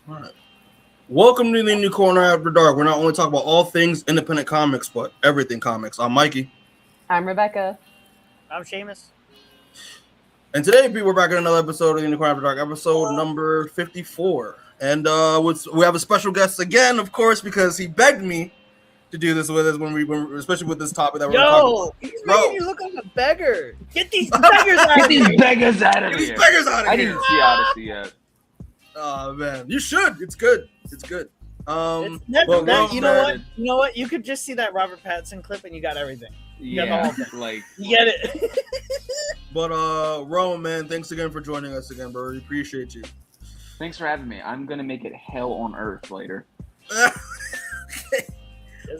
All right. Welcome to the New Corner After Dark. We're not only talking about all things independent comics, but everything comics. I'm Mikey. I'm Rebecca. I'm Seamus. And today, we're back in another episode of the New Corner After Dark, episode number 54. And we have a special guest again, of course, because he begged me to do this with us especially with this topic that we're going to talk about. He's making you look like a beggar. Get these beggars out of here. Get these beggars out of Get here. these beggars out of I here. didn't see Odyssey yet. Oh, man. You should. It's good. It's good. You know what? You could just see that Robert Pattinson clip and you got everything. Yeah, You get it. But Roman, man, thanks again for joining us again, bro. We appreciate you. Thanks for having me. I'm gonna make it hell on earth later.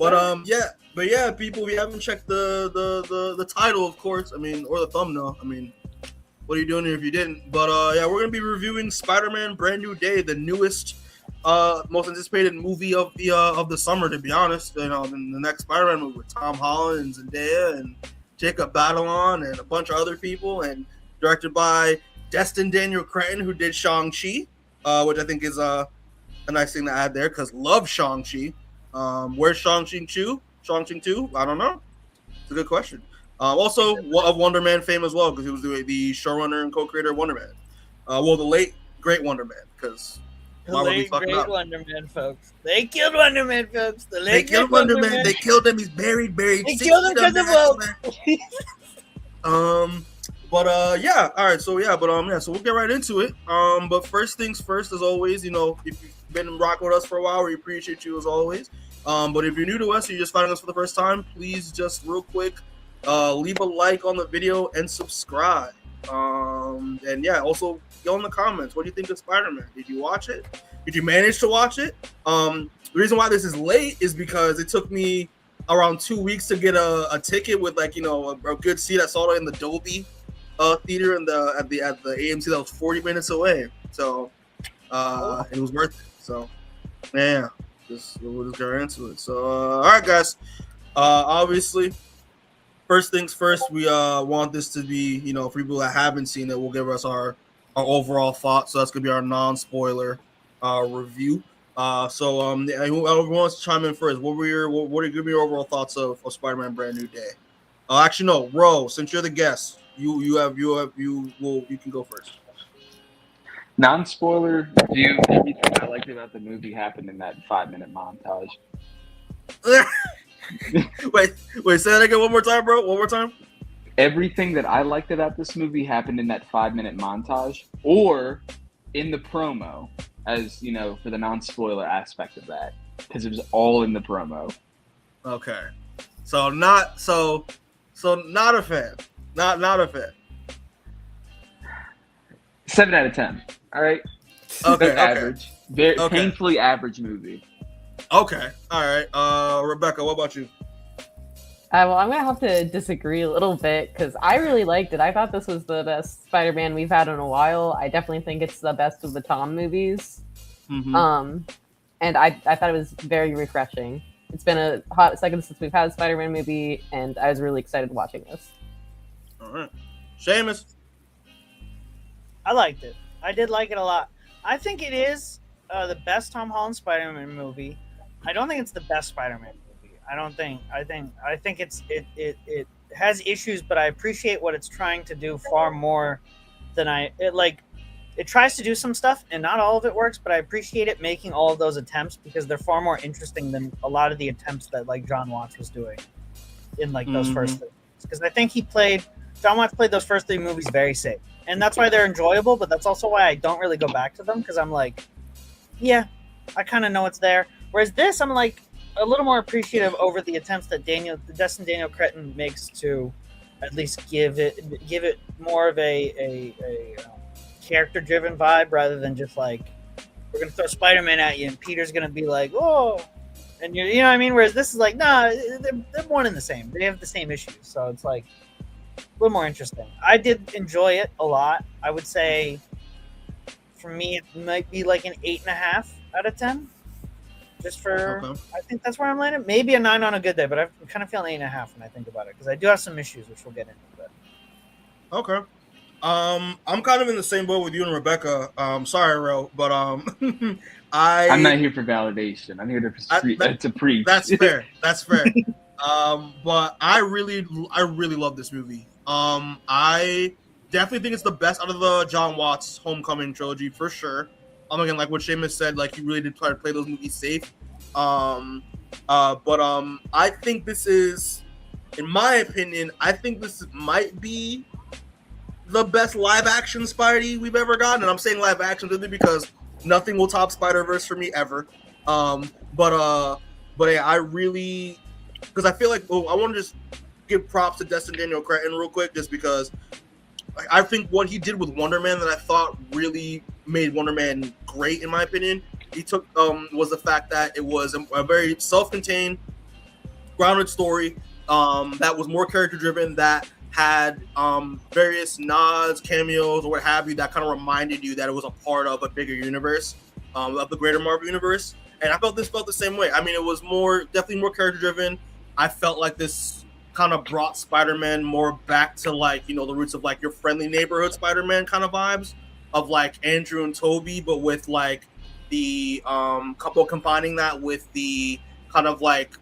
But yeah, people, if you haven't checked the title, of course, or the thumbnail, what are you doing here if you didn't? But we're gonna be reviewing Spider-Man: Brand New Day, the newest, most anticipated movie of the summer. To be honest, the next Spider-Man movie with Tom Holland and Zendaya and Jacob Batalon and a bunch of other people, and directed by Destin Daniel Cretton, who did Shang-Chi, which I think is a nice thing to add there because love Shang-Chi. Where's Shang-Chi 2? Shang-Chi 2? I don't know. It's a good question. Also, of Wonder Man fame as well, because he was the showrunner and co-creator of Wonder Man. The late, great Wonder Man, because The late, great Wonder Man, folks. They killed Wonder Man, folks. They killed Wonder Man. They killed him. He's buried. They killed him because of All right. So we'll get right into it. But first things first, as always, if you've been rocking with us for a while, we appreciate you as always. But if you're new to us, or you're just finding us for the first time, please just real quick, leave a like on the video and subscribe. Also go in the comments. What do you think of Spider-Man? Did you watch it? Did you manage to watch it? The reason why this is late is because it took me around 2 weeks to get a ticket with a good seat. I saw it in the Dolby theater at the AMC that was 40 minutes away. So it was worth it. So yeah, we'll just get into it. So all right, guys. Obviously, first things first, we want this to be, for people that haven't seen it, we'll give us our overall thoughts. So that's gonna be our non-spoiler review. Whoever wants to chime in first, what are give me your overall thoughts of Spider-Man: Brand New Day? Actually, no, Ro, since you're the guest, you can go first. Non-spoiler review. Everything I liked about the movie happened in that 5-minute montage. Wait, say that again one more time, bro. One more time. Everything that I liked about this movie happened in that 5-minute montage, or in the promo, as for the non-spoiler aspect of that, because it was all in the promo. Okay, so not a fan. Not a fan. 7 out of 10. All right. Okay. Average. Very painfully average movie. Okay. All right. Rebecca, what about you? Well, I'm going to have to disagree a little bit because I really liked it. I thought this was the best Spider-Man we've had in a while. I definitely think it's the best of the Tom movies. Mm-hmm. And I thought it was very refreshing. It's been a hot second since we've had a Spider-Man movie, and I was really excited watching this. All right. Seamus? I liked it. I did like it a lot. I think it is the best Tom Holland Spider-Man movie. I don't think it's the best Spider-Man movie. I think it has issues, but I appreciate what it's trying to do far more than it tries to do some stuff and not all of it works, but I appreciate it making all of those attempts because they're far more interesting than a lot of the attempts that John Watts was doing in those first three. Because I think John Watts played those first three movies very safe. And that's why they're enjoyable, but that's also why I don't really go back to them because I'm yeah, I kind of know it's there. Whereas this, I'm a little more appreciative over the attempts that Destin Daniel Cretton makes to at least give it more of a character-driven vibe rather than just we're gonna throw Spider-Man at you and Peter's gonna be oh, and you know what I mean. Whereas this is nah, they're one and the same. They have the same issues, so it's a little more interesting. I did enjoy it a lot. I would say for me it might be an 8.5 out of 10. Just for, okay. I think that's where I'm landing. Maybe a 9 on a good day, but I'm kind of feeling 8.5 when I think about it because I do have some issues, which we'll get into. But. Okay. I'm kind of in the same boat with you and Rebecca. Sorry, Ro, but I'm I, not here for validation. I'm here I to preach. that's fair. That's fair. But I really love this movie. I definitely think it's the best out of the John Watts Homecoming trilogy for sure. Again, like what Seamus said, like he really did try to play those movies safe. Um, but I think this is, in my opinion, I think this might be the best live action Spidey we've ever gotten. And I'm saying live action simply because nothing will top Spider-Verse for me ever. Um, but yeah, I really, because I feel like, I want to just give props to Destin Daniel Cretton real quick, just because I think what he did with Wonder Man that I thought really made Wonder Man great, in my opinion, he took was the fact that it was a very self-contained, grounded story that was more character driven, that had various nods, cameos, or what have you, that kind of reminded you that it was a part of a bigger universe, of the greater Marvel universe. And I felt the same way. I mean, it was definitely more character driven. I felt like this kind of brought Spider-Man more back to, like, the roots of like your friendly neighborhood Spider-Man kind of vibes of like Andrew and Toby, but with like the couple combining that with the kind of like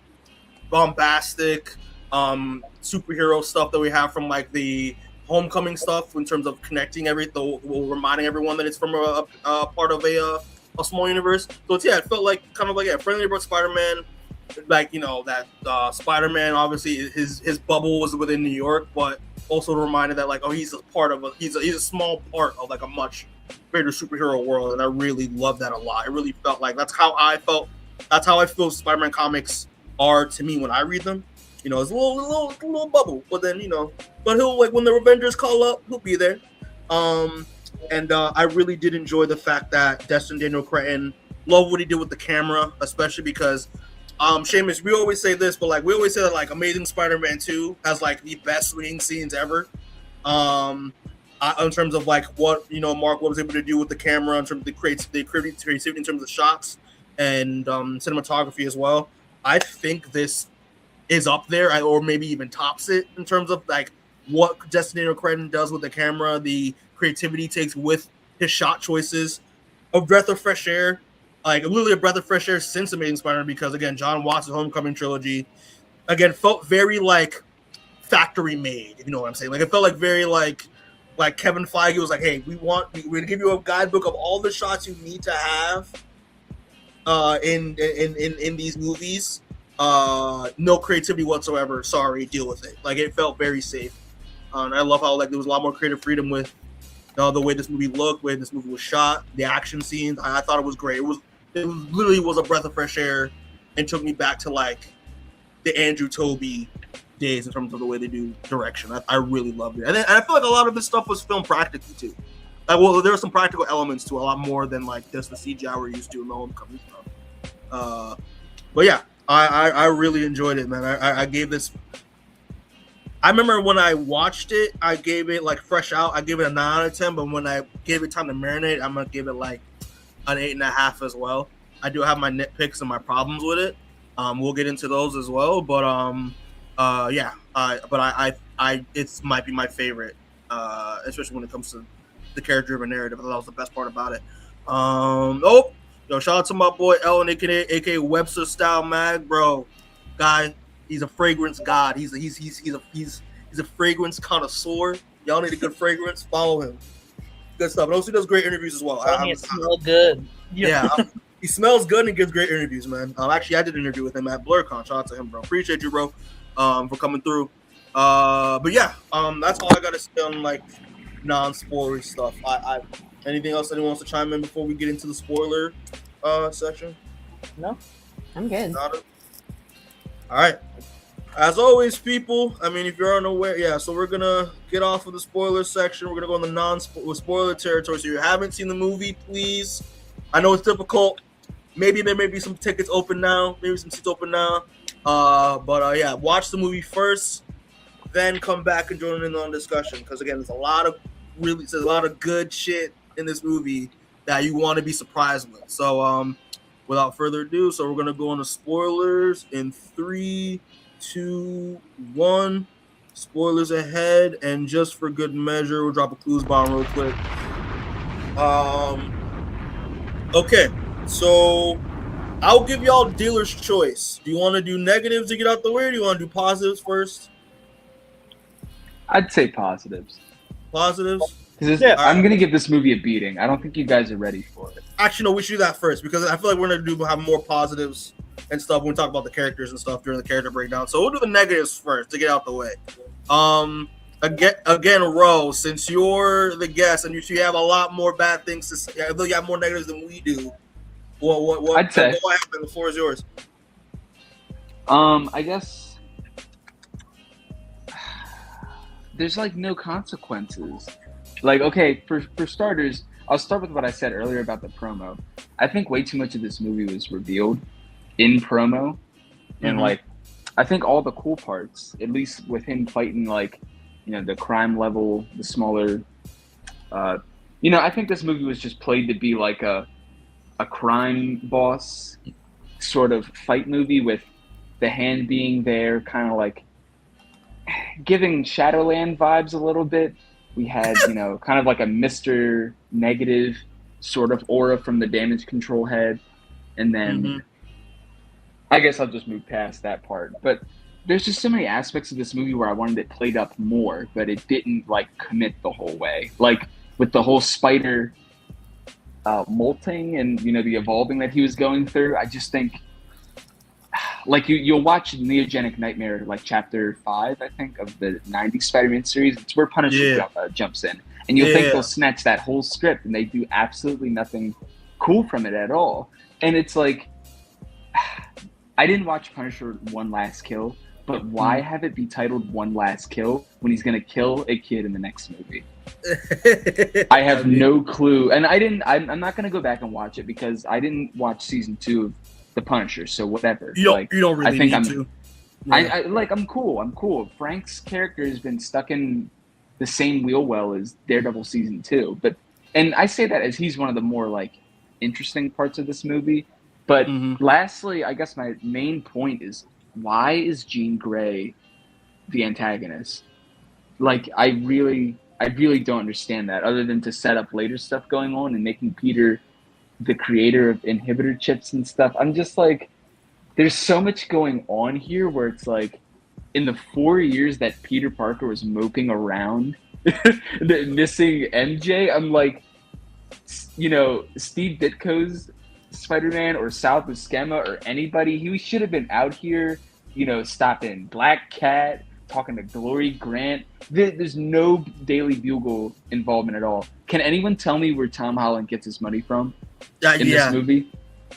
bombastic superhero stuff that we have from like the Homecoming stuff, in terms of connecting reminding everyone that it's from a part of a small universe. So it felt like kind of like a friendly neighborhood Spider-Man, like that Spider-Man, obviously his bubble was within New York, but also reminded that, like, he's a small part of like a much greater superhero world. And I really love that a lot. It really felt like that's how I feel Spider-Man comics are to me when I read them. It's a little bubble, but then but he'll, like, when the Avengers call up, he'll be there. And I really did enjoy the fact that Destin Daniel Cretton, love what he did with the camera, especially because Seamus, we always say this, but like we always say that like Amazing Spider-Man 2 has like the best swinging scenes ever. In terms of like what Mark was able to do with the camera, in terms of the creativity in terms of shots and cinematography as well. I think this is up there, or maybe even tops it, in terms of like what Destin Daniel Cretton does with the camera, the creativity he takes with his shot choices. A breath of fresh air, like literally a breath of fresh air since Amazing Spider-Man, because again, John Watts' Homecoming trilogy again felt very like factory made, if you know what I'm saying. Like it felt like very like Kevin Feige was like, hey, we're gonna give you a guidebook of all the shots you need to have in these movies. No creativity whatsoever. Sorry, deal with it. Like it felt very safe. And I love how like there was a lot more creative freedom with the way this movie looked, the way this movie was shot, the action scenes. I thought it was great. It literally was a breath of fresh air, and took me back to like the Andrew Toby days in terms of the way they do direction. I really loved it, and I feel like a lot of this stuff was filmed practically too. Like, well, there were some practical elements to it, a lot more than like just the CGI we're used to in the Homecoming stuff. But yeah, I really enjoyed it, man. I gave this. I remember when I watched it, I gave it like fresh out. I gave it a 9 out of 10. But when I gave it time to marinate, I'm gonna give it like an 8.5 as well. I do have my nitpicks and my problems with it. We'll get into those as well. But yeah. But it might be my favorite, especially when it comes to the character-driven narrative. I thought that was the best part about it. Shout out to my boy Ellen, aka Webster Style Mag, bro. Guy, he's a fragrance god. He's a fragrance connoisseur. Y'all need a good fragrance. Follow him. Good stuff. And also he does great interviews as well. It smells good. Yeah, he smells good and gives great interviews, man. Actually, I did an interview with him at BlurCon. Shout out to him, bro. Appreciate you, bro, for coming through. But yeah, that's all I gotta say on like non-spoiler stuff. Anything else anyone wants to chime in before we get into the spoiler section? No, I'm good. All right. As always, people, I mean, if you're unaware, yeah, so we're going to get off of the spoiler section. We're going to go in the non-spoiler territory. So if you haven't seen the movie, please. I know it's difficult. Maybe there may be some tickets open now. Maybe some seats open now. But yeah, watch the movie first, then come back and join in on the discussion. Because, again, there's a lot of good shit in this movie that you want to be surprised with. So, without further ado, so we're going to go on to spoilers in 3, 2, 1. Spoilers ahead, and just for good measure, we'll drop a clues bomb real quick. Okay, so I'll give y'all dealer's choice. Do you want to do negatives to get out the way, or do you want to do positives first? I'd say positives. Positives? Yeah. I'm going to give this movie a beating. I don't think you guys are ready for it. Actually, no, we should do that first because I feel like we're going to have more positives and stuff when we talk about the characters and stuff during the character breakdown. So we'll do the negatives first to get out the way. Again, Ro, since you're the guest and you have a lot more bad things to say, I feel you have more negatives than we do. What I'd say. What happened? The floor is yours. I guess there's like no consequences. Like, okay, for starters, I'll start with what I said earlier about the promo. I think way too much of this movie was revealed in promo, and like, I think all the cool parts, at least with him fighting like, you know, the crime level, the smaller, you know, I think this movie was just played to be like a crime boss sort of fight movie with the Hand being there, kind of like giving Shadowland vibes a little bit. We had, you know, kind of like a Mr. Negative sort of aura from the damage control head. And then I guess I'll just move past that part. But there's just so many aspects of this movie where I wanted it played up more, but it didn't like commit the whole way. Like with the whole spider molting and, you know, the evolving that he was going through, I just think like you'll watch Neogenic Nightmare, like chapter 5, I think, of the 90s Spider-Man series. It's where Punisher jumps in. And you'll think they'll snatch that whole script, and they do absolutely nothing cool from it at all. And it's like, I didn't watch Punisher One Last Kill, but why have it be titled One Last Kill when he's going to kill a kid in the next movie? I have no clue. And I'm not going to go back and watch it because I didn't watch season 2 of The Punisher, so whatever. You don't really need to. Yeah. I'm cool. Frank's character has been stuck in the same wheel well as Daredevil season 2, and I say that as he's one of the more like interesting parts of this movie. But lastly, I guess my main point is, why is Jean Grey the antagonist? Like, I really don't understand that, other than to set up later stuff going on and making Peter the creator of inhibitor chips and stuff. I'm just like, there's so much going on here where it's like, in the 4 years that Peter Parker was moping around missing MJ, I'm like, you know, Steve Ditko's Spider-Man or Sal Buscema or anybody, he should have been out here, you know, stopping Black Cat, talking to Glory Grant. There's no Daily Bugle involvement at all. Can anyone tell me where Tom Holland gets his money from in this movie?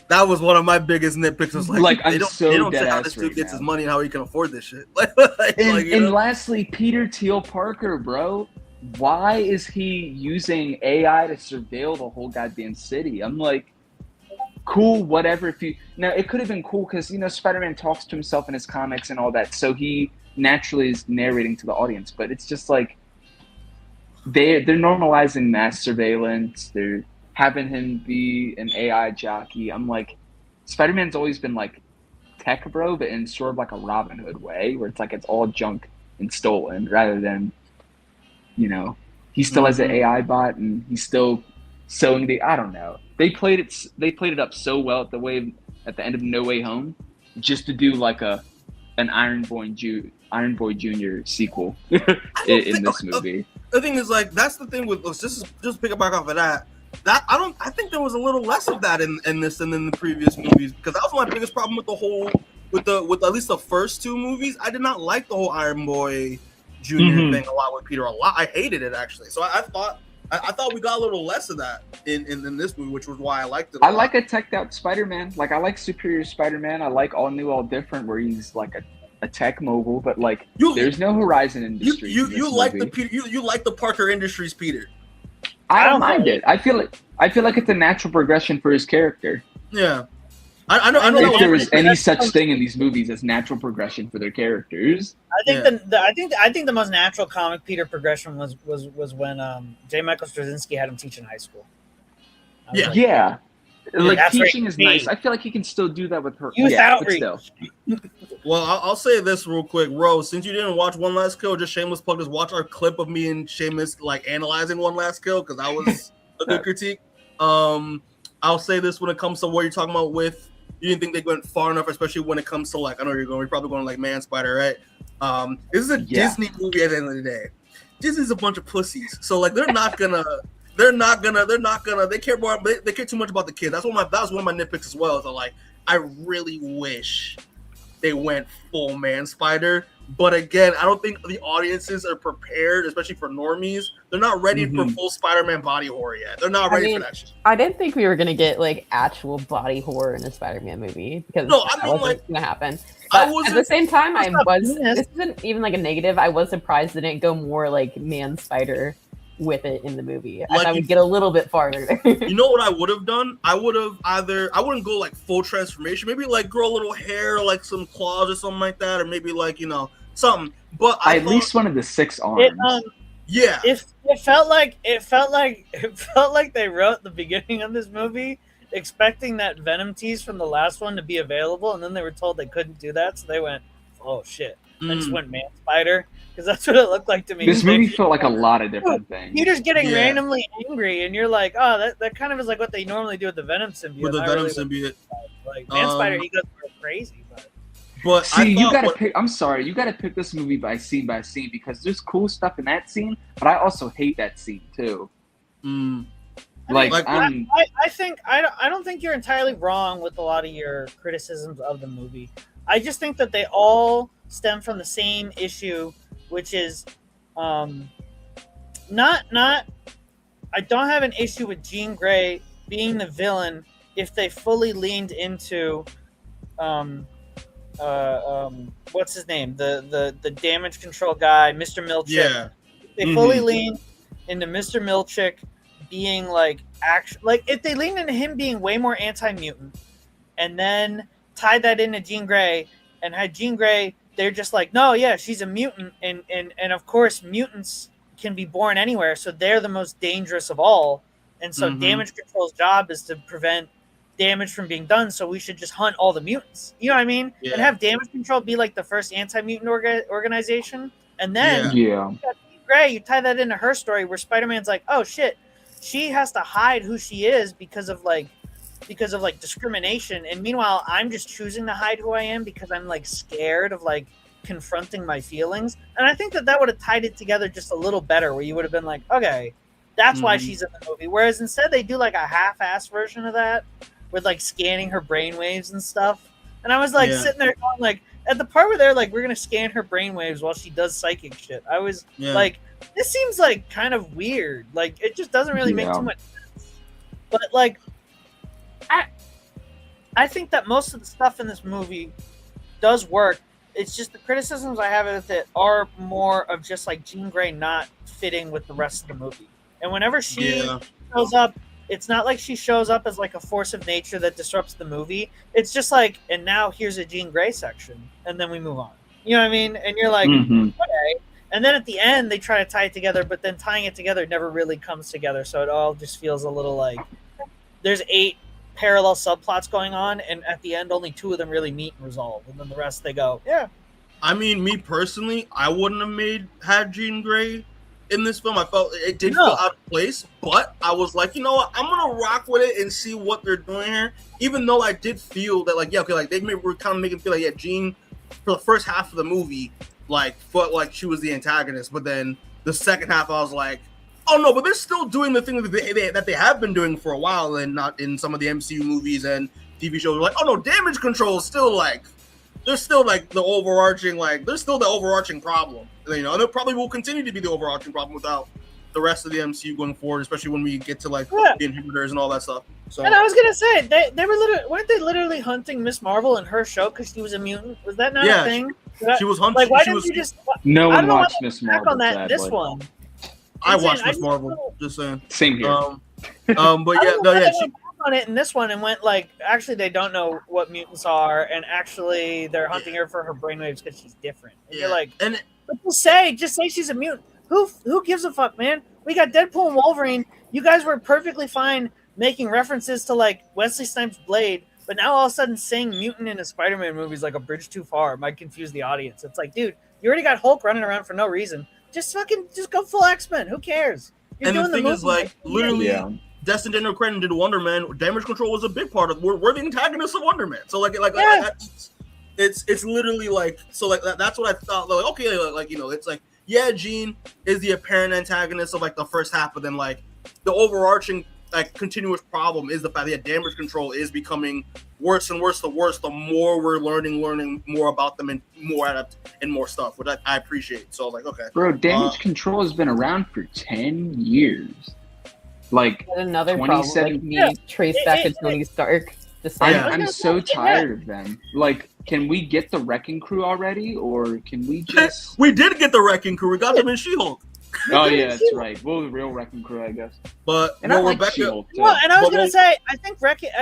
That was one of my biggest nitpicks. Was like they don't say how this dude gets his money and how he can afford this shit. And lastly, Peter Thiel Parker, bro. Why is he using AI to surveil the whole goddamn city? I'm like, cool, whatever. Now it could have been cool because, you know, Spider-Man talks to himself in his comics and all that, so he naturally is narrating to the audience. But it's just like they're normalizing mass surveillance. They're having him be an AI jockey. I'm like, Spider-Man's always been like tech bro, but in sort of like a Robin Hood way, where it's like it's all junk and stolen, rather than, you know, he still has an AI bot and he's still sewing I don't know. They played it up so well at the end of No Way Home, just to do like an Iron Boy Jr. sequel in this movie. The thing is, like, that's the thing with just pick it back off of that. I think there was a little less of that in this than in the previous movies, because that was my biggest problem with at least the first 2 movies. I did not like the whole Iron Boy Jr. thing a lot with Peter. A lot. I hated it, actually. So I thought we got a little less of that in this movie, which was why I liked it. I like a teched out Spider-Man. Like, I like Superior Spider-Man. I like All New, All Different, where he's like a tech mogul, but like there's no Horizon Industries. You like the Peter. You like the Parker Industries Peter. I don't mind it. I feel like it's a natural progression for his character. Yeah, I know. If there was any such thing in these movies as natural progression for their characters, I think the most natural comic Peter progression was when J. Michael Straczynski had him teach in high school. Like that's teaching right. is nice. I feel like he can still do that with her. Youth but outreach. still. Well, I'll say this real quick, Rose. Since you didn't watch One Last Kill, just shameless plug, just watch our clip of me and Seamus like analyzing One Last Kill because that was a good critique. I'll say this when it comes to what you're talking about with you didn't think they went far enough, especially when it comes to like I know you're going. You're probably going like Man Spider, right? This is a Disney movie at the end of the day. Disney's a bunch of pussies, so like they're not gonna. They care more. They care too much about the kids. That was one of my nitpicks as well. So like, I really wish they went full Man Spider. But again, I don't think the audiences are prepared, especially for normies. They're not ready for full Spider-Man body horror yet. They're not ready for that shit. I didn't think we were gonna get like actual body horror in a Spider-Man movie because that wasn't gonna happen. But at the same time, this isn't even like a negative. I was surprised they didn't go more like Man Spider with it in the movie. I thought we'd get a little bit farther there. You know what I would have done? I wouldn't go like full transformation. Maybe like grow a little hair, like some claws or something like that, or maybe like something. But I at least wanted the 6 arms. Yeah. It felt like they wrote the beginning of this movie expecting that Venom tease from the last one to be available, and then they were told they couldn't do that, so they went, "Oh shit!" and just went Man Spider. Because that's what it looked like to me. This movie felt like a lot of different things. Peter's getting randomly angry, and you're like, oh, that kind of is like what they normally do with the Venom symbiote. With the Venom symbiote. Like, Man Spider, he goes crazy. But see, you gotta pick. I'm sorry, you gotta pick this movie by scene because there's cool stuff in that scene, but I also hate that scene too. I don't think you're entirely wrong with a lot of your criticisms of the movie. I just think that they all stem from the same issue, which is not I don't have an issue with Jean Grey being the villain if they fully leaned into what's his name, the damage control guy, Mr. Milchick. Yeah. They fully leaned into Mr. Milchick being like if they leaned into him being way more anti-mutant and then tied that into Jean Grey and had Jean Grey, they're just like, no, yeah, she's a mutant, and of course mutants can be born anywhere, so they're the most dangerous of all, and so damage control's job is to prevent damage from being done, so we should just hunt all the mutants. You know what I mean? Yeah. And have damage control be like the first anti-mutant organization, and then Jean Grey, you tie that into her story where Spider-Man's like, oh shit, she has to hide who she is because of discrimination, and meanwhile I'm just choosing to hide who I am because I'm like scared of like confronting my feelings. And I think that would have tied it together just a little better, where you would have been like, okay, that's why she's in the movie. Whereas instead they do like a half-ass version of that with like scanning her brainwaves and stuff. And I was like sitting there going like, at the part where they're like, we're gonna scan her brainwaves while she does psychic shit, I was like, this seems like kind of weird. Like it just doesn't really make too much sense. But like I think that most of the stuff in this movie does work. It's just the criticisms I have with it are more of just like Jean Grey not fitting with the rest of the movie. And whenever she shows up, it's not like she shows up as like a force of nature that disrupts the movie. It's just like, and now here's a Jean Grey section, and then we move on. You know what I mean? And you're like, okay. And then at the end, they try to tie it together, but then tying it together never really comes together. So it all just feels a little like there's 8 parallel subplots going on, and at the end, only 2 of them really meet and resolve, and then the rest they go, I mean, me personally, I wouldn't have had Jean Grey in this film. I felt it did feel out of place, but I was like, you know what, I'm gonna rock with it and see what they're doing here. Even though I did feel that, like, they were kind of making feel like, Jean, for the first half of the movie, like, felt like she was the antagonist, but then the second half, I was like, oh no, but they're still doing the thing that they have been doing for a while, and not in some of the MCU movies and TV shows. Like, oh no, damage control is still like, there's still like the overarching, like, there's still the overarching problem, you know, and it probably will continue to be the overarching problem without the rest of the MCU going forward, especially when we get to like the inhibitors and all that stuff. So, and I was gonna say they were weren't they literally hunting Miss Marvel in her show because she was a mutant? Was that not a thing? She was hunting. Like, why didn't you just? No one watched Miss Marvel on that. This one. I watched Miss Marvel. Just saying. Same here. But she on it in this one and went like, actually they don't know what mutants are, and actually they're hunting her for her brainwaves because she's different. And you're like, but just say she's a mutant. Who gives a fuck, man? We got Deadpool and Wolverine. You guys were perfectly fine making references to like Wesley Snipes' Blade, but now all of a sudden saying mutant in a Spider-Man movie is like a bridge too far. It might confuse the audience. It's like, dude, you already got Hulk running around for no reason. Just go full X-Men. Who cares? You're and doing the thing is, like, literally, Destin Daniel Cretton did Wonder Man. Damage control was a big part of. We're the antagonists of Wonder Man. So like it's literally like, so like that's what I thought. Like, okay, like you know, it's like, yeah, Jean is the apparent antagonist of like the first half, but then like the overarching like continuous problem is the fact that damage control is becoming worse and worse. The more we're learning more about them and more and more stuff, which I appreciate. So I was like, okay, bro, damage control has been around for 10 years. Like another problem, like me trace back to Tony Stark. I'm so tired of them. Like, can we get the Wrecking Crew already, or can we just? We did get the Wrecking Crew. We got them in She-Hulk. Oh yeah, that's right. Well, the real Wrecking Crew, I guess. But and I like She-Hulk too. Well, and I was gonna say, I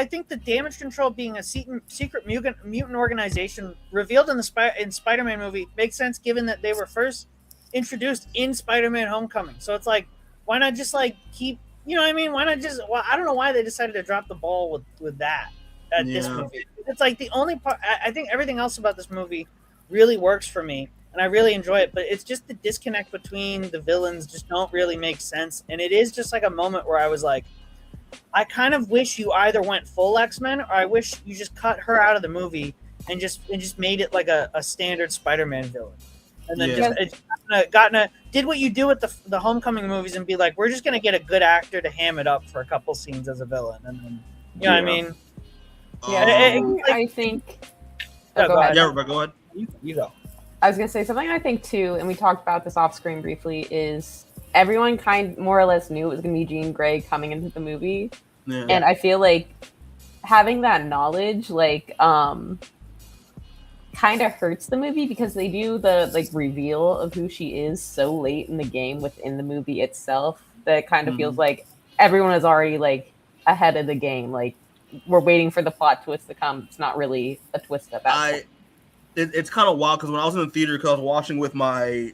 think the damage control being a secret mutant organization revealed in the Spider-Man movie makes sense, given that they were first introduced in Spider-Man: Homecoming. So it's like, why not just like keep, you know what I mean? Why not just? Well, I don't know why they decided to drop the ball with that at this movie. It's like the only part. I think everything else about this movie really works for me. And I really enjoy it, but it's just the disconnect between the villains just don't really make sense. And it is just like a moment where I was like, I kind of wish you either went full X-Men or I wish you just cut her out of the movie and just made it like a standard Spider-Man villain. And then did what you do with the Homecoming movies and be like, we're just going to get a good actor to ham it up for a couple scenes as a villain. And then, you know what I mean? I think... go ahead. Yeah, Rebecca, go ahead. You go. I was going to say something I think too, and we talked about this off screen briefly, is everyone more or less knew it was going to be Jean Grey coming into the movie. Yeah. And I feel like having that knowledge, like, kind of hurts the movie because they do the like reveal of who she is so late in the game within the movie itself that it kind of feels like everyone is already like ahead of the game. Like, we're waiting for the plot twist to come. It's not really a twist at that point. It's kind of wild because when I was in the theater, because I was watching with my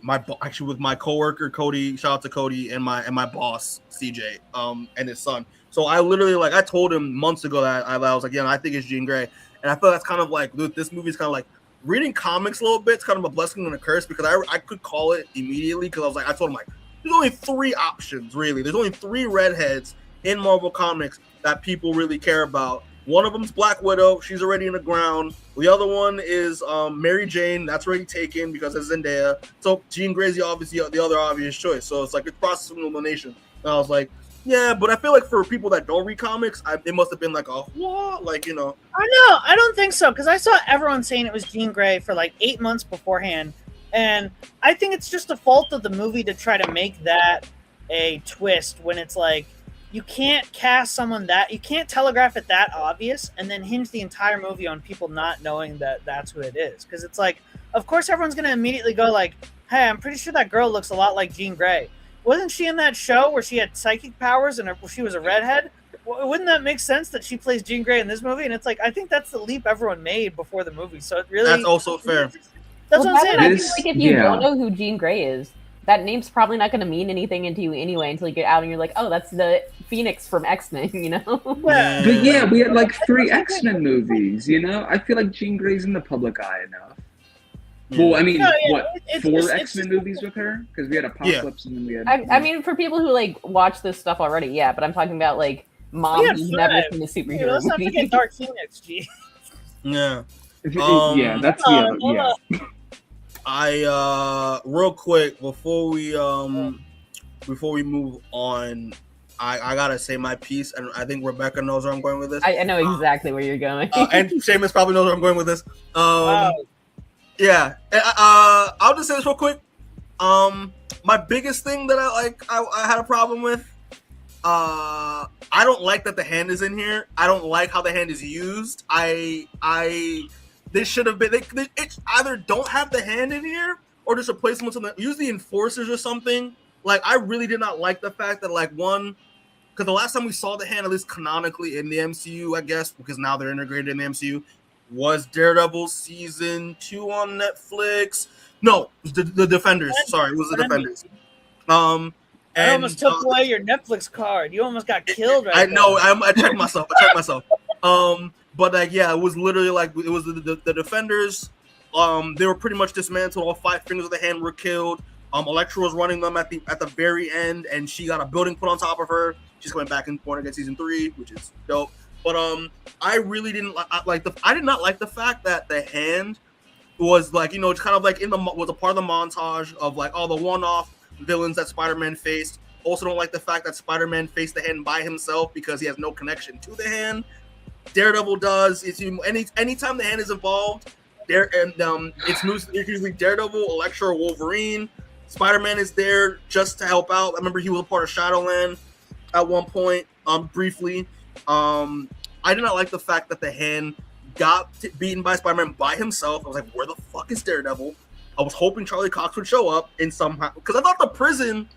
coworker Cody, shout out to Cody, and my boss CJ, and his son. So I literally I told him months ago that I was like, yeah, I think it's Jean Grey, and I feel that's kind of like this movie is kind of like reading comics a little bit. It's kind of a blessing and a curse because I could call it immediately because I told him like there's only 3 options really. There's only 3 redheads in Marvel Comics that people really care about. One of them's Black Widow. She's already in the ground. The other one is Mary Jane. That's already taken because of Zendaya. So Jean Grey's the other obvious choice. So it's like a process of elimination. And I was like, yeah, but I feel like for people that don't read comics, it must have been like a what? Like, you know. I don't think so because I saw everyone saying it was Jean Grey for like 8 months beforehand. And I think it's just a fault of the movie to try to make that a twist when it's like, you can't cast someone you can't telegraph it that obvious and then hinge the entire movie on people not knowing that that's who it is. Because it's like, of course, everyone's going to immediately go like, hey, I'm pretty sure that girl looks a lot like Jean Grey. Wasn't she in that show where she had psychic powers and she was a redhead? Wouldn't that make sense that she plays Jean Grey in this movie? And it's like, I think that's the leap everyone made before the movie. So it really... That's also fair. That's what I'm saying. I feel like if you don't know who Jean Grey is, that name's probably not going to mean anything into you anyway until you get out and you're like, oh, that's the Phoenix from X-Men, you know? But yeah, we had like 3 X-Men movies, you know? I feel like Jean Grey's in the public eye enough. Yeah. Well, I mean, 4 X-Men movies with her? Because we had Apocalypse and then we had... I mean, for people who like watch this stuff already, yeah, but I'm talking about like moms who've never seen a superhero movie. Let's not forget Dark Phoenix, G. Yeah. Yeah, that's the other... Yeah. I real quick before we move on, I gotta say my piece, and I think Rebecca knows where I'm going with this. I know exactly where you're going, and Seamus probably knows where I'm going with this. Yeah, I'll just say this real quick. My biggest thing that I had a problem with. I don't like that the hand is in here. I don't like how the hand is used. They should have been. It's either don't have the hand in here or just replace them with something. Use the enforcers or something. Like, I really did not like the fact that because the last time we saw the hand, at least canonically in the MCU, I guess, because now they're integrated in the MCU, was Daredevil season 2 on Netflix. No, it was the Defenders. Sorry, it was the Defenders. I almost took away your Netflix card. You almost got killed right I know. I checked myself. But like, yeah, it was literally like it was the defenders. They were pretty much dismantled. All 5 fingers of the hand were killed. Elektra was running them at the very end, and she got a building put on top of her. She's coming back in point against season 3, which is dope. But I really didn't I did not like the fact that the hand was like, you know, it's kind of like was a part of the montage of like all the one-off villains that Spider-Man faced. Also don't like the fact that Spider-Man faced the hand by himself because he has no connection to the hand. Daredevil does. It's anytime the hand is involved, it's usually Daredevil, Elektra, or Wolverine. Spider-Man is there just to help out. I remember he was a part of Shadowland at one point, briefly. I did not like the fact that the hand got beaten by Spider-Man by himself. I was like, where the fuck is Daredevil? I was hoping Charlie Cox would show up in somehow, because I thought the prison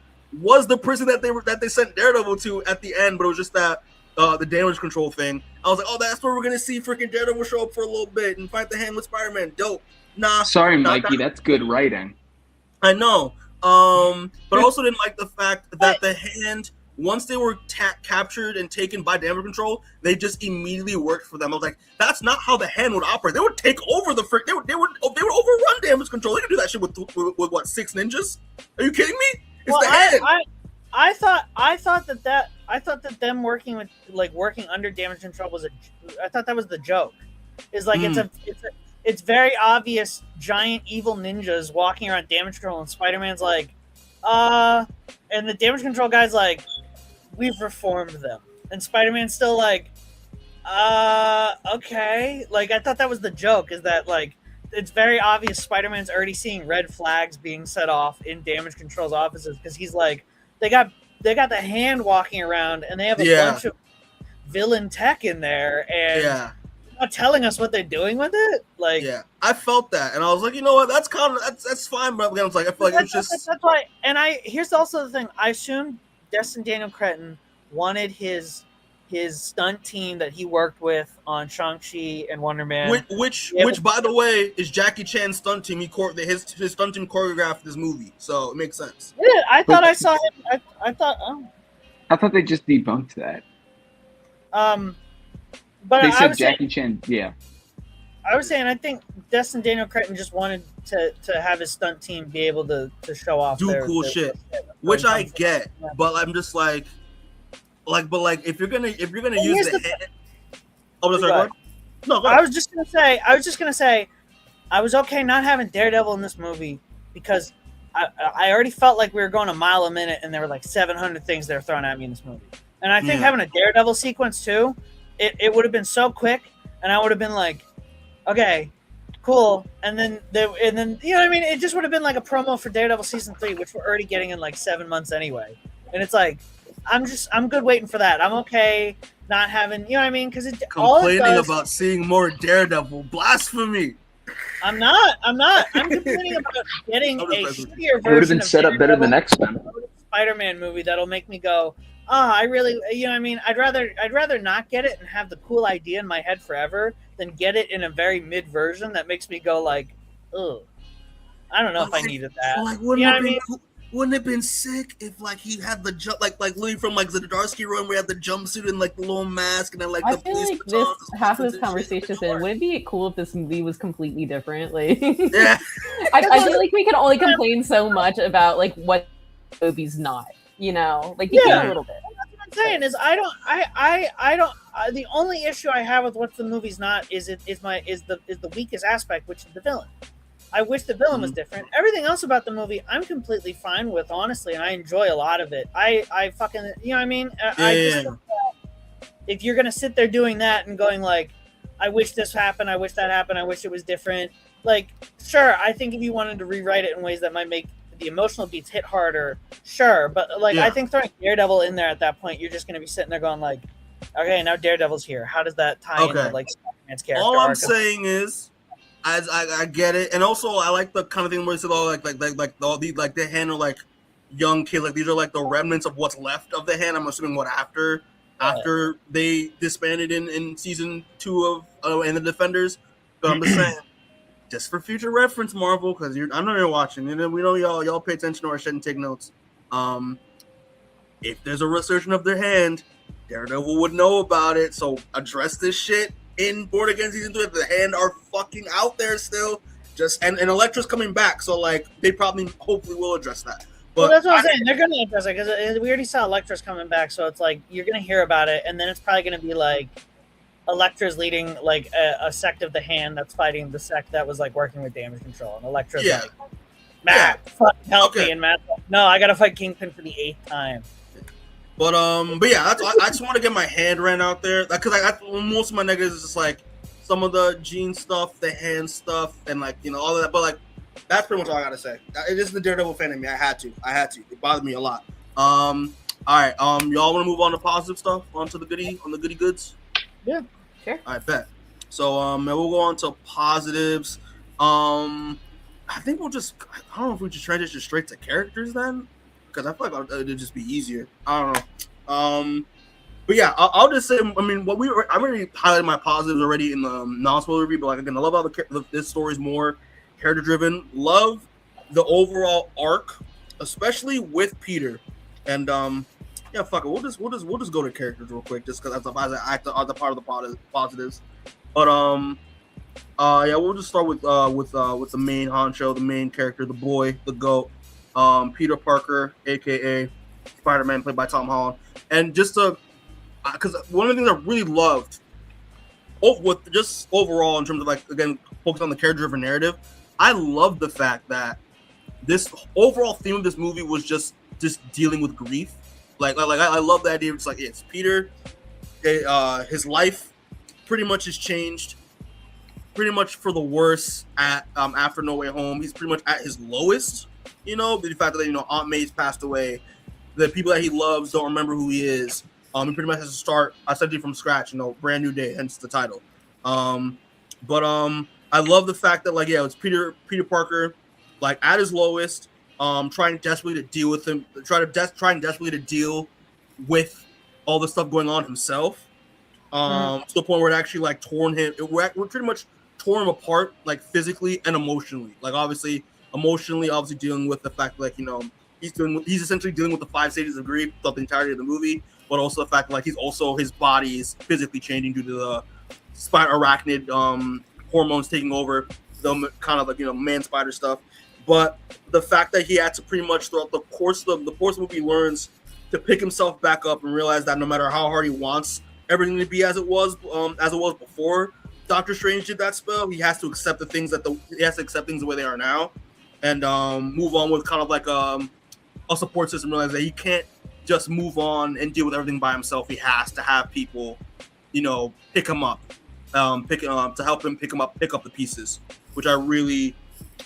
was the prison that they sent Daredevil to at the end, but it was just that the damage control thing. I was like, oh, that's where we're gonna see freaking Daredevil show up for a little bit and fight the hand with Spider-Man. Dope. Nah. Sorry, Mikey, that's good writing. I know. But I also didn't like the fact that the hand, once they were captured and taken by damage control, they just immediately worked for them. I was like, that's not how the hand would operate. They would take over the they would overrun damage control. They could do that shit with what, 6 ninjas? Are you kidding me? It's the hand. I thought that them working under damage control I thought that was the joke. Is like it's very obvious giant evil ninjas walking around damage control, and Spider-Man's like, and the damage control guy's like, we've reformed them, and Spider-Man's still like, okay. Like, I thought that was the joke, is that like it's very obvious Spider-Man's already seeing red flags being set off in damage control's offices, because he's like, they got the hand walking around, and they have a bunch of villain tech in there, and not telling us what they're doing with it. Like, I felt that, and I was like, you know what, that's fine. But again, I was like, I feel like it's just that's why. And here's also the thing. I assume Destin Daniel Cretton wanted his stunt team that he worked with on Shang-Chi and Wonder Man, which by the way is Jackie Chan's stunt team. His stunt team choreographed this movie, so it makes sense. Yeah, I thought I saw him. I thought they just debunked that. But they said Jackie Chan. Yeah, I was saying I think Destin Daniel Cretton just wanted to have his stunt team be able to show off, do cool shit, which I get. But I'm just like, if you're gonna use the hand. Oh, sorry. No, go ahead. I was just gonna say, I was okay not having Daredevil in this movie because I already felt like we were going a mile a minute, and there were like 700 things they were throwing at me in this movie. And I think having a Daredevil sequence too, it would have been so quick, and I would have been like, okay, cool. And then you know what I mean? It just would have been like a promo for Daredevil season 3, which we're already getting in like 7 months anyway. And it's like, I'm good waiting for that. I'm okay not having, you know what I mean? Because complaining about seeing more Daredevil, blasphemy. I'm not. I'm complaining about getting a shittier version. It would have been set up better than X-Men. Spider-Man movie that'll make me go, I really, you know what I mean? I'd rather not get it and have the cool idea in my head forever than get it in a very mid version that makes me go like, ugh. I don't know if I needed that. Like, wouldn't it have been sick if like he had the jump, like Louis from like the Zdarsky run, where he had the jumpsuit and like the little mask, and then like I feel like this half of this conversation said, would it be cool if this movie was completely different? Like, yeah, I feel like we can only complain so much about like what the movie's not, you know, like you can a little bit. That's what I'm saying is I don't. The only issue I have with what the movie's not is the weakest aspect, which is the villain. I wish the villain was different. Everything else about the movie, I'm completely fine with, honestly, and I enjoy a lot of it. I fucking, you know what I mean? I just think that if you're gonna sit there doing that and going like, I wish this happened, I wish that happened, I wish it was different. Like, sure, I think if you wanted to rewrite it in ways that might make the emotional beats hit harder, sure. But like, I think throwing Daredevil in there at that point, you're just gonna be sitting there going like, okay, now Daredevil's here. How does that tie into like Spider-Man's character? All I'm saying is, I get it, and also I like the kind of thing where it's all like all these like they handle like young kids, like these are like the remnants of what's left of the hand. I'm assuming after they disbanded in season 2 of and the Defenders. But I'm just saying, just for future reference, Marvel, because I know you're watching, and we know y'all pay attention to our shit and take notes. if there's a resurgence of their hand, Daredevil would know about it. So address this shit in Born Again Season 3. The hand are fucking out there still. And Elektra's coming back, so like they probably hopefully will address that. But that's what I'm saying. They're gonna address it because we already saw Elektra's coming back, so it's like you're gonna hear about it, and then it's probably gonna be like Elektra's leading like a sect of the hand that's fighting the sect that was like working with damage control, and Elektra's like, Matt, fucking help me, and Matt's like, no, I gotta fight Kingpin for the 8th time. But yeah, I just want to get my hand ran out there because most of my negatives is just like some of the gene stuff, the hand stuff, and like all of that. But like that's pretty much all I gotta say. It is the Daredevil fan in me. I had to. It bothered me a lot. All right. Y'all want to move on to positive stuff? On the goody goods? Yeah, sure. I bet. So we'll go on to positives. I think we'll just. I don't know if we just transition straight to characters then. Because I feel like it'd just be easier. I don't know. But yeah, I'll just say. I mean, I already highlighted my positives already in the non-spoiler review. But like again, I love how this story is more character-driven. Love the overall arc, especially with Peter. And yeah, fuck it. We'll just go to characters real quick, just because as a part of the positives. But yeah, we'll just start with the main honcho, the main character, the boy, the GOAT. Peter Parker, aka Spider-Man, played by Tom Holland, and just because one of the things I really loved, just overall in terms of like again focus on the character-driven narrative, I love the fact that this overall theme of this movie was just dealing with grief. Like I love the idea. It's like it's Peter, his life pretty much has changed, pretty much for the worse at after No Way Home. He's pretty much at his lowest. The fact that Aunt May's passed away, the people that he loves don't remember who he is. He pretty much has to start essentially from scratch. Brand new day, hence the title. But I love the fact that it's Peter Parker, like at his lowest, trying desperately to deal with him, trying desperately to deal with all the stuff going on himself. To the point where it actually like torn him. We're pretty much torn him apart, like physically and emotionally. Like obviously dealing with the fact that he's essentially dealing with the 5 stages of grief throughout the entirety of the movie, but also the fact that his body is physically changing due to the spider arachnid hormones taking over the kind of man spider stuff. But the fact that he had to pretty much throughout the course of the movie learns to pick himself back up and realize that no matter how hard he wants everything to be as it was before Doctor Strange did that spell, he has to accept things the way they are now. And move on with kind of like a support system. Realize that he can't just move on and deal with everything by himself. He has to have people, pick him up, to help him pick up the pieces, which I really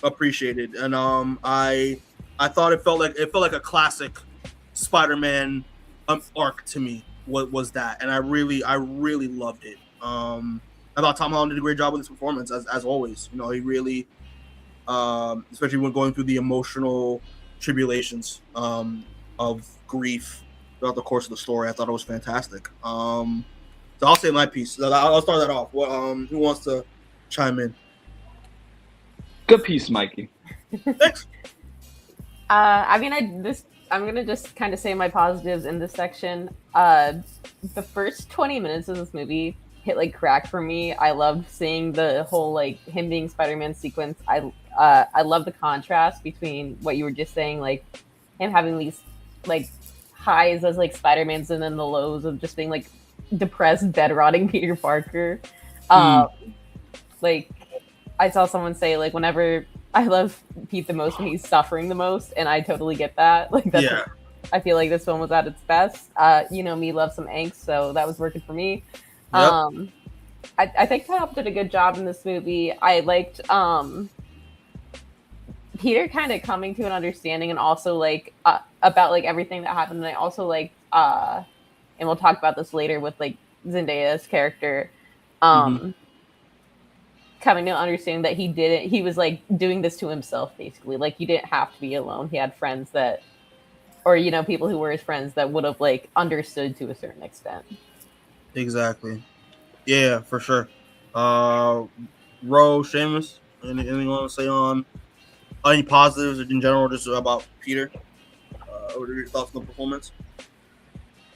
appreciated. And I thought it felt like a classic Spider-Man arc to me. What was that? And I really loved it. I thought Tom Holland did a great job with his performance as always. He really. Especially when going through the emotional tribulations of grief throughout the course of the story. I thought it was fantastic. So I'll say my piece. I'll start that off. Who wants to chime in? Good piece, Mikey. Thanks. I'm gonna just kind of say my positives in this section. The first 20 minutes of this movie hit like crack for me. I loved seeing the whole like him being Spider-Man sequence. I love the contrast between what you were just saying, like him having these like highs as like Spider-Man's and then the lows of just being like depressed, bed rotting Peter Parker. Like I saw someone say like whenever I love Pete the most when he's suffering the most, and I totally get that. Like that's I feel like this film was at its best. Me love some angst, so that was working for me. Yep. I think Tom did a good job in this movie. I liked Peter kind of coming to an understanding, and also like about like everything that happened. And I also like and we'll talk about this later with like Zendaya's character coming to understand that he was like doing this to himself basically. Like you didn't have to be alone. He had friends that, or people who were his friends that would have like understood to a certain extent. Exactly. Yeah, for sure. Seamus, anything you want to say on any positives in general, just about Peter? What are your thoughts on the performance?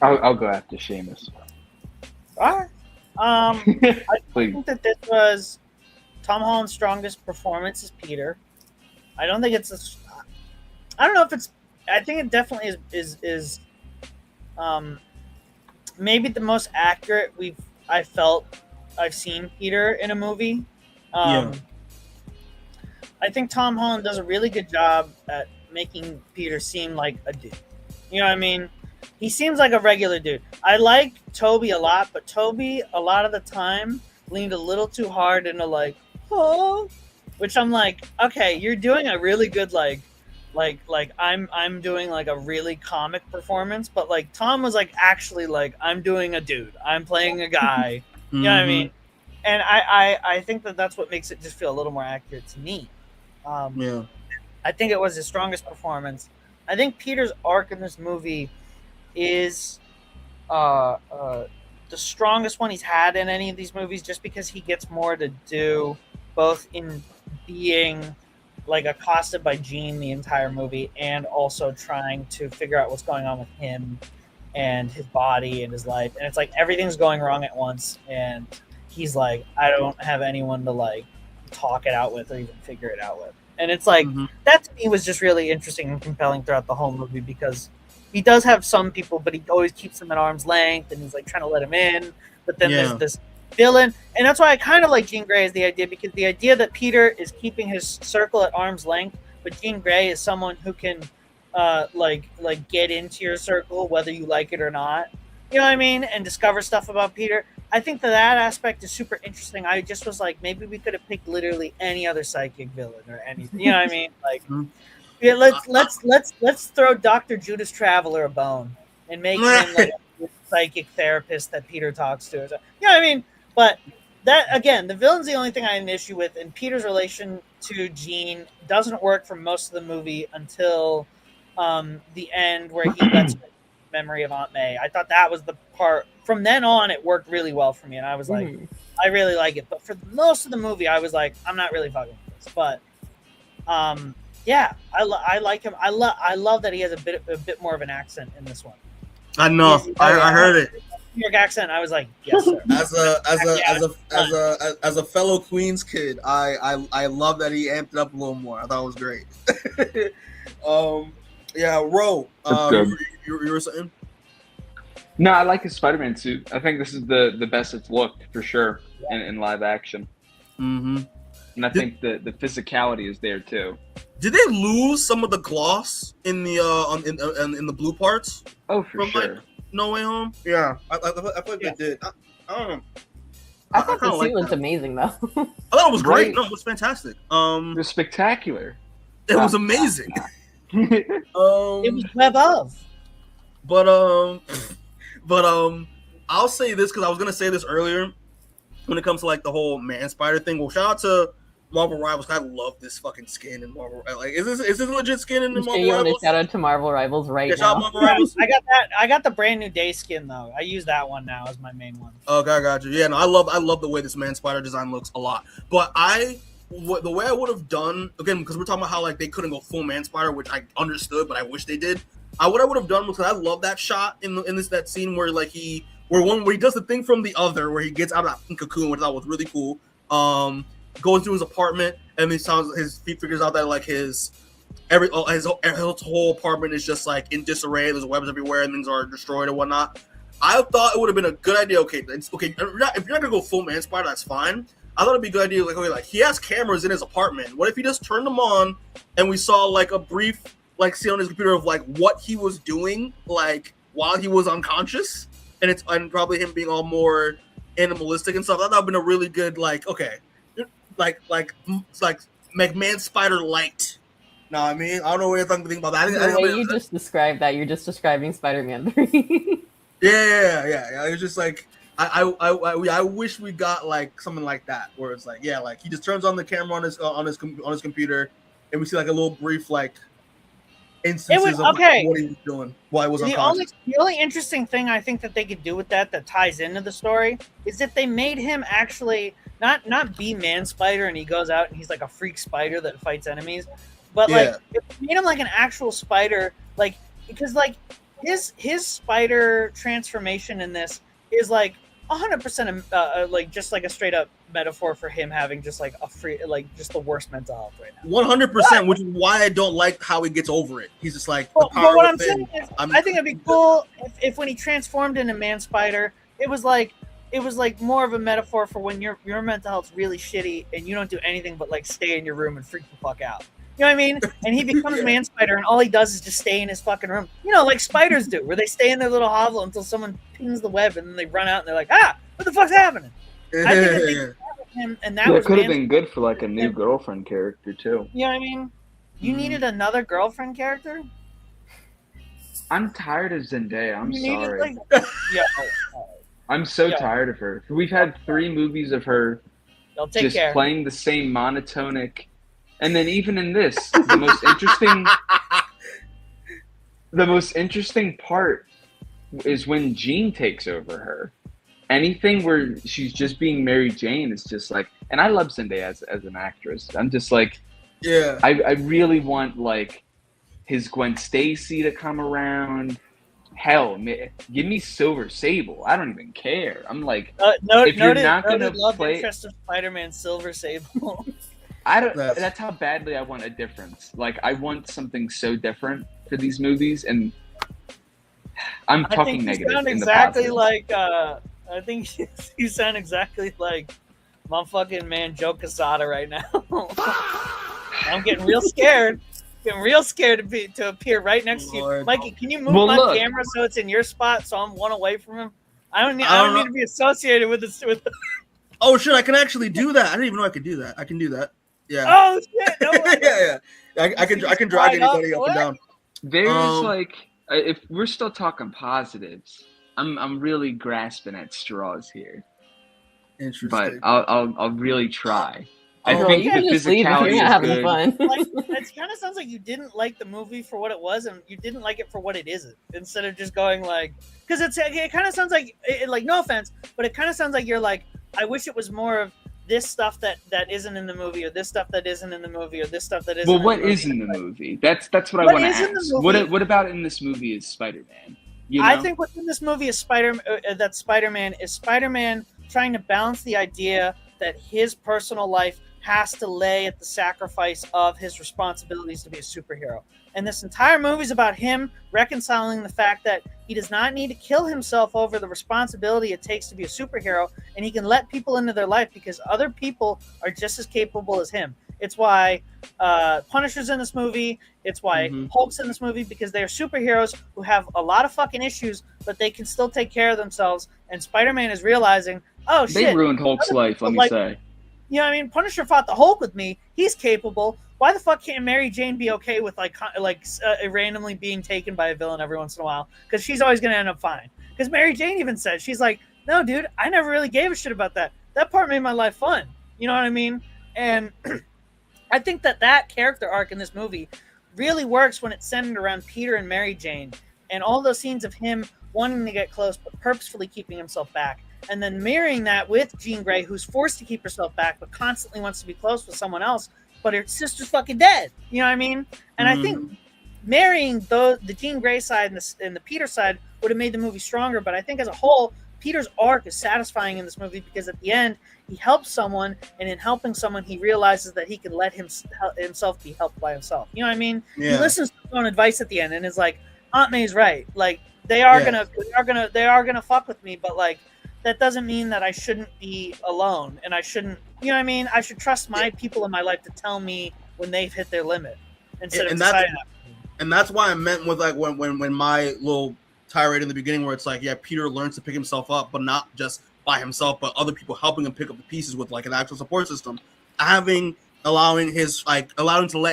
I'll go after Seamus. All right. I think that this was Tom Holland's strongest performance as Peter. I don't think it's I don't know if it's. I think it definitely is maybe the most accurate I've seen Peter in a movie. I think Tom Holland does a really good job at making Peter seem like a dude. You know what I mean? He seems like a regular dude. I like Toby a lot, but Toby a lot of the time leaned a little too hard into like, oh, which I'm like, okay, you're doing a really good like I'm doing like a really comic performance, but like Tom was like actually like I'm doing a dude. I'm playing a guy. You know what I mean? And I think that's what makes it just feel a little more accurate to me. I think it was his strongest performance. I think Peter's arc in this movie is the strongest one he's had in any of these movies, just because he gets more to do, both in being like accosted by Jean the entire movie and also trying to figure out what's going on with him and his body and his life. And it's like everything's going wrong at once, and he's like, I don't have anyone to like talk it out with or even figure it out with. And it's like that to me was just really interesting and compelling throughout the whole movie, because he does have some people, but he always keeps them at arm's length, and he's like trying to let him in. But then there's this villain, and that's why I kind of like Jean Grey as the idea, because the idea that Peter is keeping his circle at arm's length, but Jean Grey is someone who can like get into your circle whether you like it or not. You know what I mean? And discover stuff about Peter. I think that aspect is super interesting. I just was like, maybe we could have picked literally any other psychic villain or anything. You know what I mean? Like, yeah, let's throw Dr. Judas Traveler a bone and make him like a psychic therapist that Peter talks to. You know what I mean? But that again, the villain's the only thing I have an issue with, and Peter's relation to Jean doesn't work for most of the movie until the end, where he lets her memory of Aunt May. I thought that was the part. From then on, it worked really well for me, and I was like, I really like it. But for most of the movie, I was like, I'm not really fucking with this. But yeah, I like him. I love that he has a bit more of an accent in this one. I know. I heard it. New York accent. I was like, yes, sir. As a fellow Queens kid, I love that he amped it up a little more. I thought it was great. Yeah, Ro, you were saying? No, I like his Spider-Man suit. I think this is the best it's looked for sure in live action. And I think the physicality is there too. Did they lose some of the gloss in the in the blue parts? Oh, for sure. Like, No Way Home. Yeah, I feel like they did. I don't know. I thought the suit was amazing though. I thought it was great. No, it was fantastic. It was spectacular. It was amazing. It was web of. But I'll say this because I was gonna say this earlier when it comes to like the whole man spider thing. Well, shout out to Marvel Rivals. I love this fucking skin in Marvel. Like, is this legit skin in the Marvel Rivals? Shout out to Marvel Rivals now. Marvel Rivals. I got that. I got the brand new day skin though. I use that one now as my main one. Okay, I got you. Yeah, no, I love the way this man spider design looks a lot. But the way I would have done, again, because we're talking about how like they couldn't go full man spider, which I understood, but I wish they did. What I would have done was, I love that shot in that scene where like where he does the thing from the other, where he gets out of that cocoon, which I thought was really cool. Goes to his apartment, and he figures out that like his whole apartment is just like in disarray. There's webs everywhere, and things are destroyed and whatnot. I thought it would have been a good idea. Okay, if you're not gonna go full man spider, that's fine. I thought it'd be a good idea. Like he has cameras in his apartment. What if he just turned them on, and we saw like a brief like scene on his computer of like what he was doing like while he was unconscious, and probably him being all more animalistic and stuff. I thought that'd been a really good like make man spider light. No, I mean, I don't know what you're thinking about that. The way you just described that, you're just describing Spider-Man 3. Yeah. It was just like I wish we got like something like that, where it's like, yeah, like he just turns on the camera on his computer, and we see like a little brief like instances of like, what he was doing while he was unconscious. The only interesting thing I think that they could do with that ties into the story is if they made him actually not be man spider and he goes out and he's like a freak spider that fights enemies, but like if they made him like an actual spider, like because like his spider transformation in this is like 100% like just like a straight up metaphor for him having just like a free, like just the worst mental health right now. 100%, which is why I don't like how he gets over it. He's just like, but what I'm saying is, I think it'd be cool if when he transformed into Man Spider, it was like more of a metaphor for when your mental health's really shitty and you don't do anything but like stay in your room and freak the fuck out. You know what I mean? And he becomes Man Spider, and all he does is just stay in his fucking room. You know, like spiders do, where they stay in their little hovel until someone pings the web, and then they run out and they're like, what the fuck's happening? I think that they did that with him, and that could have been good for like a new girlfriend character too. You know what I mean? You needed another girlfriend character? I'm tired of Zendaya. I'm sorry. Yeah. I'm so tired of her. We've had 3 movies of her just playing the same monotonic. And then even in this, the most interesting part is when Jean takes over her. Anything where she's just being Mary Jane is just like, and I love Zendaya as an actress. I'm just like, I really want like his Gwen Stacy to come around. Hell, give me Silver Sable. I don't even care. I'm like, if you're not gonna play interest of Spider-Man Silver Sable. I don't. That's how badly I want a difference. Like I want something so different for these movies, and I'm talking negative. Sound exactly like. I think you sound exactly like my fucking man Joe Quesada right now. I'm getting real scared. To appear right next to you, Mikey. Can you move my camera so it's in your spot, so I'm one away from him? I don't need to be associated with this. Oh shit! I can actually do that. I didn't even know I could do that. I can do that. Yeah. Oh shit! No yeah. I can drag anybody up and down. There's like, if we're still talking positives, I'm really grasping at straws here. Interesting. But I'll really try. I think the physicality is having fun. Like, it kind of sounds like you didn't like the movie for what it was, and you didn't like it for what it isn't. Instead of just going like, because it kind of sounds like, like no offense, but it kind of sounds like you're like, I wish it was more of this stuff that isn't in the movie, or this stuff that isn't in the movie, or this stuff that isn't. Well, what is in the movie? That's what I want to ask. What about in this movie is Spider-Man? You know? I think what's in this movie is Spider-Man is Spider-Man trying to balance the idea that his personal life has to lay at the sacrifice of his responsibilities to be a superhero. And this entire movie is about him reconciling the fact that he does not need to kill himself over the responsibility it takes to be a superhero, and he can let people into their life because other people are just as capable as him. It's why Punisher's in this movie. It's why Hulk's in this movie, because they're superheroes who have a lot of fucking issues, but they can still take care of themselves. And Spider-Man is realizing, oh shit, they ruined Hulk's life, let me say. You know what I mean? Punisher fought the Hulk with me. He's capable. Why the fuck can't Mary Jane be okay with randomly being taken by a villain every once in a while? Because she's always going to end up fine. Because Mary Jane even says, she's like, no, dude, I never really gave a shit about that. That part made my life fun. You know what I mean? And I think that character arc in this movie really works when it's centered around Peter and Mary Jane. And all those scenes of him wanting to get close, but purposefully keeping himself back. And then mirroring that with Jean Grey, who's forced to keep herself back, but constantly wants to be close with someone else, but her sister's fucking dead. You know what I mean? And I think marrying the Jean Grey side and the Peter side would have made the movie stronger. But I think as a whole, Peter's arc is satisfying in this movie because at the end, he helps someone, and in helping someone, he realizes that he can let himself be helped by himself. You know what I mean? Yeah. He listens to his own advice at the end and is like, Aunt May's right. Like, they are gonna fuck with me, but like, that doesn't mean that I shouldn't be alone, and I shouldn't, you know what I mean? I should trust my people in my life to tell me when they've hit their limit instead of deciding that. And that's why I meant with like when my little tirade in the beginning, where it's like, yeah, Peter learns to pick himself up, but not just by himself, but other people helping him pick up the pieces with like an actual support system. Allowing to let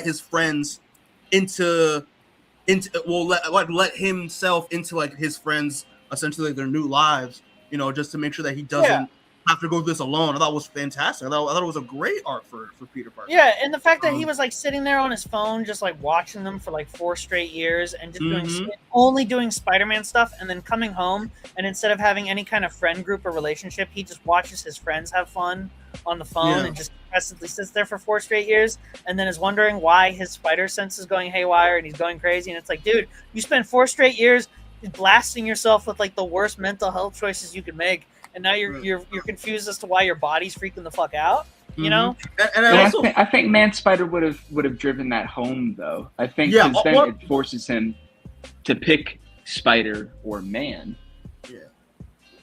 his friends let himself into like his friends, essentially like their new lives. You know, just to make sure that he doesn't have to go through this alone. I thought it was fantastic. I thought it was a great arc for Peter Parker. Yeah, and the fact that he was like sitting there on his phone, just like watching them for like 4 straight years, and just only doing Spider-Man stuff, and then coming home, and instead of having any kind of friend group or relationship, he just watches his friends have fun on the phone and just passively sits there for 4 straight years, and then is wondering why his spider sense is going haywire and he's going crazy. And it's like, dude, you spent 4 straight years blasting yourself with like the worst mental health choices you could make, and now you're confused as to why your body's freaking the fuck out. You know, and I think Man Spider would have driven that home though. I think because then it forces him to pick Spider or Man. Yeah.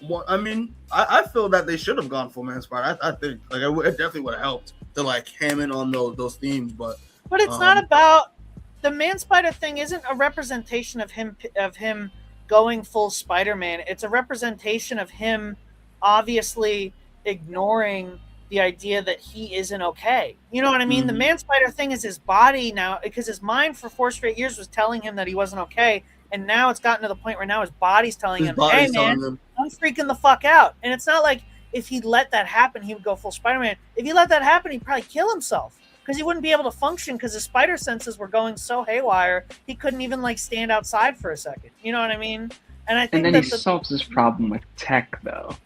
Well, I mean, I feel that they should have gone for Man Spider. I think like it definitely would have helped to like ham in on those themes, but it's not about the Man Spider thing. Isn't a representation of him going full Spider-Man. It's a representation of him obviously ignoring the idea that he isn't okay. You know what I mean? Mm-hmm. The Man Spider thing is his body now, because his mind for 4 straight years was telling him that he wasn't okay, and now it's gotten to the point where now his body's telling him, hey man, I'm freaking the fuck out. And it's not like if he let that happen, he would go full Spider-Man. If he let that happen, he'd probably kill himself, because he wouldn't be able to function, because his spider senses were going so haywire, he couldn't even like stand outside for a second. You know what I mean? And I think then he solves this problem with tech, though.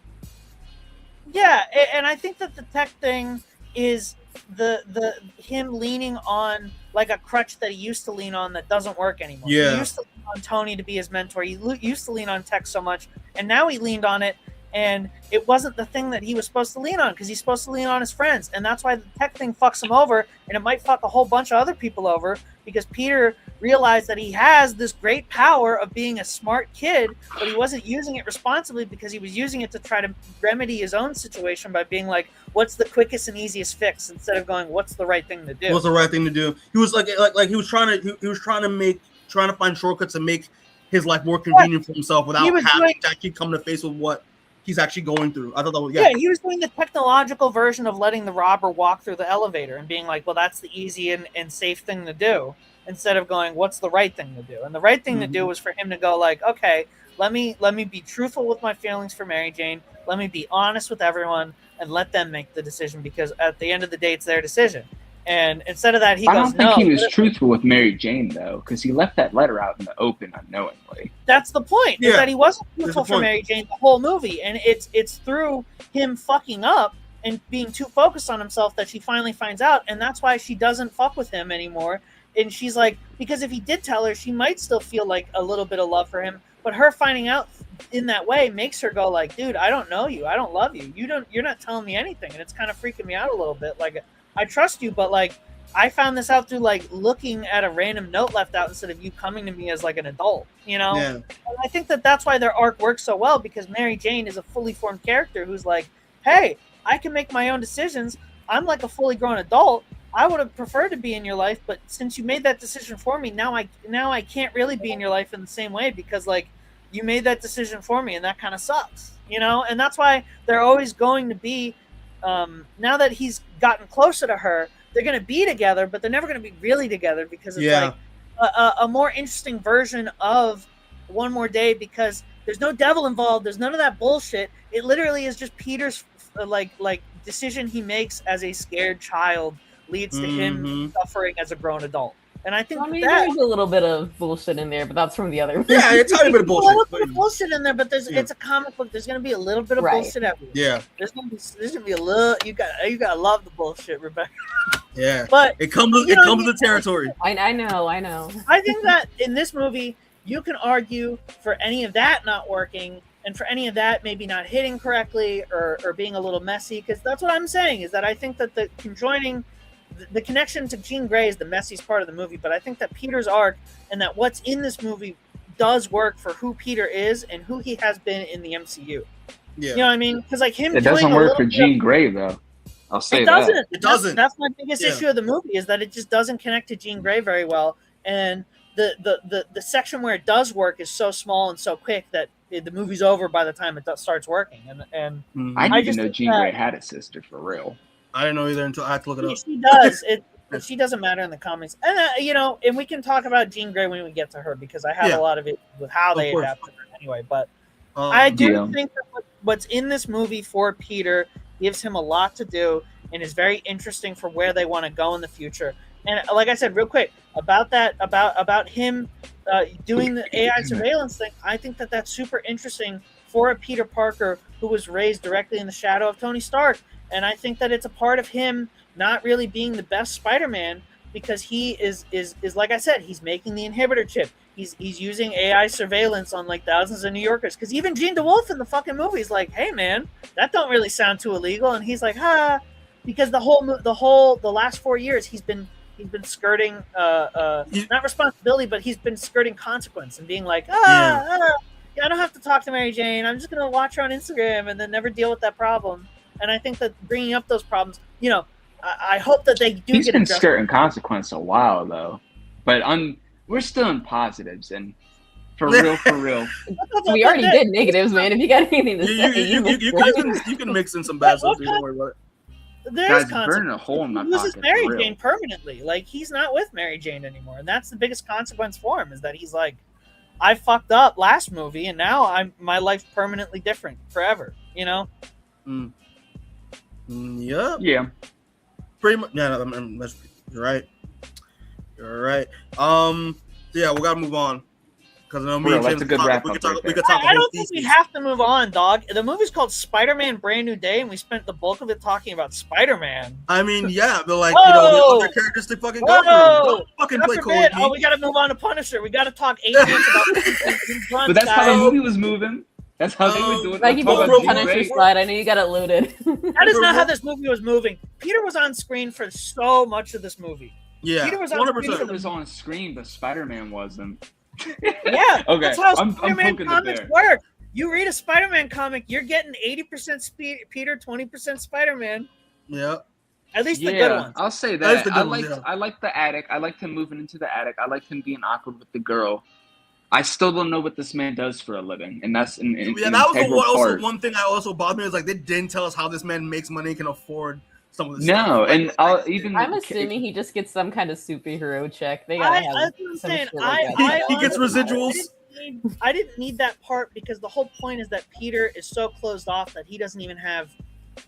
Yeah, and I think that the tech thing is the him leaning on like a crutch that he used to lean on that doesn't work anymore. Yeah. He used to lean on Tony to be his mentor. He used to lean on tech so much, and now he leaned on it, and it wasn't the thing that he was supposed to lean on, because he's supposed to lean on his friends, and that's why the tech thing fucks him over, and it might fuck a whole bunch of other people over, because Peter realized that he has this great power of being a smart kid, but he wasn't using it responsibly, because he was using it to try to remedy his own situation by being like, what's the quickest and easiest fix, instead of going, what's the right thing to do? What's the right thing to do? He was like he was trying to find shortcuts to make his life more convenient for himself without having to actually come to face with what he's actually going through. I thought that was he was doing the technological version of letting the robber walk through the elevator and being like, well, that's the easy and safe thing to do, instead of going, what's the right thing to do? And the right thing to do was for him to go like, okay, let me be truthful with my feelings for Mary Jane. Let me be honest with everyone and let them make the decision, because at the end of the day, it's their decision. And instead of that, I don't think he was truthful with Mary Jane, though, because he left that letter out in the open unknowingly. That's the point, is that he wasn't truthful for Mary Jane the whole movie. And it's through him fucking up and being too focused on himself that she finally finds out. And that's why she doesn't fuck with him anymore. And she's like, because if he did tell her, she might still feel like a little bit of love for him. But her finding out in that way makes her go like, dude, I don't know you. I don't love you. You're not telling me anything. And it's kind of freaking me out a little bit. Like, I trust you, but like, I found this out through like looking at a random note left out instead of you coming to me as like an adult, you know? Yeah. And I think that's why their arc works so well, because Mary Jane is a fully formed character who's like, hey, I can make my own decisions. I'm like a fully grown adult. I would have preferred to be in your life, but since you made that decision for me, now I can't really be in your life in the same way, because like you made that decision for me, and that kind of sucks, you know? And that's why they're always going to be, now that he's gotten closer to her, they're going to be together, but they're never going to be really together, because it's like a more interesting version of One More Day, because there's no devil involved. There's none of that bullshit. It literally is just Peter's like decision he makes as a scared child leads to him suffering as a grown adult. And I think there's a little bit of bullshit in there, but that's from the other. Yeah, it's a tiny bit of bullshit. A little bit of bullshit in there, but it's a comic book. There's gonna be a little bit of bullshit everywhere. Yeah, there's gonna be a little. You gotta love the bullshit, Rebecca. Yeah, but it comes with the territory. I know. I think that in this movie, you can argue for any of that not working, and for any of that maybe not hitting correctly or being a little messy, because that's what I'm saying, is that I think that the connection to Jean Grey is the messiest part of the movie, but I think that Peter's arc and that what's in this movie does work for who Peter is and who he has been in the MCU. Yeah. You know what I mean? Because like him, it doesn't work for Jean Grey though. I'll say that. It doesn't. That's my biggest issue of the movie, is that it just doesn't connect to Jean Grey very well, and the section where it does work is so small and so quick that the movie's over by the time it starts working. And I didn't even know Jean Grey had a sister for real. I didn't know either until I had to look it up. She does. She doesn't matter in the comics. And, and we can talk about Jean Grey when we get to her, because I have a lot of it with how they adapted her anyway. But I do think that what's in this movie for Peter gives him a lot to do and is very interesting for where they want to go in the future. And like I said, real quick, about that, about him doing the AI surveillance thing, I think that that's super interesting for a Peter Parker who was raised directly in the shadow of Tony Stark. And I think that it's a part of him not really being the best Spider-Man, because he is like I said, he's making the inhibitor chip. He's using AI surveillance on like thousands of New Yorkers. Because even Gene DeWolf in the fucking movie is like, "Hey man, that don't really sound too illegal," and he's like, because the last 4 years he's been skirting not responsibility, but he's been skirting consequence and being like, I don't have to talk to Mary Jane. I'm just gonna watch her on Instagram and then never deal with that problem. And I think that bringing up those problems, I hope that they do. He's been skirting consequence a while though, but we're still in positives and for real. We already did negatives, man. If you got anything to say, you can mix in some bad stuff. Don't worry about it. There's burning a hole in my pocket. He loses Mary Jane permanently. Like, he's not with Mary Jane anymore, and that's the biggest consequence for him. Is that he's like, I fucked up last movie, and now my life's permanently different forever. Yeah. Yeah. Pretty much. Yeah. You're right. Yeah, we gotta move on. Because that's a good wrap up. I don't think we have to move on, dog. The movie's called Spider-Man: Brand New Day, and we spent the bulk of it talking about Spider-Man. I mean, yeah, but like, the other characters to fucking go through. Don't fucking play Cole. Oh, we gotta move on to Punisher. We gotta talk 8 minutes about. But that's how the movie was moving. That's how they were doing. Mikey, pull Punisher slide. I know you got it loaded. That is not how this movie was moving. Peter was on screen for so much of this movie. Yeah, Peter was 100% on screen, but Spider-Man wasn't. Yeah, okay. That's how Spider-Man comics work. You read a Spider-Man comic, you're getting 80% Peter, 20% Spider-Man. Yeah. At least the good ones. I'll say that. I like the attic. I liked him moving into the attic. I liked him being awkward with the girl. I still don't know what this man does for a living, and that's an that was one thing I also bothered me is like they didn't tell us how this man makes money and can afford some of this stuff. No, and I'm assuming he just gets some kind of superhero check. They gotta have some shit like that. He gets residuals. I didn't need that part because the whole point is that Peter is so closed off that he doesn't have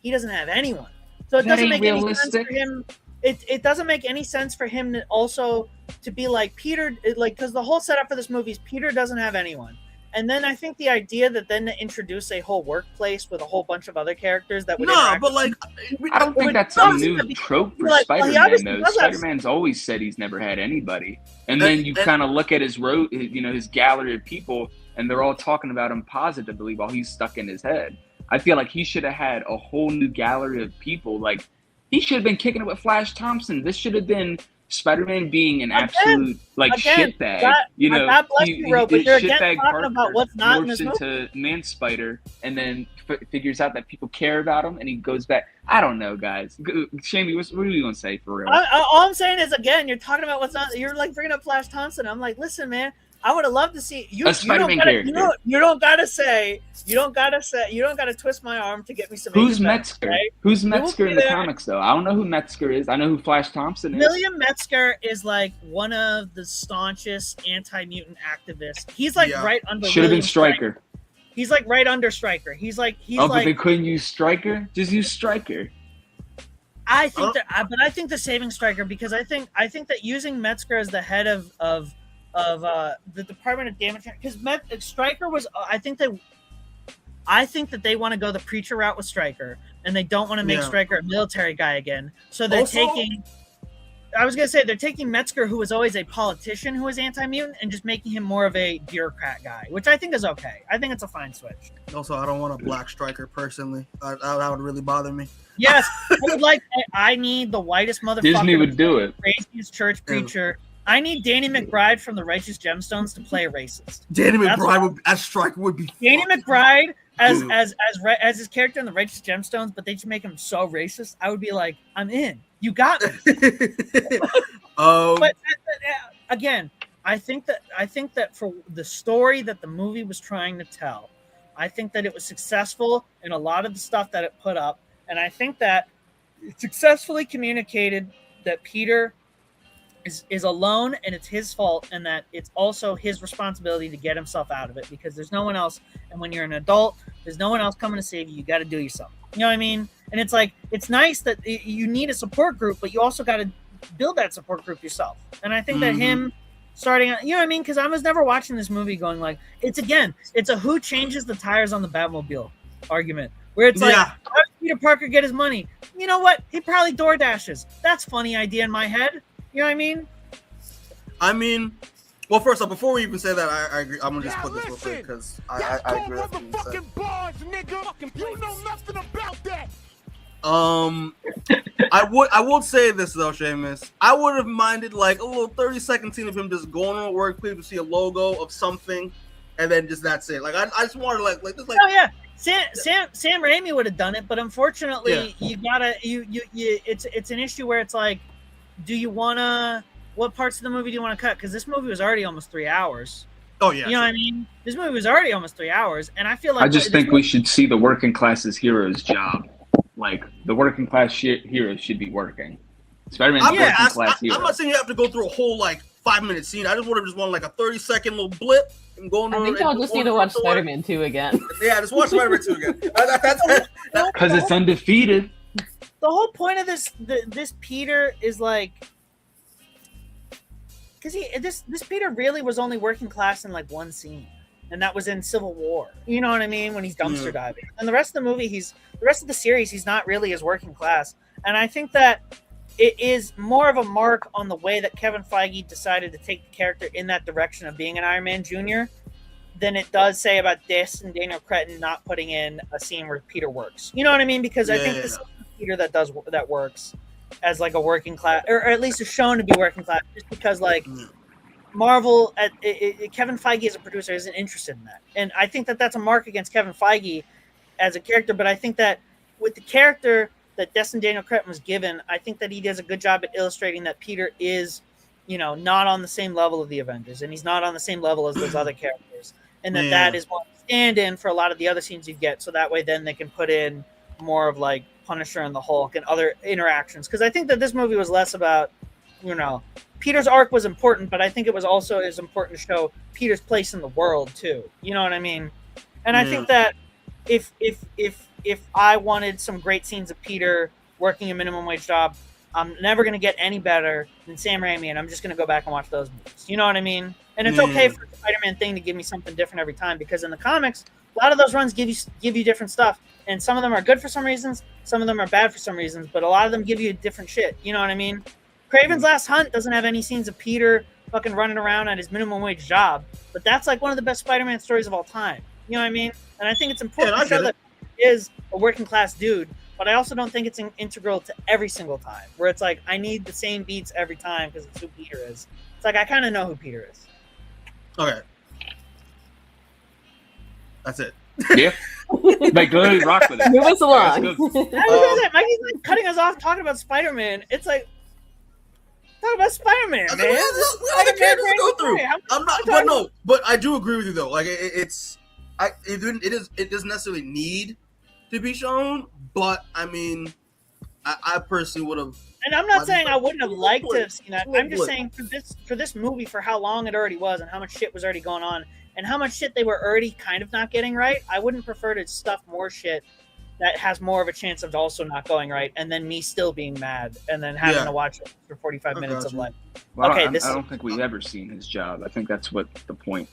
anyone. So it doesn't make any sense for him. It doesn't make any sense for him to also to be like Peter, like, because the whole setup for this movie is Peter doesn't have anyone. And then I think the idea that then to introduce a whole workplace with a whole bunch of other characters that would but like I don't think that's a new trope for Spider-Man though. Spider-Man's always said he's never had anybody. And then you kind of look at his his gallery of people and they're all talking about him positively while he's stuck in his head. I feel like he should have had a whole new gallery of people. Like, he should have been kicking it with Flash Thompson. This should have been Spider-Man being an absolute shitbag. God bless you, Ro, but you're again talking about what's not in this movie. Into Man Spider and then figures out that people care about him and he goes back. I don't know, guys. Shamey, what are you going to say for real? All I'm saying is, again, you're talking about what's not. You're like bringing up Flash Thompson. I'm like, listen, man. I would have loved to see you. A Spider-Man character. You don't gotta twist my arm to get me some. Who's Metzger? Right? Who's Metzger in the comics, though? I don't know who Metzger is. I know who Flash Thompson is. William Metzger is like one of the staunchest anti-mutant activists. He's like right under. Should have been Stryker. He's like right under Stryker. But they couldn't use Stryker. Just use Stryker. I think but I think they're saving Stryker because I think that using Metzger as the head of the Department of Damage, because Stryker was I think that they want to go the preacher route with Stryker and they don't want to make Stryker a military guy again, so they're taking Metzger, who was always a politician who was anti-mutant, and just making him more of a bureaucrat guy, which I think is okay. I think it's a fine switch. Also, I don't want a black Stryker personally. That would really bother me. Yes, I need the whitest motherfucker. Disney would do it. Craziest church preacher. I need Danny McBride from the Righteous Gemstones to play a racist. Danny McBride as Stryker would be. Danny McBride as his character in the Righteous Gemstones, but they just make him so racist. I would be like, I'm in. You got me. But again, I think that for the story that the movie was trying to tell, I think that it was successful in a lot of the stuff that it put up, and I think that it successfully communicated that Peter is alone and it's his fault, and that it's also his responsibility to get himself out of it because there's no one else. And when you're an adult, there's no one else coming to save you. You got to do yourself. You know what I mean? And it's like, it's nice that you need a support group, but you also got to build that support group yourself. And I think that him starting out, you know what I mean? Because I was never watching this movie going like, it's a who changes the tires on the Batmobile argument. Where it's like, how does Peter Parker get his money? You know what? He probably door dashes. That's a funny idea in my head. You know what I mean? Well, first off, before we even say that, I agree. I'm gonna just put this real quick because I agree with what you said. Bars, nigga. You know nothing about that. I would say this though, Seamus. I would have minded like a little 30-second scene of him just going on a work clip to see a logo of something, and then just that's it. Like I just wanted like this like. Oh yeah, Sam Raimi would have done it, but unfortunately, you gotta it's an issue where it's like, do you wanna? What parts of the movie do you want to cut? Because this movie was already almost 3 hours. Oh yeah, you know what I mean. This movie was already almost 3 hours, and I feel like I just think we should see the working class's hero's job. Like the working class heroes should be working. Spider-Man's working class hero. I'm not saying you have to go through a whole like 5-minute scene. I just want like a 30-second little blip and going. I think I'll just need to watch Spider-Man 2 again. Yeah, just watch Spider-Man 2 again. Because it's undefeated. The whole point of this Peter is like. Because this Peter really was only working class in like one scene, and that was in Civil War. You know what I mean? When he's dumpster diving, and the rest of the movie, the rest of the series, he's not really as working class. And I think that it is more of a mark on the way that Kevin Feige decided to take the character in that direction of being an Iron Man Jr. than it does say about Destin Daniel Cretton not putting in a scene where Peter works. You know what I mean? Because I think this is Peter that works as like a working class, or at least is shown to be working class, just because like Marvel, Kevin Feige as a producer isn't interested in that, and I think that that's a mark against Kevin Feige as a character. But I think that with the character that Destin Daniel Cretton was given, I think that he does a good job at illustrating that Peter is, not on the same level of the Avengers, and he's not on the same level as those other characters, and that is one stand-in for a lot of the other scenes you get, so that way then they can put in more of like Punisher and the Hulk and other interactions. Because I think that this movie was less about, Peter's arc was important, but I think it was also as important to show Peter's place in the world too. You know what I mean? And I think that if I wanted some great scenes of Peter working a minimum wage job, I'm never going to get any better than Sam Raimi, and I'm just going to go back and watch those movies. You know what I mean? And it's okay for the Spider-Man thing to give me something different every time, because in the comics, a lot of those runs give you different stuff, and some of them are good for some reasons, some of them are bad for some reasons, but a lot of them give you different shit. You know what I mean? Kraven's Last Hunt doesn't have any scenes of Peter fucking running around at his minimum wage job, but that's like one of the best Spider-Man stories of all time. You know what I mean? And I think it's important to show that he is a working class dude, but I also don't think it's integral to every single time, where it's like, I need the same beats every time because it's who Peter is. It's like, I kind of know who Peter is. Okay. That's it. Yeah. Like, go ahead and rock with it. Move us along. Mikey's like cutting us off talking about Spider-Man. It's like, talk about Spider-Man, man. Other characters to go through. I'm not, but I do agree with you though. Like it doesn't necessarily need to be shown, but I mean, I personally would have. And I'm not saying I wouldn't have liked to have seen that. I'm just saying for this movie, for how long it already was and how much shit was already going on and how much shit they were already kind of not getting right, I wouldn't prefer to stuff more shit that has more of a chance of also not going right, and then me still being mad and then having to watch it for 45 minutes of like, well, I don't think we've ever seen his job. I think that's what the point.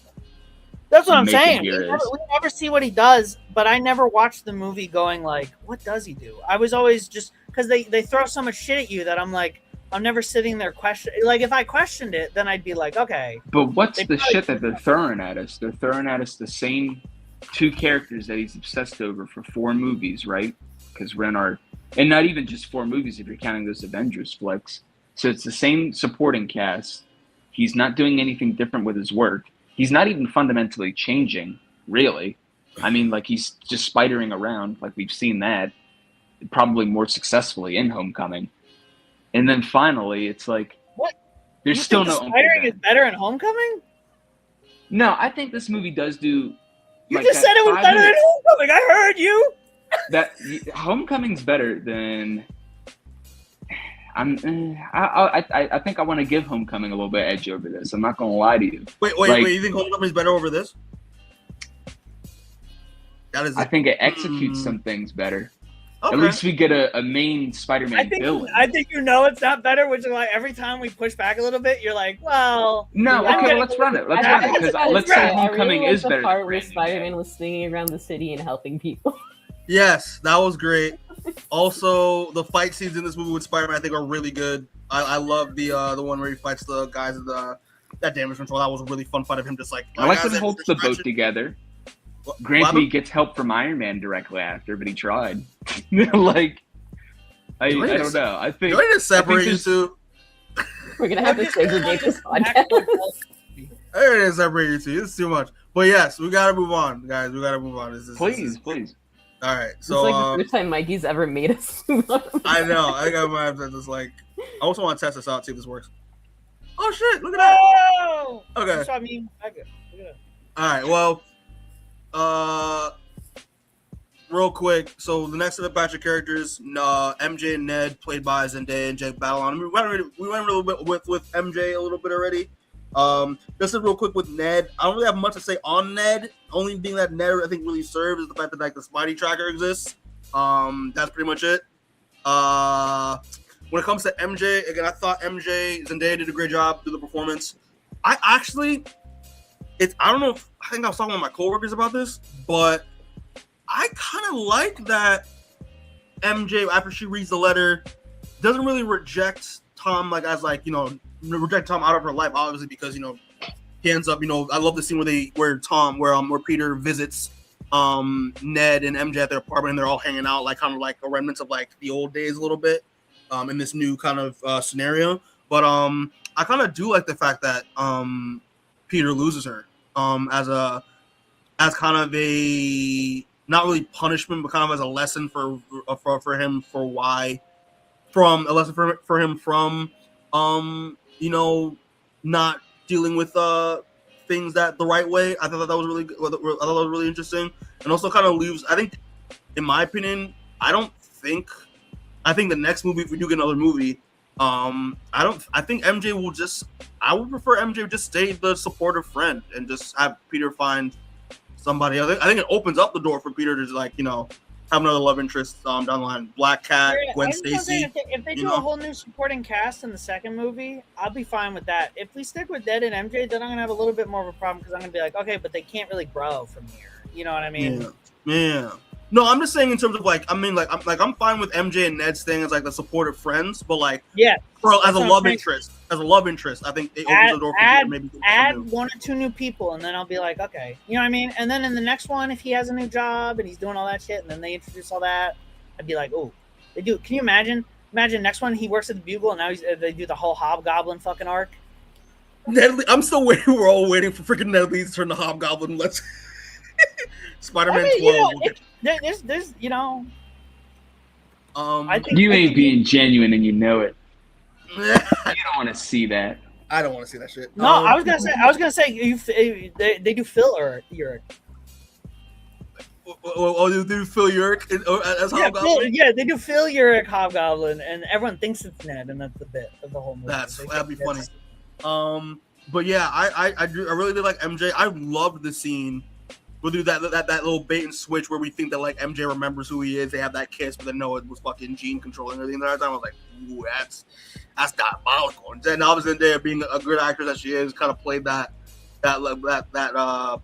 That's what I'm saying. We never see what he does, but I never watched the movie going like, what does he do? I was always just, because they throw so much shit at you that I'm like, I'm never sitting there questioning. Like, if I questioned it, then I'd be like, okay. But what's the shit that they're throwing at us? They're throwing at us the same two characters that he's obsessed over for 4 movies, right? Because we're in and not even just 4 movies if you're counting those Avengers flicks. So it's the same supporting cast. He's not doing anything different with his work. He's not even fundamentally changing, really. I mean, like, he's just spidering around, like we've seen that, probably more successfully in Homecoming. And then finally, it's like, what? There's you still think no. The spidering is better in Homecoming? No, I think this movie does do. You just said it was better than Homecoming. I heard you. That Homecoming's better than. I think I want to give Homecoming a little bit edge over this. I'm not gonna lie to you. Wait! You think Homecoming's better over this? I think it executes some things better. Okay. At least we get a main Spider-Man villain. I think it's not better, which is like every time we push back a little bit, you're like, well. No, let's run it. Let's run it, because let's say Homecoming is better. The part where Spider-Man was swinging around the city and helping people. Yes, that was great. Also, the fight scenes in this movie with Spider-Man, I think, are really good. I love the one where he fights the guys at that damage control. That was a really fun fight of him just like. I like when he holds the boat together. Granted, he gets help from Iron Man directly after, but he tried. Like, I don't know. I think you're ready to separate you two. We're gonna have to segregate this podcast. I ready to separate you two. It's too much. But yes, we gotta move on, guys. We gotta move on. Please. All right. So it's like the first time Mikey's ever made us move on. I know. I got my just like. I also want to test this out, see if this works. Oh shit! Look at that. Oh! Okay. That's what I mean. Okay. All right. Well. Real quick. So the next batch of characters, MJ and Ned, played by Zendaya and Jake Batalon. I mean, we went a little bit with MJ a little bit already. Just real quick with Ned. I don't really have much to say on Ned. Only thing that Ned I think really serves is the fact that like the Spidey tracker exists. That's pretty much it. When it comes to MJ, again, I thought Zendaya did a great job through the performance. I don't know if I think I was talking with my coworkers about this, but I kind of like that MJ, after she reads the letter, doesn't really reject Tom reject Tom out of her life, obviously, because he ends up, I love the scene where Peter visits Ned and MJ at their apartment, and they're all hanging out, like kind of like a remnants of like the old days a little bit, in this new kind of scenario. But I kind of do like the fact that Peter loses her as kind of a not really punishment, but kind of as a lesson for him from not dealing with things that the right way. I thought that was really interesting, and also kind of leaves. I think, in my opinion, I think the next movie, if we do get another movie, I think MJ will I would prefer MJ just stay the supportive friend and just have Peter find somebody else. I think it opens up the door for Peter to have another love interest down the line. Black Cat, Gwen Stacy. If they do a whole new supporting cast in the second movie, I'll be fine with that. If we stick with Ned and MJ, then I'm gonna have a little bit more of a problem because I'm gonna be like, okay, but they can't really grow from here. You know what I mean? Yeah. No, I'm just saying in terms of I'm fine with MJ and Ned staying as like the supportive friends, but as a love interest, I think it opens the door for maybe add one or two new people, and then I'll be like, okay, you know what I mean? And then in the next one, if he has a new job and he's doing all that shit, and then they introduce all that, I'd be like, oh, they do. Can you imagine? Imagine next one he works at the Bugle, and now they do the whole Hobgoblin fucking arc. Ned, I'm still waiting. We're all waiting for freaking Ned Leeds to turn the Hobgoblin. Let's Spider-Man 12. There's I think you ain't being genuine and you know it. You don't want to see that. I don't want to see that shit. No, I was gonna say they do Phil Urich. Oh, they do Phil Urich as Hobgoblin? Yeah, they do Phil Urich Hobgoblin, and everyone thinks it's Ned, and that's the bit of the whole movie. That'd be funny. But yeah, I really did like MJ. I loved the scene. We'll do that little bait and switch where we think that like MJ remembers who he is. They have that kiss, but then no, it was fucking Gene controlling everything. The other time I was like, ooh, that's diabolical. And then obviously Zendaya, being a good actress that she is, kind of played that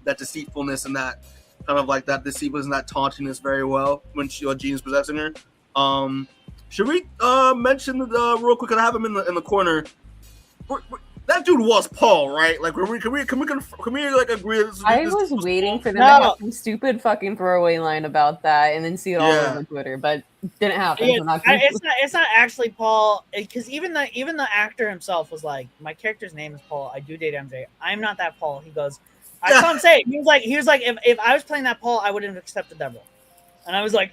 deceitfulness and that kind of like that deceitfulness and that tauntiness very well when Gene is possessing her. Should we mention real quick? 'Cause I have him in the corner. That dude was Paul, right? Like, can we like agree? I was waiting for them to have some stupid fucking throwaway line about that, and then see it all over Twitter, but it didn't happen. Yeah, it's not actually Paul, because even the actor himself was like, my character's name is Paul. I do date MJ. I'm not that Paul. He goes, I saw him say it. He was like, if I was playing that Paul, I wouldn't have accepted that role. And I was like,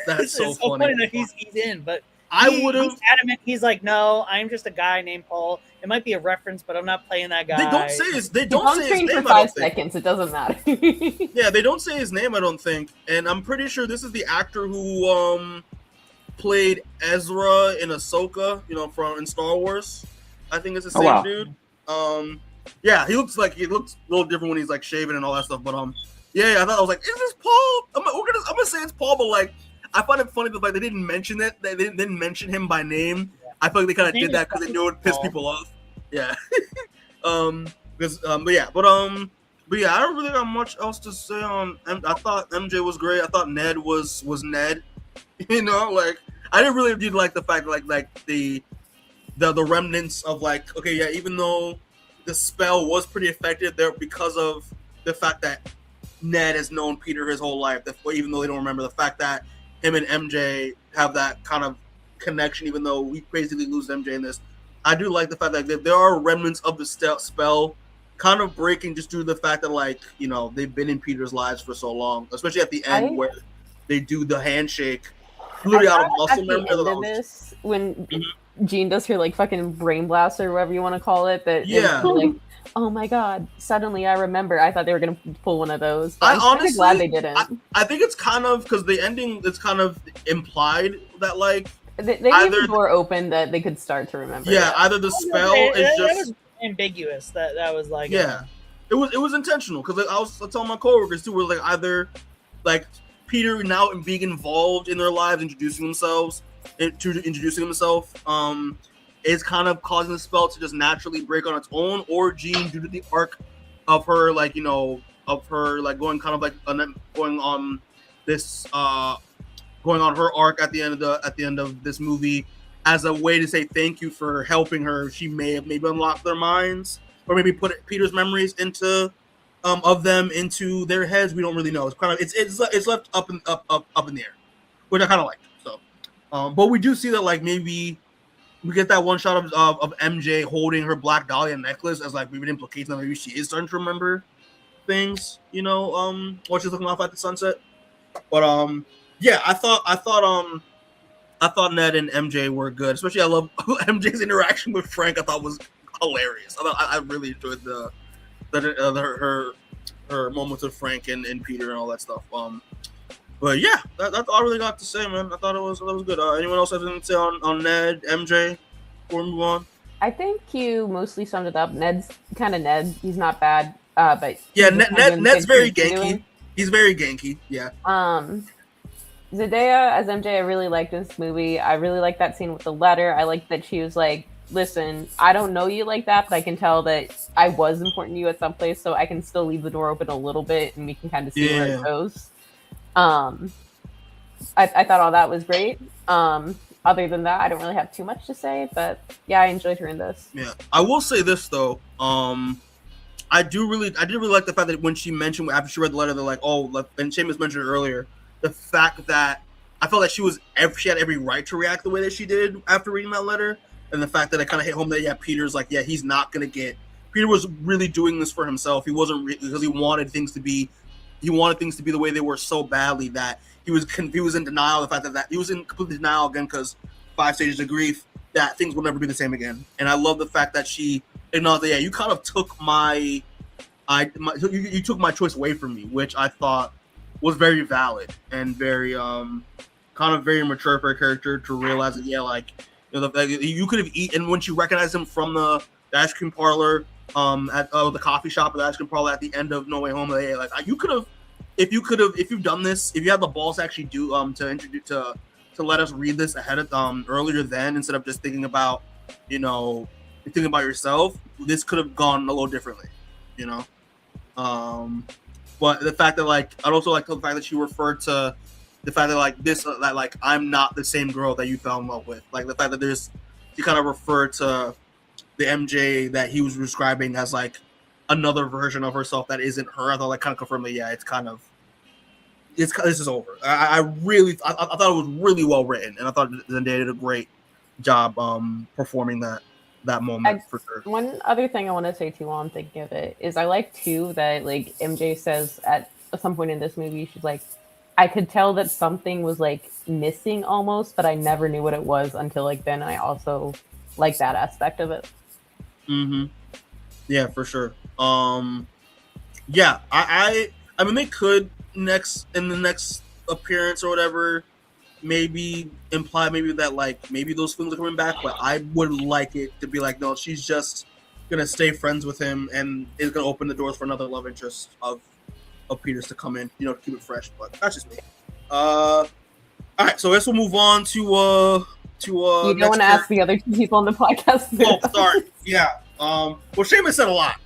that's so funny that he's in, but. I would have. He's adamant. He's like, no, I'm just a guy named Paul. It might be a reference, but I'm not playing that guy. They don't say his name. For 5 seconds, it doesn't matter. Yeah, they don't say his name. I don't think, and I'm pretty sure this is the actor who played Ezra in Ahsoka. In Star Wars. I think it's the same dude. Yeah, he looks a little different when he's like shaving and all that stuff. But yeah, I thought I was like, is this Paul? I'm gonna say it's Paul, but like. I find it funny that like they didn't mention it. They didn't mention him by name. Yeah. I feel like they kind of did that because they knew it would piss people off. Yeah. But yeah, I don't really got much else to say on. I thought MJ was great. I thought Ned was Ned. You know, like I didn't really do like the fact like the remnants of like, okay, yeah, even though the spell was pretty effective there because of the fact that Ned has known Peter his whole life, even though they don't remember the fact that him and MJ have that kind of connection, even though we basically lose MJ in this. I do like the fact that there are remnants of the spell kind of breaking just due to the fact that, like, you know, they've been in Peter's lives for so long, especially at the end where they do the handshake literally out of muscle memory. At the end of this, when Jean does her like fucking brain blast or whatever you want to call it, that like, oh my god, suddenly I remember. I thought they were gonna pull one of those. I'm honestly glad they didn't. I think it's kind of because the ending, it's kind of implied that like they leave the door open that they could start to remember. Yeah, either the spell is just that was ambiguous. That was like it was intentional because I was telling my coworkers too. We're like either like Peter now being involved in their lives, introducing himself, is kind of causing the spell to just naturally break on its own, or Jean, due to the arc of her, like, you know, of her like going kind of like going on this going on her arc at the end of this movie as a way to say thank you for helping her. She may have maybe unlocked their minds, or maybe put Peter's memories into of them into their heads. We don't really know. It's kind of it's left up in the air, which I kind of like. So, but we do see that like maybe we get that one shot of MJ holding her Black Dahlia necklace as like maybe an implication that maybe she is starting to remember things, you know, while she's looking off at the sunset. But yeah, I thought Ned and MJ were good. Especially I love MJ's interaction with Frank. I thought was hilarious. I really enjoyed her moments with Frank and Peter and all that stuff. But yeah, that's all I really got to say, man. I thought that was good. Anyone else have anything to say on Ned, MJ before we move on? I think you mostly summed it up. Ned's kind of Ned. He's not bad, but yeah, Ned's very ganky. He's very ganky. Yeah. Zendaya as MJ, I really liked this movie. I really liked that scene with the letter. I liked that she was like, listen, I don't know you like that, but I can tell that I was important to you at some place, so I can still leave the door open a little bit and we can kind of see where it goes. I thought all that was great. Other than that, I don't really have too much to say, but yeah, I enjoyed her in this. Yeah, I will say this though. I did really like the fact that when she mentioned after she read the letter, they're like, oh, and Seamus mentioned it earlier, the fact that I felt like she had every right to react the way that she did after reading that letter, and the fact that it kind of hit home that Peter's like, he's not gonna get. Peter was really doing this for himself. He wasn't because he wanted things to be the way they were so badly that he was in denial of the fact that he was in complete denial again because 5 stages of grief that things will never be the same again. And I love the fact that she acknowledged that you kind of took you took my choice away from me, which I thought was very valid and very kind of very mature for a character to realize that you could have eaten. When she recognized him from the ice cream parlor at the coffee shop or the ice cream parlor at the end of No Way Home, like you could have if you've done this, if you had the balls to actually do to let us read this ahead of earlier then, instead of just thinking about thinking about yourself, this could have gone a little differently, but the fact that I'd also like the fact that she referred to the fact that I'm not the same girl that you fell in love with, like the fact that she kind of referred to the MJ that he was describing as like another version of herself that isn't her. I thought kind of confirmed that this is over. I thought it was really well written, and I thought Zendaya did a great job performing that moment for sure. One other thing I want to say too while I'm thinking of it is I like too that like MJ says at some point in this movie, she's like, I could tell that something was like missing almost, but I never knew what it was until like then. I also like that aspect of it. Mm-hmm. Yeah, for sure. Yeah, I mean they could in the next appearance or whatever maybe imply that maybe those feelings are coming back, but I would like it to be like, no, she's just gonna stay friends with him and is gonna open the doors for another love interest of Peter's to come in, to keep it fresh. But that's just me. All right, so I guess we'll move on to you don't want to ask the other two people on the podcast. Oh, sorry. Yeah. Well, Seamus said a lot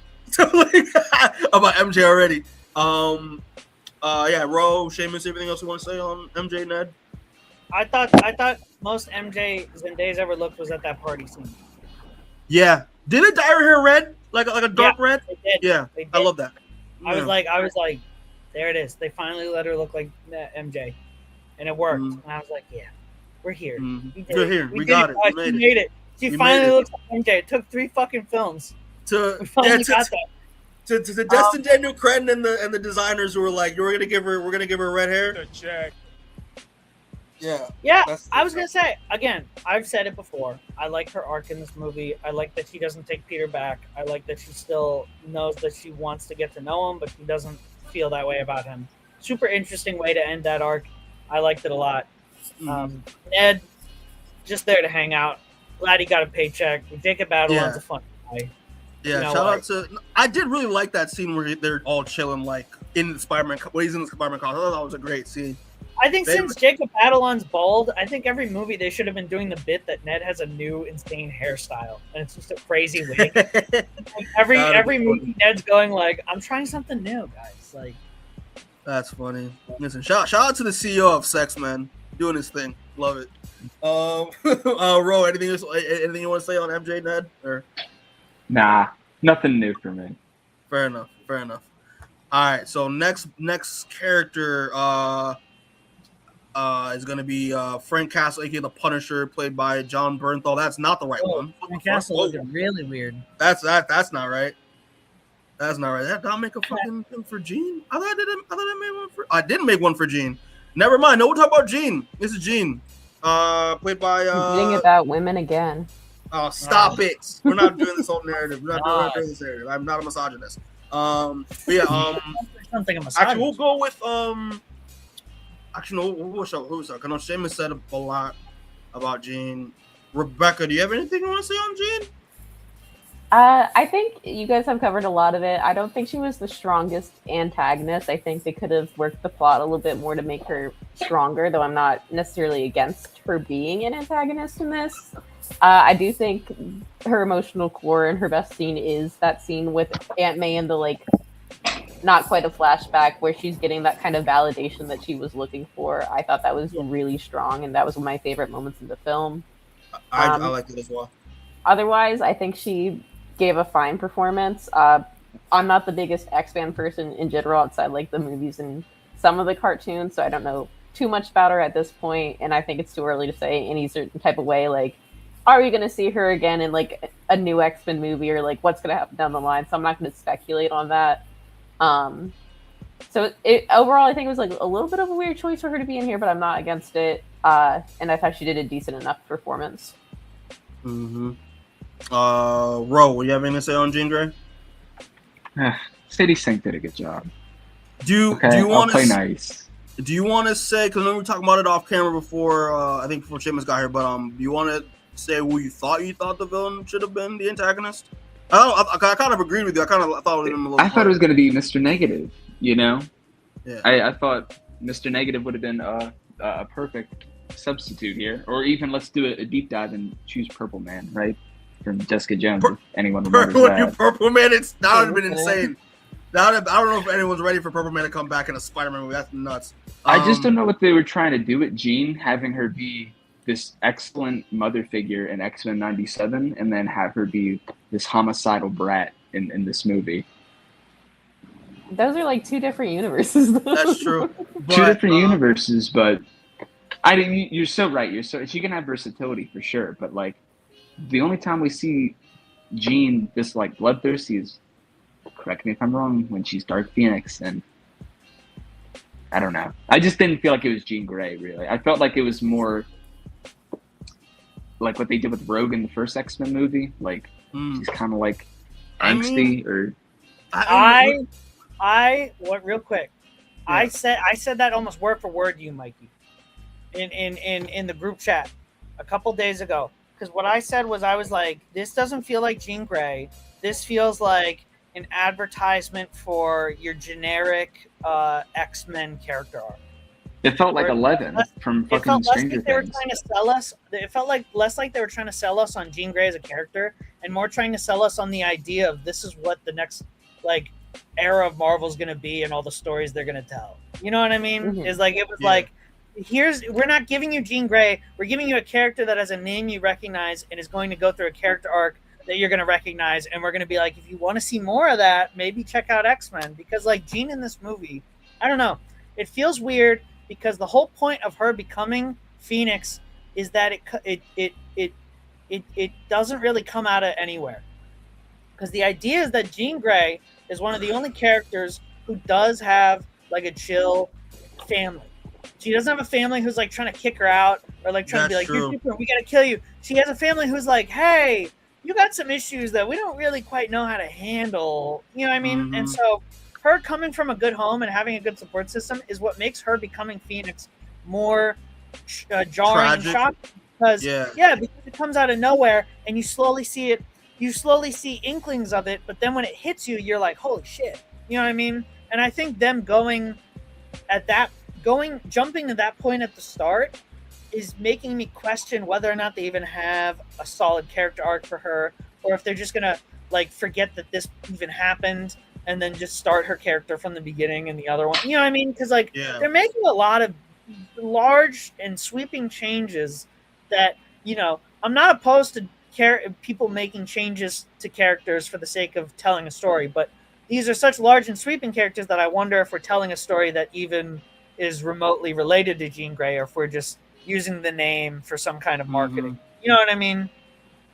about MJ already. Yeah, Ro, Seamus, everything else you want to say on MJ, Ned? I thought most MJ Zendaya's ever looked was at that party scene. Yeah. Did it dye her hair red? Like a dark red? They did. Yeah. They did. I love that. I was like, there it is. They finally let her look like MJ, and it worked. And I was like, yeah, we're here. We're here. We got it. We made it. She finally looks like MJ. It took 3 fucking films. To Destin Daniel Cretton and the designers who were like, we're gonna give her red hair. Check. Yeah. I was gonna say again. I've said it before. I like her arc in this movie. I like that she doesn't take Peter back. I like that she still knows that she wants to get to know him, but she doesn't feel that way about him. Super interesting way to end that arc. I liked it a lot. Ned, just there to hang out. Glad he got a paycheck. Jacob Batalon's a fun guy. Yeah, shout out to. I did really like that scene where they're all chilling, like in the Spider-Man. When he's in the Spider-Man car, I thought that was a great scene. I think since Jacob Batalon's bald, I think every movie they should have been doing the bit that Ned has a new insane hairstyle, and it's just a crazy wig. Like every movie, Ned's going like, "I'm trying something new, guys." Like, that's funny. Listen, shout out to the CEO of Sex, man, doing his thing. Love it. Ro, anything you want to say on MJ, Ned? Or nah, nothing new for me. Fair enough. All right, so next character is going to be Frank Castle, aka the Punisher, played by Jon Bernthal. That's not the right one. Frank Castle looking really weird. That's not right. That's not right. That did not make a fucking thing for Jean. I made one for. I didn't make one for Jean. Never mind. No, we'll talk about Jean. This is Jean, played by. Getting about women again. Oh, stop it! We're not doing this whole narrative. We're not doing this narrative. I'm not a misogynist. But yeah. Something a misogynist. Actually, we'll go with Actually, no. Who's that? I know Seamus said a lot about Jean. Rebecca, do you have anything you want to say on Jean? I think you guys have covered a lot of it. I don't think she was the strongest antagonist. I think they could have worked the plot a little bit more to make her stronger, though I'm not necessarily against her being an antagonist in this. I do think her emotional core and her best scene is that scene with Aunt May and the, not quite a flashback, where she's getting that kind of validation that she was looking for. I thought that was really strong, and that was one of my favorite moments in the film. I liked it as well. Otherwise, I think she gave a fine performance. I'm not the biggest X-Men person in general outside the movies and some of the cartoons, so I don't know too much about her at this point, and I think it's too early to say any certain type of way, are we going to see her again in a new X-Men movie, or what's going to happen down the line, so I'm not going to speculate on that. So overall, I think it was a little bit of a weird choice for her to be in here, but I'm not against it, and I thought she did a decent enough performance. Mm-hmm. Ro, you have anything to say on Jean Grey? Sadie Sink did a good job. Do you want to play nice? Do you want to say, because we were talking about it off camera before, I think before Seamus got here, but do you want to say who you thought the villain should have been, the antagonist? I kind of agreed with you. I thought it was going to be Mr. Negative. Yeah. I thought Mr. Negative would have been a perfect substitute here, or even let's do a deep dive and choose Purple Man, right, from Jessica Jones. If anyone remembers that. Purple Man, that would have been insane. I don't know if anyone's ready for Purple Man to come back in a Spider-Man movie. That's nuts. I just don't know what they were trying to do with Jean, having her be this excellent mother figure in X-Men 97, and then have her be this homicidal brat in this movie. Those are two different universes. That's true. Two different universes, but you're so right. She can have versatility for sure, but the only time we see Jean this bloodthirsty is, correct me if I'm wrong, when she's Dark Phoenix, and I don't know. I just didn't feel like it was Jean Grey, really. I felt like it was more like what they did with Rogue in the first X-Men movie. She's kind of angsty, or real quick. Yeah. I said that almost word for word to you, Mikey, in the group chat a couple days ago. Because what I said was, I was like, this doesn't feel like Jean Grey. This feels like an advertisement for your generic X-Men character arc. It felt like 11 from fucking Stranger Things. They were trying to sell us. It felt less like they were trying to sell us on Jean Grey as a character, and more trying to sell us on the idea of this is what the next era of Marvel is going to be, and all the stories they're going to tell. You know what I mean? Mm-hmm. It was we're not giving you Jean Grey. We're giving you a character that has a name you recognize and is going to go through a character arc that you're going to recognize. And we're going to be like, if you want to see more of that, maybe check out X-Men, because like Jean in this movie, I don't know, it feels weird because the whole point of her becoming Phoenix is that it doesn't really come out of anywhere. Because the idea is that Jean Grey is one of the only characters who does have like a chill family. She doesn't have a family who's like trying to kick her out or like trying to be like, you're different, we gotta kill you. She has a family who's like, hey, you got some issues that we don't really quite know how to handle. You know what I mean? And so her coming from a good home and having a good support system is what makes her becoming Phoenix more jarring and shocking. Because because it comes out of nowhere and you slowly see it. You slowly see inklings of it, but then when it hits you, you're like, holy shit. You know what I mean? And I think them jumping to that point at the start is making me question whether or not they even have a solid character arc for her, or if they're just gonna like forget that this even happened and then just start her character from the beginning and the other one. You know what I mean? Because like they're making a lot of large and sweeping changes that, you know, I'm not opposed to people making changes to characters for the sake of telling a story, but these are such large and sweeping characters that I wonder if we're telling a story that even is remotely related to Jean Grey, or if we're just using the name for some kind of marketing. You know what I mean?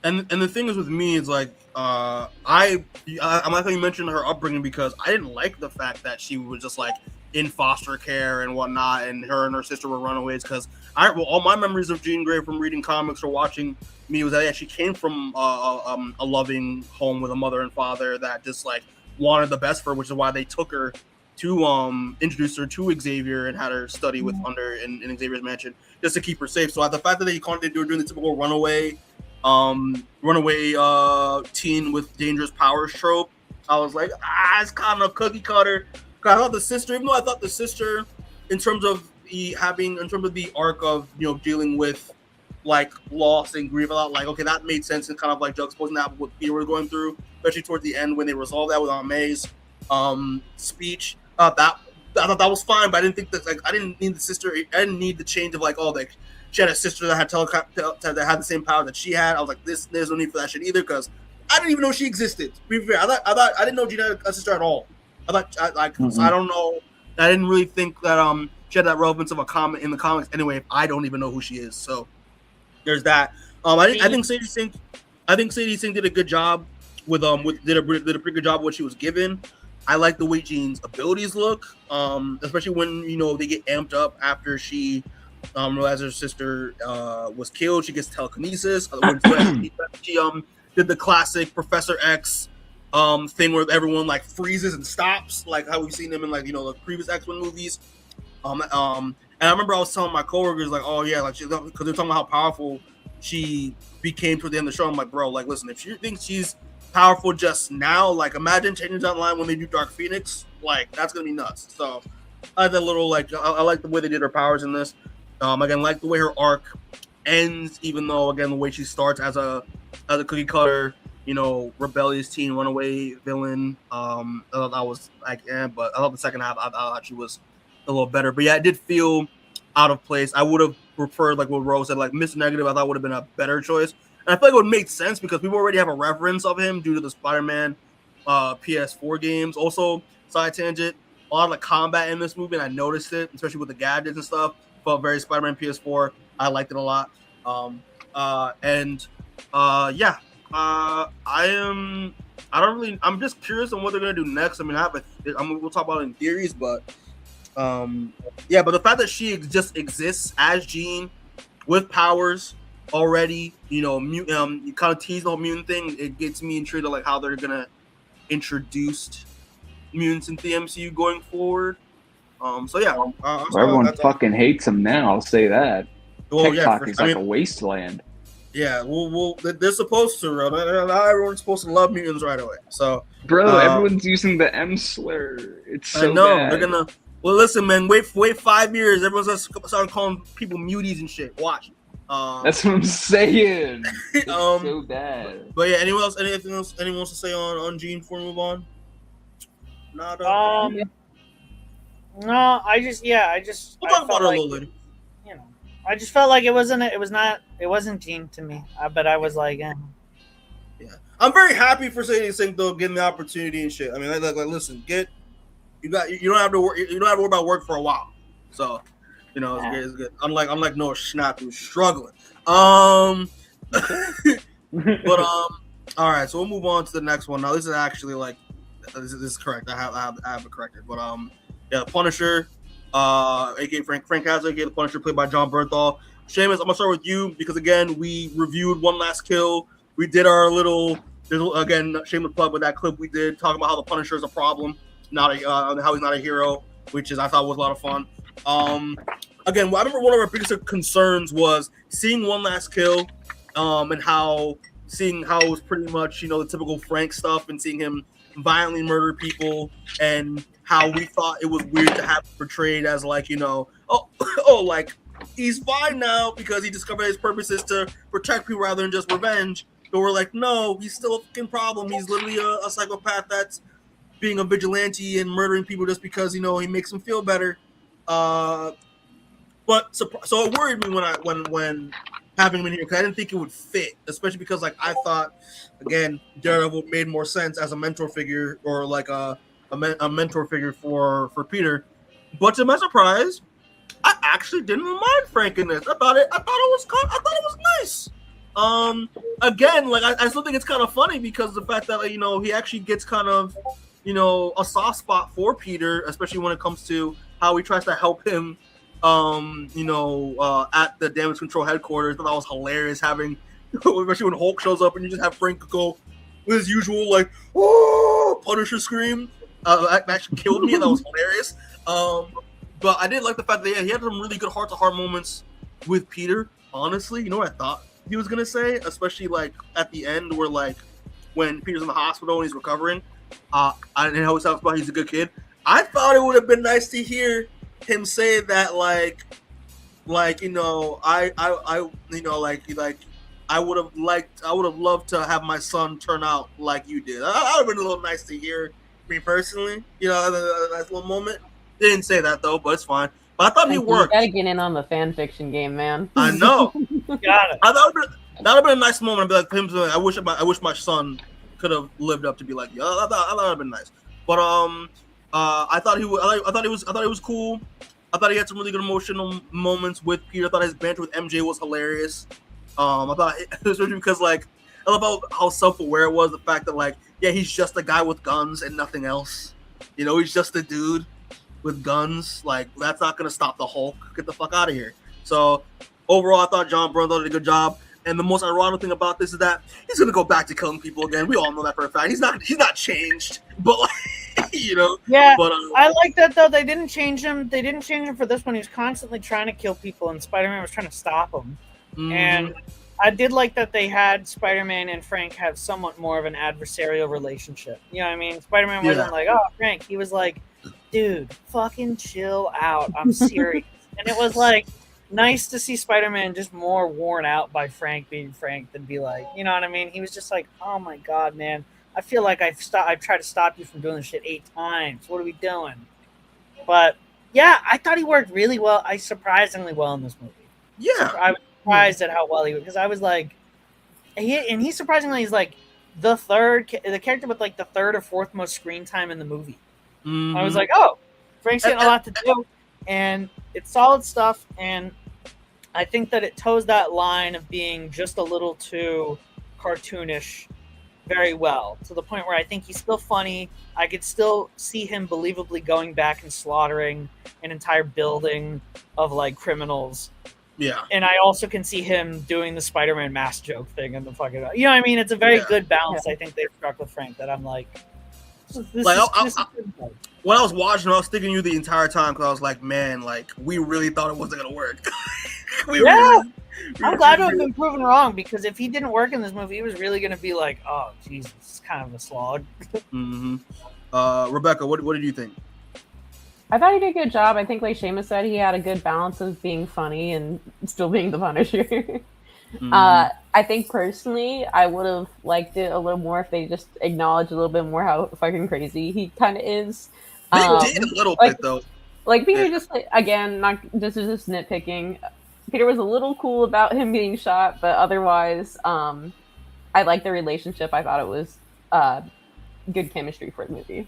And the thing is with me is like I'm like how you mentioned her upbringing, because I didn't like the fact that she was just like in foster care and whatnot, and her sister were runaways. Because all my memories of Jean Grey from reading comics or watching me was that she came from a loving home with a mother and father that just like wanted the best for her, which is why they took her to introduce her to Xavier and had her study with under in Xavier's mansion just to keep her safe. So the fact that they were doing the typical runaway teen with dangerous powers trope, I was like, it's kind of cookie cutter. Cause I thought the sister, even though I thought the sister, in terms of the arc of, you know, dealing with like loss and grief, I thought like, okay, that made sense and kind of like juxtaposing that with what Peter was going through, especially towards the end when they resolved that with Aunt May's speech. I thought that was fine, but I didn't think that, like, I didn't need the sister. I didn't need the change of like, oh, like she had a sister that had that had the same power that she had. I was like, there's no need for that shit either, because I didn't even know she existed. To be fair, I thought I didn't know Gina had a sister at all. I don't know. I didn't really think that she had that relevance of a comment in the comics anyway. I don't even know who she is, so there's that. I think Sadie Sink did a good job did a pretty good job of what she was given. I like the way Jean's abilities look, especially when, you know, they get amped up after she realizes her sister was killed. She gets telekinesis. She did the classic Professor X thing where everyone like freezes and stops, like how we've seen them in, like, you know, the previous X-Men movies. And I remember I was telling my coworkers like, oh yeah, like, because they're talking about how powerful she became toward the end of the show. I'm like, bro, like, listen, if she thinks she's powerful just now, like, imagine changing that line when they do Dark Phoenix. Like, that's gonna be nuts. So I had that little like, I like the way they did her powers in this. Again, like the way her arc ends, even though again the way she starts as a cookie cutter, you know, rebellious teen runaway villain. I thought that was like, but I thought the second half I thought she was a little better. But yeah, it did feel out of place. I would have preferred, like what Rose said, like Mr. Negative. I thought would have been a better choice. And I feel like it would make sense because people already have a reference of him due to the Spider-Man PS4 games. Also, side tangent, a lot of the combat in this movie, and I noticed it, especially with the gadgets and stuff, felt very Spider-Man PS4. I liked it a lot. I'm just curious on what they're gonna do next. I mean, we'll talk about it in theories, but but the fact that she just exists as Jean with powers already, you know, you kind of tease the whole mutant thing. It gets me intrigued of like how they're gonna introduce mutants into the MCU going forward. Everyone fucking hates him now. I'll say that. Well, TikTok is like a wasteland. Yeah, they're supposed to. Not everyone's supposed to love mutants right away. So, bro, everyone's using the M slur. It's so I know bad. They're gonna. Well, listen, man. Wait 5 years. Everyone's gonna start calling people muties and shit. Watch. That's what I'm saying. It's so bad. But yeah, anyone else? Anything else? Anyone wants to say on Jean before we move on? No, I just we'll talk about her a little later. I just felt like it wasn't Gene to me. But I was like, Yeah, I'm very happy for Sadie Sink though, getting the opportunity and shit. I mean, like listen, you don't have to worry about work for a while, so it's good. Unlike Noah Schnapp, who's struggling. But all right, so we'll move on to the next one. Now this is actually like this is correct. I have it corrected. But yeah, Punisher, aka Frank Castle, aka the Punisher, played by Jon Bernthal. Seamus, I'm gonna start with you because again we reviewed One Last Kill. We did our little again shameless plug with that clip we did talking about how the Punisher is a problem, how he's not a hero, which I thought was a lot of fun. Again, I remember one of our biggest concerns was seeing One Last Kill, and seeing how it was pretty much the typical Frank stuff, and seeing him violently murder people, and how we thought it was weird to have it portrayed as like like he's fine now because he discovered his purpose is to protect people rather than just revenge. But we're like, no, he's still a fucking problem. He's literally a psychopath that's being a vigilante and murdering people just because he makes them feel better. But so it worried me when having him in here because I didn't think it would fit, especially because like I thought again Daredevil made more sense as a mentor figure or like a mentor figure for Peter. But to my surprise, I actually didn't mind Frank in this. I thought it was nice. Again, like I still think it's kind of funny because the fact that he actually gets kind of a soft spot for Peter, especially when it comes to how he tries to help him at the damage control headquarters. I thought that was hilarious having especially when Hulk shows up and you just have Frank go with his usual like Punisher scream. That actually killed me. That was hilarious. But I did like the fact that he had some really good heart-to-heart moments with Peter. Honestly, what I thought he was gonna say, especially like at the end where like when Peter's in the hospital and he's recovering. I didn't know he talks about he's a good kid. I thought it would have been nice to hear him say that I would have loved to have my son turn out like you did. That would have been a little nice to hear, me personally. That little moment. They didn't say that though, but it's fine. But I thought he worked. You gotta get in on the fan fiction game, man. I know. Got it. I thought that would have been a nice moment. I'd be like him. I wish my son could have lived up to be like. Yeah, I thought it would have been nice. But I thought he was cool. I thought he had some really good emotional moments with Peter. I thought his banter with MJ was hilarious. I thought especially because like I love how self-aware it was. The fact that like he's just a guy with guns and nothing else. He's just a dude with guns. Like that's not gonna stop the Hulk. Get the fuck out of here. So overall, I thought Jon Bernthal did a good job. And the most ironic thing about this is that he's gonna go back to killing people again. We all know that for a fact. He's not changed, but like. Yeah, but, I like that though. They didn't change him. They didn't change him for this one. He was constantly trying to kill people, and Spider-Man was trying to stop him. Mm-hmm. And I did like that they had Spider-Man and Frank have somewhat more of an adversarial relationship. You know what I mean? Spider-Man wasn't like, "Oh, Frank." He was like, "Dude, fucking chill out. I'm serious." And it was like nice to see Spider-Man just more worn out by Frank being Frank than be like, you know what I mean? He was just like, "Oh my god, man. I feel like I've tried to stop you from doing this shit 8 times. What are we doing?" But yeah, I thought he worked really well. Surprisingly well in this movie. Yeah, I was surprised at how well he would, because I was like, he surprisingly is like the character with like the third or fourth most screen time in the movie. Mm-hmm. I was like, oh, Frank's getting a lot to do, and it's solid stuff. And I think that it toes that line of being just a little too cartoonish very well, to the point where I think he's still funny. I could still see him believably going back and slaughtering an entire building of like criminals. Yeah. And I also can see him doing the Spider-Man mask joke thing and the fucking, you know what I mean? It's a very good balance. I think they've struck with Frank that I'm like, when I was watching, I was thinking you the entire time because I was like, man, like we really thought it wasn't gonna work. I'm glad to have been proven wrong, because if he didn't work in this movie, he was really going to be like, oh, Jesus, it's kind of a slog. Mm-hmm. Rebecca, what did you think? I thought he did a good job. I think, like Seamus said, he had a good balance of being funny and still being the Punisher. Mm-hmm. I think, personally, I would have liked it a little more if they just acknowledged a little bit more how fucking crazy he kind of is. They did a little bit, though. Like, Peter just, like, again, this is just nitpicking. Peter was a little cool about him being shot, but otherwise, I liked the relationship. I thought it was good chemistry for the movie.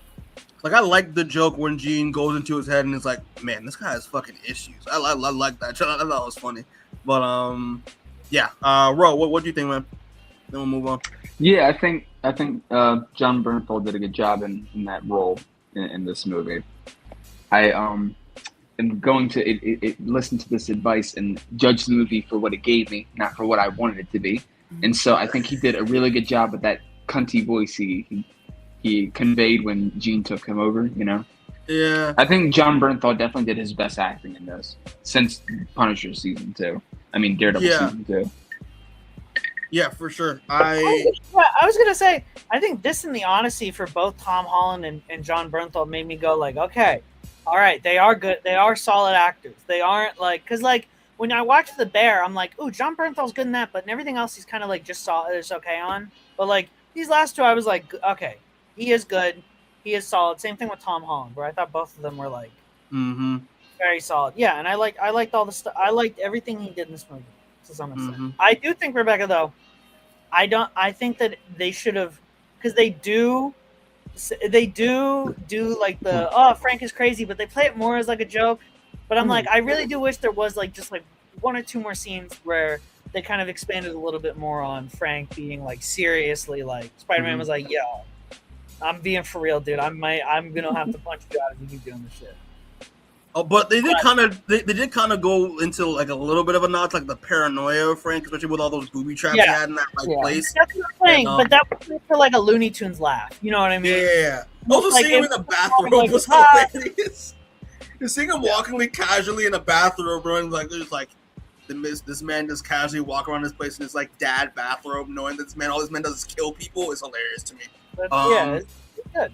Like, I like the joke when Jean goes into his head and it's like, man, this guy has fucking issues. I like that. I thought it was funny. But, yeah. Ro, what do you think, man? Then we'll move on. Yeah, I think Jon Bernthal did a good job in that role in this movie. I am going to listen to this advice and judge the movie for what it gave me, not for what I wanted it to be. And so I think he did a really good job with that cunty voice he conveyed when Jean took him over, you know? Yeah. I think Jon Bernthal definitely did his best acting in this since Punisher season 2. I mean, Daredevil season 2. Yeah, for sure. I was going to say, I think this and the honesty for both Tom Holland and Jon Bernthal made me go like, okay, all right, they are good. They are solid actors. They aren't like, because like when I watched The Bear, I'm like, ooh, Jon Bernthal's good in that, but in everything else he's kind of like just it's okay on. But like these last two, I was like, okay, he is good. He is solid. Same thing with Tom Holland, where I thought both of them were like very solid. Yeah, and I liked all the stuff. I liked everything he did in this movie to some extent. I do think, Rebecca, though, I think that they should have, because they do like the Frank is crazy, but they play it more as like a joke. But I'm like, I really do wish there was like just like one or two more scenes where they kind of expanded a little bit more on Frank being like seriously like Spider-Man was like, yo, I'm being for real, dude. I'm gonna have to punch you out if you keep doing this shit. Oh, but they did kind of go into like a little bit of a nod to like the paranoia of Frank, especially with all those booby traps he had in that place. That's what I'm saying, but that was for like a Looney Tunes laugh. You know what I mean? Yeah. Also, like, seeing him in the bathroom was hilarious. Just seeing him walking casually in a bathrobe, and like there's like this man just casually walk around this place in his like dad bathrobe, knowing that all this man does is kill people is hilarious to me. It's good.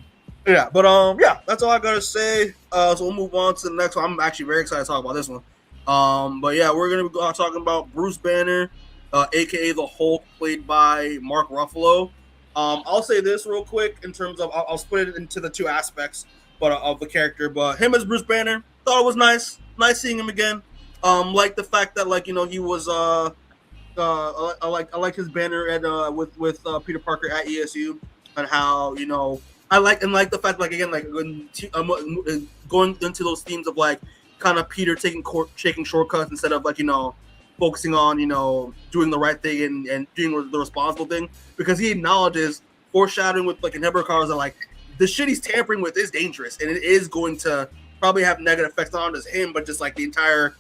Yeah, but yeah, that's all I gotta say. So we'll move on to the next one. I'm actually very excited to talk about this one. But yeah, we're gonna be talking about Bruce Banner, aka the Hulk, played by Mark Ruffalo. I'll say this real quick in terms of I'll split it into the two aspects, but of the character. But him as Bruce Banner, thought it was nice seeing him again. Like the fact that like he was I like his banner at with Peter Parker at ESU, and how I like the fact like again like when going into those themes of like kind of Peter taking shortcuts instead of like focusing on doing the right thing and doing the responsible thing, because he acknowledges foreshadowing with like inhibitor cars that like the shit he's tampering with is dangerous and it is going to probably have negative effects not just him but just like the entire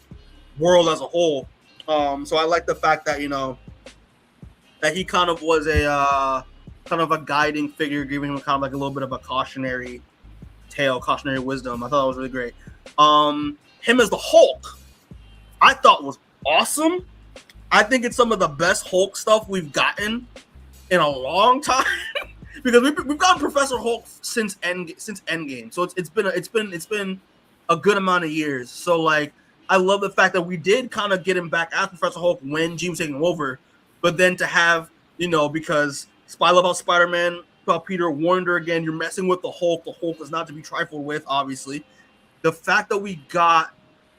world as a whole. So I like the fact that that he kind of was a guiding figure, giving him kind of like a little bit of a cautionary tale, cautionary wisdom. I thought that was really great. Him as the Hulk, I thought was awesome. I think it's some of the best Hulk stuff we've gotten in a long time because we've gotten Professor Hulk since Endgame. So it's been a good amount of years. So like I love the fact that we did kind of get him back after Professor Hulk when Jean was taking him over, but then to have because I love how Spider-Man, about Peter warned her again, you're messing with the Hulk. The Hulk is not to be trifled with, obviously. The fact that we got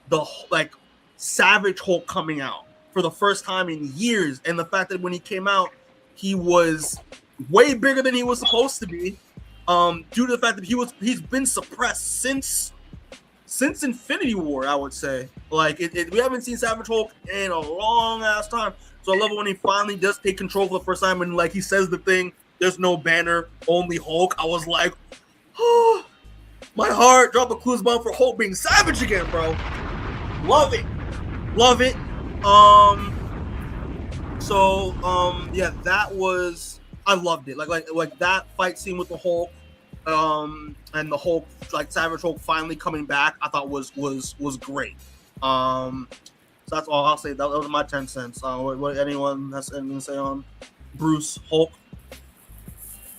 the like Savage Hulk coming out for the first time in years, and the fact that when he came out, he was way bigger than he was supposed to be, due to the fact that he's been suppressed since Infinity War, I would say. Like we haven't seen Savage Hulk in a long ass time. So I love it when he finally does take control for the first time and like he says the thing, there's no Banner, only Hulk. I was like, oh, my heart dropped a clues bomb for Hulk being savage again, bro. Love it. Yeah, that was, I loved it. Like that fight scene with the Hulk, and the Hulk, like Savage Hulk finally coming back, I thought was great. So that's all I'll say. That was my 10 cents. What anyone has anything to say on Bruce Hulk?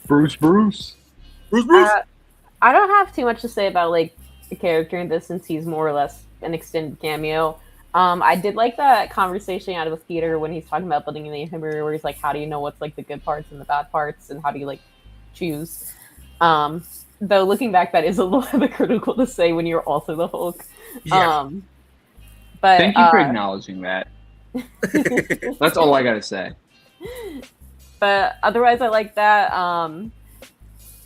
Bruce. I don't have too much to say about like the character in this since he's more or less an extended cameo. I did like that conversation I had with Peter when he's talking about building the inhibitor, where he's like, how do you know what's like the good parts and the bad parts, and how do you like choose? Though looking back, that is a little bit critical to say when you're also the Hulk. Yeah. But thank you for acknowledging that. That's all I gotta say. But otherwise, I like that.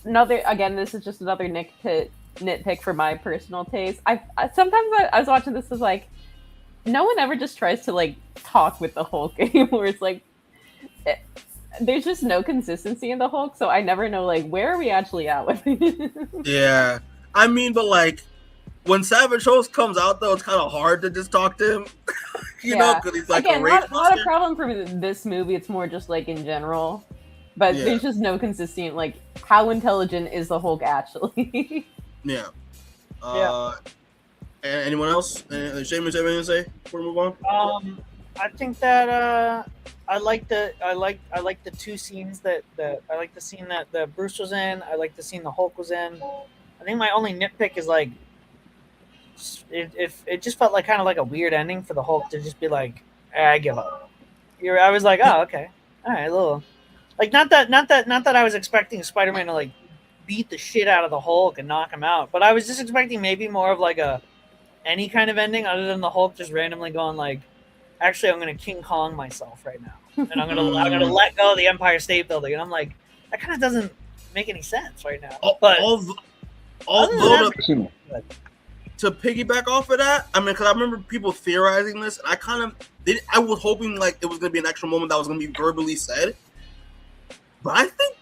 This is just another nitpick for my personal taste. I sometimes I was watching this, was like, no one ever just tries to like talk with the Hulk anymore. It's like there's just no consistency in the Hulk, so I never know like where are we actually at with it. Yeah, I mean, but like when Savage Host comes out, though, it's kind of hard to just talk to him, you know, because he's like again, a race not a problem for this movie. It's more just like in general, but there's just no consistency. Like, how intelligent is the Hulk actually? Yeah. Anyone else? Seamus, have anything to say before we move on? I think that I like the two scenes that I like the scene that Bruce was in. I like the scene the Hulk was in. I think my only nitpick is like it just felt like kind of like a weird ending for the Hulk to just be like, I give up. I was like, oh, okay, all right, little like not that I was expecting Spider-Man to like beat the shit out of the Hulk and knock him out, but I was just expecting maybe more of like any kind of ending other than the Hulk just randomly going like, actually, I'm going to King Kong myself right now, and I'm gonna let go of the Empire State Building, and I'm like, that kind of doesn't make any sense right now. But to piggyback off of that, I mean, because I remember people theorizing this, and I was hoping like it was going to be an extra moment that was going to be verbally said, but I think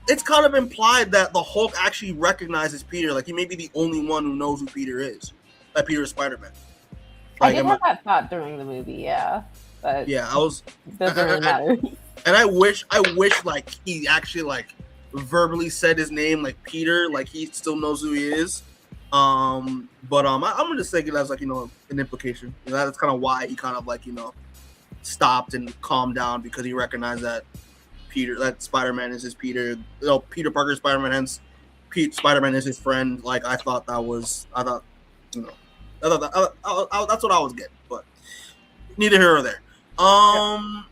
it's kind of implied that the Hulk actually recognizes Peter. Like, he may be the only one who knows who Peter is. That Peter is Spider-Man. Like, I did have that thought during the movie, yeah. But yeah, I was. Doesn't really matter. And I wish like he actually like verbally said his name, like Peter, like he still knows who he is. I'm gonna just take it as like, you know, an implication. You know, that's kind of why he kind of like, you know, stopped and calmed down, because he recognized that that Spider-Man is his Peter. You know, Peter Parker Spider-Man, hence Spider-Man is his friend. Like, I thought, you know, that's what I was getting, but neither here or there. All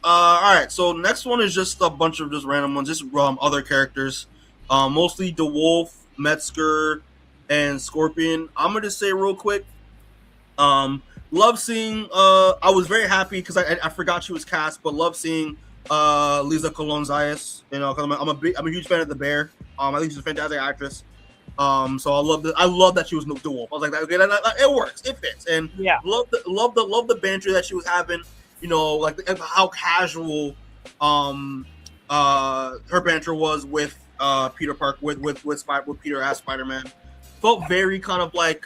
right. So next one is just a bunch of just random ones, just other characters, mostly DeWolf, Metzger, and Scorpion. I'm gonna just say real quick, love seeing. I was very happy because I forgot she was cast, but love seeing Lisa Colon-Zayas. You know, because I'm a huge fan of the Bear. I think she's a fantastic actress. So I love that she was DeWolf. I was like, okay, it works, it fits, and love the banter that she was having. You know, like how casual her banter was with Peter Parker with Peter as Spider-Man. Felt very kind of like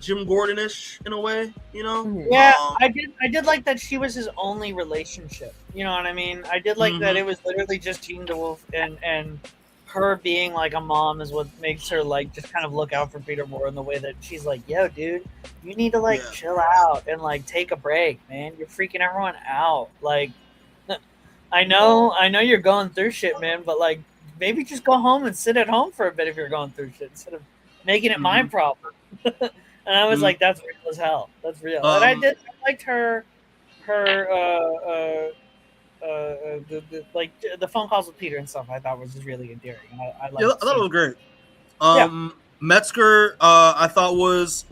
Jim Gordon-ish in a way, you know. Yeah, I did like that she was his only relationship. You know what I mean? I did like that it was literally just Jean DeWolf and her being like a mom is what makes her like just kind of look out for Peter more in the way that she's like, yo, dude, you need to like chill out and like take a break, man. You're freaking everyone out. Like, I know you're going through shit, man, but like maybe just go home and sit at home for a bit if you're going through shit instead of making it my problem. And I was like, that's real as hell. That's real. And I liked her the phone calls with Peter and stuff. I thought was just really endearing. I thought it was great. Metzger, I thought was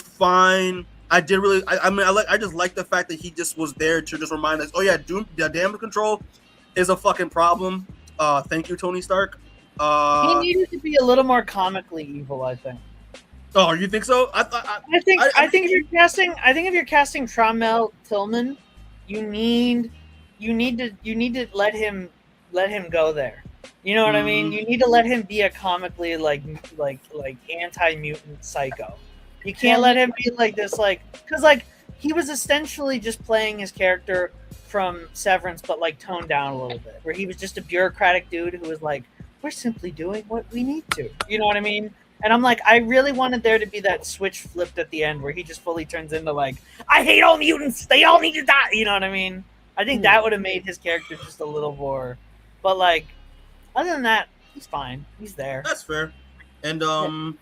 fine. I just like the fact that he just was there to just remind us, oh yeah, damage control is a fucking problem. Thank you, Tony Stark. He needed to be a little more comically evil, I think. Oh, you think so? I think if you're casting Trammell Tillman, you need to let him go there. You know what I mean? You need to let him be a comically like anti-mutant psycho. You can't let him be like this, like, because like he was essentially just playing his character from Severance, but like toned down a little bit, where he was just a bureaucratic dude who was like, we're simply doing what we need to. You know what I mean? And I'm like, I really wanted there to be that switch flipped at the end where he just fully turns into like, I hate all mutants. They all need to die. You know what I mean? I think that would have made his character just a little more. But like, other than that, he's fine. He's there. That's fair. And oh,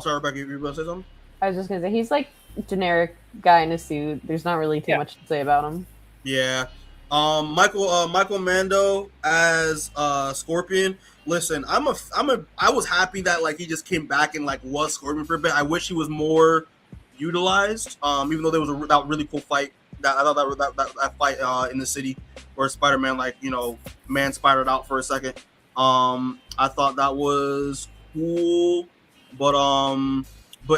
sorry, Rebecca, you were going to say something? I was just gonna say he's like a generic guy in a suit. There's not really too much to say about him. Yeah. Michael Mando as Scorpion. Listen, I was happy that like he just came back and like was Scorpion for a bit. I wish he was more utilized. Even though there was that really cool fight. I thought that fight in the city where Spider-Man man spidered out for a second. I thought that was cool, but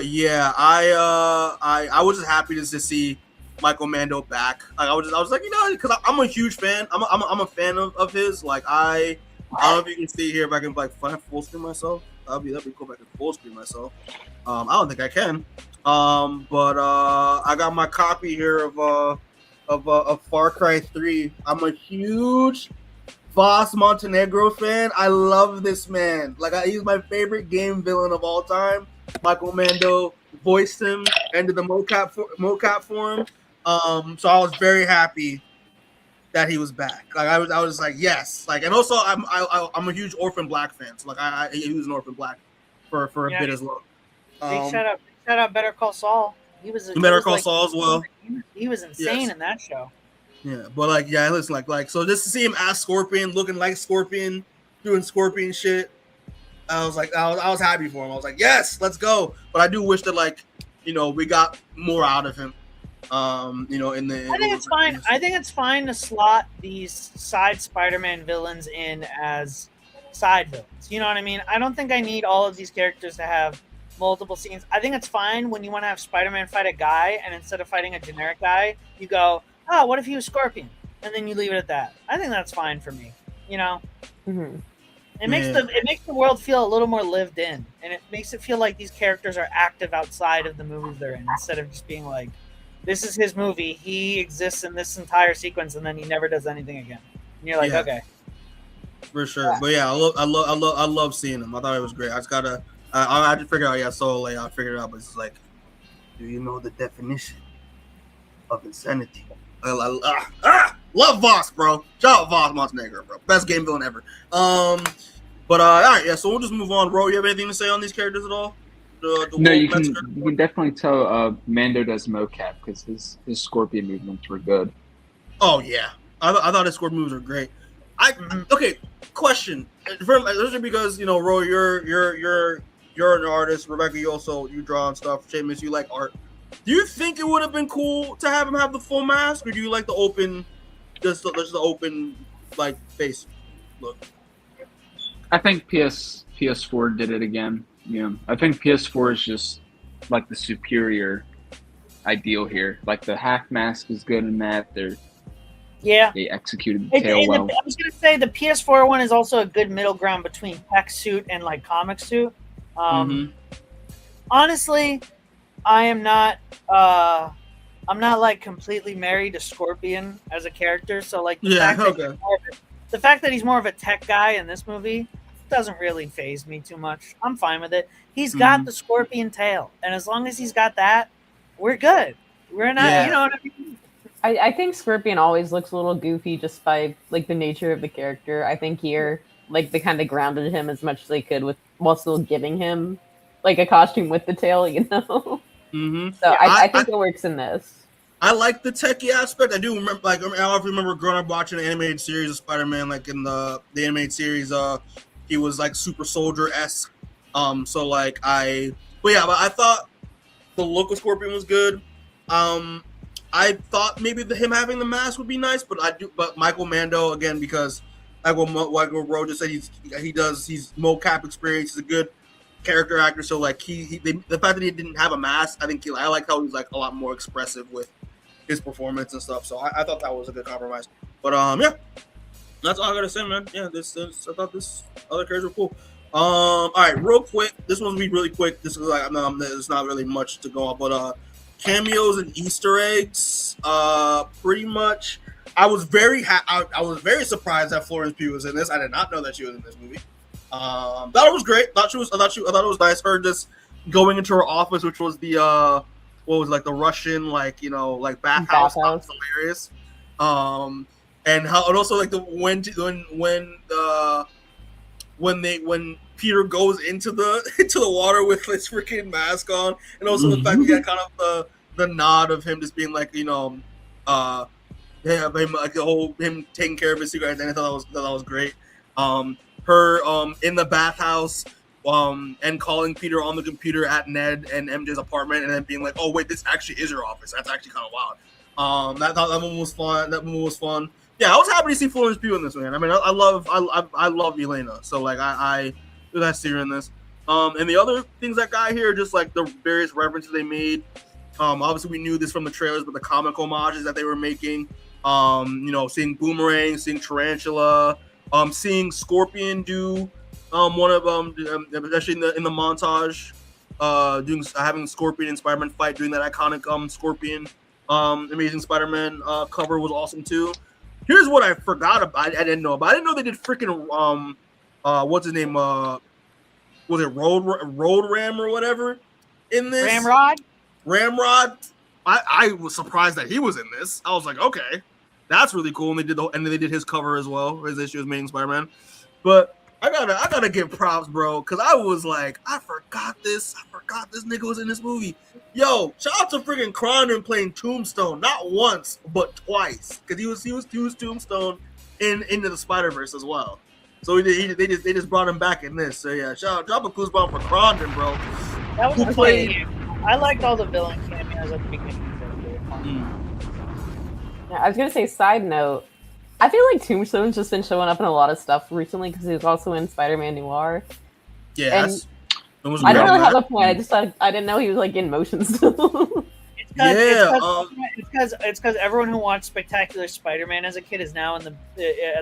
yeah, I was just happy to see Michael Mando back. Like I was like, because I'm a huge fan. I'm a fan of his. Like I don't know if you can see here if I can full screen myself. That'd be cool if I can full screen myself. I don't think I can. But I got my copy here of Far Cry 3. I'm a huge Voss Montenegro fan. I love this man. He's my favorite game villain of all time. Michael Mando voiced him and did the mocap for him. So I was very happy that he was back. I was like, yes. And also I'm a huge Orphan Black fan. So he was an Orphan Black for a bit as well. Big shout out Better Call Saul. He was Better Call Saul as well. He was insane in that show. Yeah, but listen, so just to see him as Scorpion, looking like Scorpion, doing Scorpion shit, I was like, I was happy for him. I was like, yes, let's go. But I do wish that we got more out of him. I think it's fine. I think it's fine to slot these side Spider-Man villains in as side villains. You know what I mean? I don't think I need all of these characters to have multiple scenes. I think it's fine when you want to have Spider-Man fight a guy, and instead of fighting a generic guy, you go, oh, what if he was Scorpion? And then you leave it at that. I think that's fine for me. Mm-hmm. It makes the world feel a little more lived in, and it makes it feel like these characters are active outside of the movies they're in, instead of just being like, this is his movie, he exists in this entire sequence, and then he never does anything again. And you're like, okay, for sure. But yeah, I love seeing him. I thought it was great. I just gotta, I had to figure out. Yeah, so I figured it out. But it's like, do you know the definition of insanity? Love Voss, bro. Shout out Voss Montenegro, bro. Best game villain ever. But all right, yeah. So we'll just move on. Ro, you have anything to say on these characters at all? No, you can definitely tell Mando does mocap because his Scorpion movements were good. Oh yeah, I thought his Scorpion moves were great. Okay, question. Especially because Ro, you're an artist. Rebecca, you draw and stuff. Seamus, you like art. Do you think it would have been cool to have him have the full mask, or do you like the open, just the open face look? I think PS4 did it again. Yeah, I think PS4 is just the superior ideal here. The half mask is good in that. They executed the tail well. I was gonna say the PS4 one is also a good middle ground between tech suit and comic suit. Honestly, I am not. I'm not completely married to Scorpion as a character. So the fact that he's more of a tech guy in this movie doesn't really faze me too much. I'm fine with it. He's got the Scorpion tail, and as long as he's got that, we're good. We're not, you know what I mean? I think Scorpion always looks a little goofy just by the nature of the character. I think here, they kind of grounded him as much as they could while still giving him a costume with the tail, Mm-hmm. So I think it works in this. I like the techie aspect. I do remember, I remember growing up watching the animated series of Spider-Man, in the animated series, he was super soldier-esque. But I thought the look of Scorpion was good. I thought maybe him having the mask would be nice, but Michael Mando, again, because what Ro just said, he's mocap experience, he's a good character actor. So the fact that he didn't have a mask, I like how he's a lot more expressive with his performance and stuff. So I thought that was a good compromise. But yeah. That's all I gotta say, man. Yeah, I thought this other characters were cool. All right, real quick. This one's be really quick. This is there's not really much to go on, but cameos and Easter eggs. Pretty much. I was very surprised that Florence Pugh was in this. I did not know that she was in this movie. Thought it was great. I thought it was nice. Her just going into her office, which was the the Russian bathhouse. That was hilarious. And also when Peter goes into the water with his freaking mask on, and also the fact we got kind of the nod of him just being him taking care of his secret identity. I thought that was great. Her in the bathhouse and calling Peter on the computer at Ned and MJ's apartment, and then being like, "Oh wait, this actually is your office." That's actually kind of wild. That one was fun. That one was fun. Yeah, I was happy to see Florence Pugh in this, man. I mean, I love Elena, so like I really see her in this. And the other things that got here, just like the various references they made. Obviously we knew this from the trailers, but the comic homages that they were making. Seeing Boomerang, seeing Tarantula, seeing Scorpion do one of especially in the montage, having Scorpion and Spider-Man fight, doing that iconic Scorpion Amazing Spider-Man cover was awesome too. Here's what I forgot about. I didn't know about. I didn't know they did freaking what's his name? Was it Road Ram or whatever in this? Ramrod. I was surprised that he was in this. I was like, okay, that's really cool. And they did his cover as well. His issue was Amazing Spider-Man. But I gotta give props, bro, because I was like, I forgot this nigga was in this movie. Yo, shout out to freaking Cronin playing Tombstone, not once but twice, because he was Tombstone in Into the Spider-Verse as well. So they just brought him back in this. So yeah, drop a goosebump for Cronin, bro. That was played. I liked all the villain cameos at the beginning. Yeah, I was gonna say, side note, I feel like Tombstone's just been showing up in a lot of stuff recently because he was also in Spider-Man Noir. Yes. I don't really have a point. I just thought I didn't know he was like in motion still. It's because everyone who watched Spectacular Spider-Man as a kid is now at the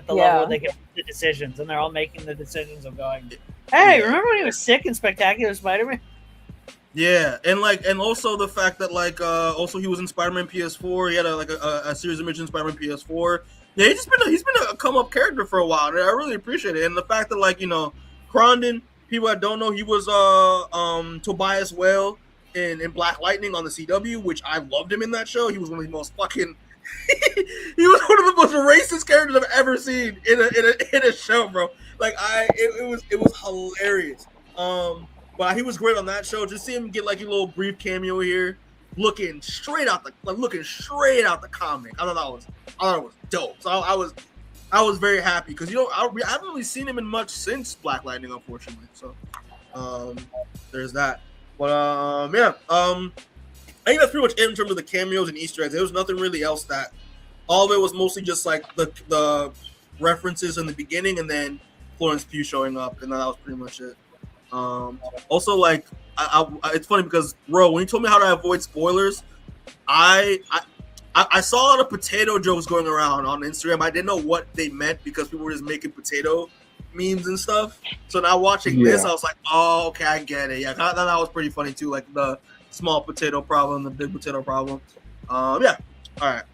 level where they get the decisions, and they're all making the decisions of going, "Hey, remember when he was sick in Spectacular Spider-Man?" Yeah, and also the fact that also he was in Spider-Man PS4. He had a series of missions in Spider-Man PS4. Yeah, he's been a come up character for a while, and I really appreciate it. And the fact that Crondon, people that don't know, he was Tobias Whale in Black Lightning on the CW, which I loved him in that show. He was one of the most fucking he was one of the most racist characters I've ever seen in a show, bro. It was hilarious. But he was great on that show. Just see him get a little brief cameo here, looking straight out the comic. I thought it was dope. So I was very happy because I haven't really seen him in much since Black Lightning, unfortunately. So there's that. But I think that's pretty much it in terms of the cameos and Easter eggs. There was nothing really else that. All of it was mostly just the references in the beginning, and then Florence Pugh showing up, and that was pretty much it. Also, it's funny because, bro, when you told me how to avoid spoilers, I saw a lot of potato jokes going around on Instagram. I didn't know what they meant because people were just making potato memes and stuff. So now watching this, I was like, oh, okay, I get it. Yeah, I thought that was pretty funny too, like the small potato problem, the big potato problem. Yeah. All right,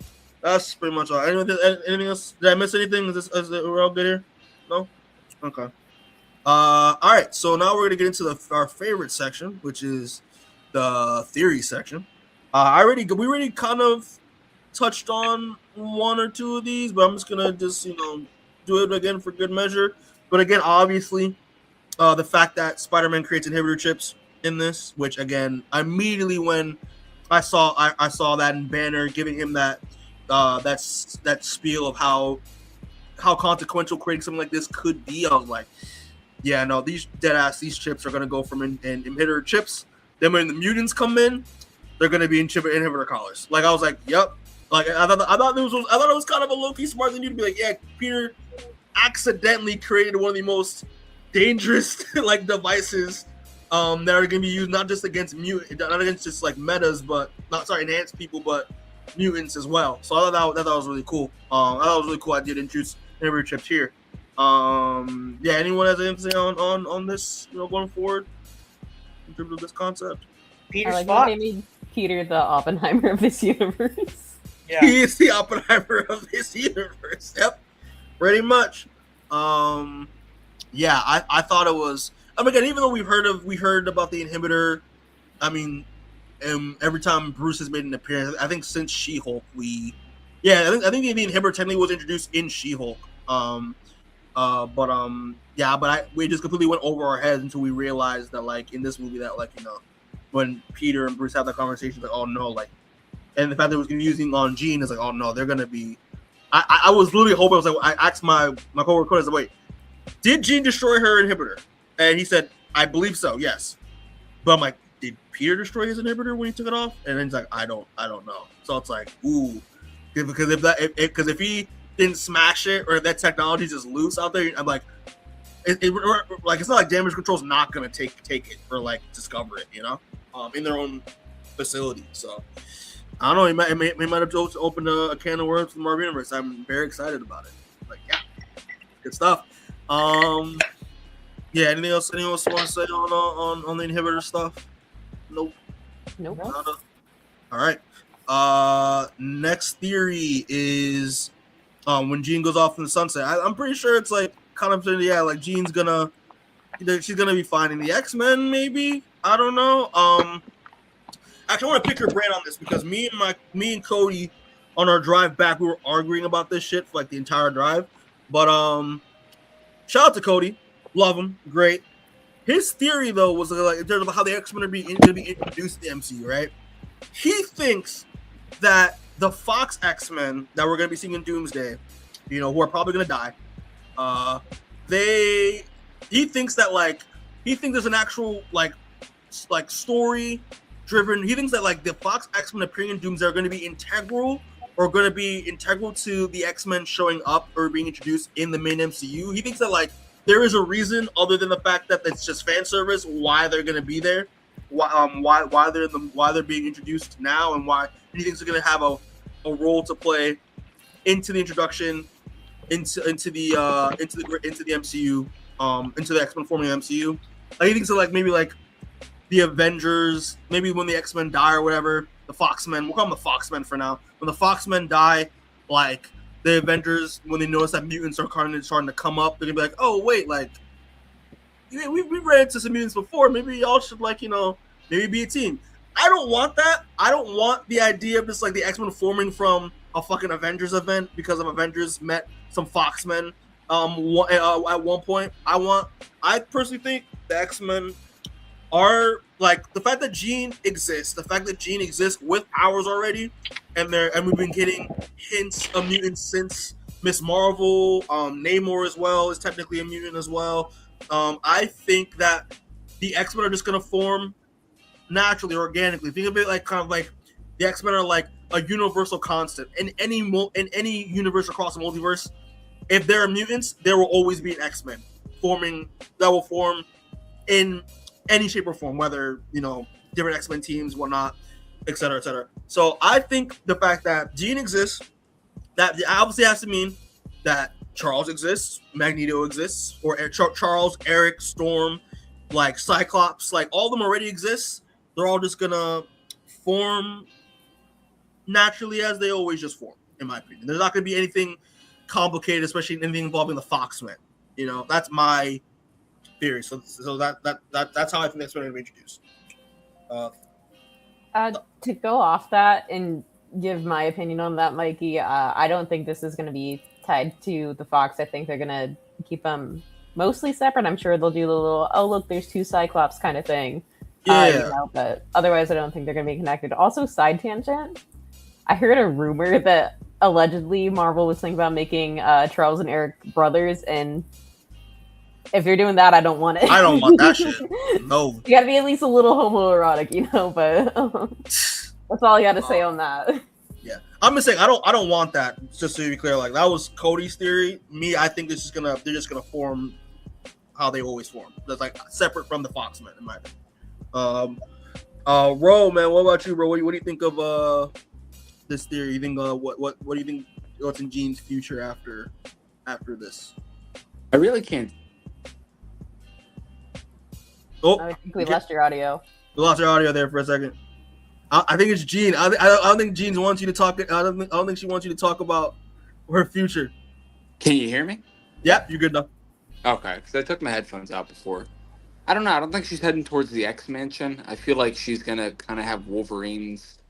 that's pretty much all. Anything else? Did I miss anything? Is we're all good here? No. Okay. All right, so now we're gonna get into our favorite section, which is the theory section. We already kind of touched on one or two of these, but I'm just gonna do it again for good measure. But again, obviously, the fact that Spider-Man creates inhibitor chips in this, which again, immediately when I saw that in Banner giving him that spiel of how consequential creating something like this could be, I was like, yeah, no, these chips are gonna go from inhibitor chips. Then when the mutants come in, they're gonna be in chip inhibitor collars. I was like, yep. I thought it was kind of a low-key smart thing to be like, yeah, Peter accidentally created one of the most dangerous devices that are gonna be used not just against not against just metas, but enhanced people, but mutants as well. So I thought that was really cool. I thought it was really cool idea to introduce inhibitor chips here. Anyone has anything on this, going forward in terms of this concept? Peter Spot. They made Peter the Oppenheimer of this universe. Yeah. He is the Oppenheimer of this universe. Yep, pretty much. I thought it was. Again, even though we heard about the inhibitor, every time Bruce has made an appearance, I think since She-Hulk, I think the inhibitor technically was introduced in She-Hulk. We just completely went over our heads until we realized that in this movie that when Peter and Bruce have that conversation, oh no, and the fact that it was using on Jean is oh no, they're gonna be. I was literally hoping. I asked my coworker, wait, did Jean destroy her inhibitor? And he said I believe so. Yes, but I'm like, did Peter destroy his inhibitor when he took it off? And then he's like, I don't know. So it's like, ooh, because if he didn't smash it or if that technology is just loose out there, I'm like, like it's not like damage control's not gonna take it or like discover it, in their own facility. So I don't know. He might have just opened a can of worms for the Marvel Universe. I'm very excited about it. Like, yeah, good stuff. Yeah. Anything else? Anyone else want to say on the inhibitor stuff? Nope. Nada. All right. Next theory is when Jean goes off in the sunset. I'm pretty sure it's like kind of like Jean's she's gonna be finding the X-Men. Maybe, I don't know. Actually, I want to pick your brain on this because me and Cody on our drive back, we were arguing about this shit for like the entire drive. But shout out to Cody, love him, great. His theory though was like in terms of how the X-Men are going to be introduced to the MCU, right? He thinks that the Fox X-Men that we're going to be seeing in Doomsday, who are probably going to die, he thinks there's an actual like story driven. He thinks that like the Fox X-Men appearing in Doomsday are going to be integral to the X-Men showing up or being introduced in the main MCU. He thinks that like there is a reason other than the fact that it's just fan service why they're going to be there, why they're being introduced now, and why he thinks they're going to have a role to play into the introduction into the MCU, into the X-Men forming the MCU. Like, he thinks that like maybe like the Avengers, maybe when the X-Men die or whatever, the Foxmen, we'll call them the Foxmen for now. When the Foxmen die, like the Avengers, when they notice that mutants are starting to come up, they're gonna be like, oh wait, like we ran into some mutants before. Maybe y'all should maybe be a team. I don't want that. I don't want the idea of just like the X-Men forming from a fucking Avengers event because of Avengers met some Foxmen at one point. I personally think the X-Men are like the fact that Jean exists with powers already, and we've been getting hints of mutants since Miss Marvel. Namor as well is technically a mutant as well. I think that the X-Men are just gonna form naturally, organically. Think of it like kind of like the X-Men are like a universal constant in any universe across the multiverse. If there are mutants, there will always be an X-Men that will form in any shape or form, whether different X-Men teams, whatnot, etc., etc. So I think the fact that Jean exists, that obviously has to mean that Charles exists, Magneto exists, or Charles, Eric, Storm, like Cyclops, like all of them already exist. They're all just gonna form naturally as they always just form, in my opinion. There's not gonna be anything complicated, especially anything involving the Foxmen. That's my theory. So that's how I think that's going to be introduced. To go off that and give my opinion on that, Mikey, I don't think this is going to be tied to the Fox. I think they're going to keep them mostly separate. I'm sure they'll do the little, oh look, there's two Cyclops kind of thing. Yeah. But otherwise, I don't think they're going to be connected. Also, side tangent, I heard a rumor that allegedly Marvel was thinking about making Charles and Eric brothers, and if you're doing that, I don't want it. I don't want that shit. No. You gotta be at least a little homoerotic, but that's all I gotta say on that. Yeah. I'm just saying I don't want that, just to be clear. Like, that was Cody's theory. Me, I think they're just gonna form how they always form. That's like separate from the Foxmen, in my opinion. Ro, man, what about you, bro? What do you think of this theory? You think what do you think what's in Jean's future after this? I really can't. Oh, I think we lost your audio. We lost your audio there for a second. I think it's Jean. I don't think Jean wants you to talk. I don't think she wants you to talk about her future. Can you hear me? Yep, you're good now. Okay, because I took my headphones out before. I don't know. I don't think she's heading towards the X-Mansion. I feel like she's gonna kind of have Wolverine's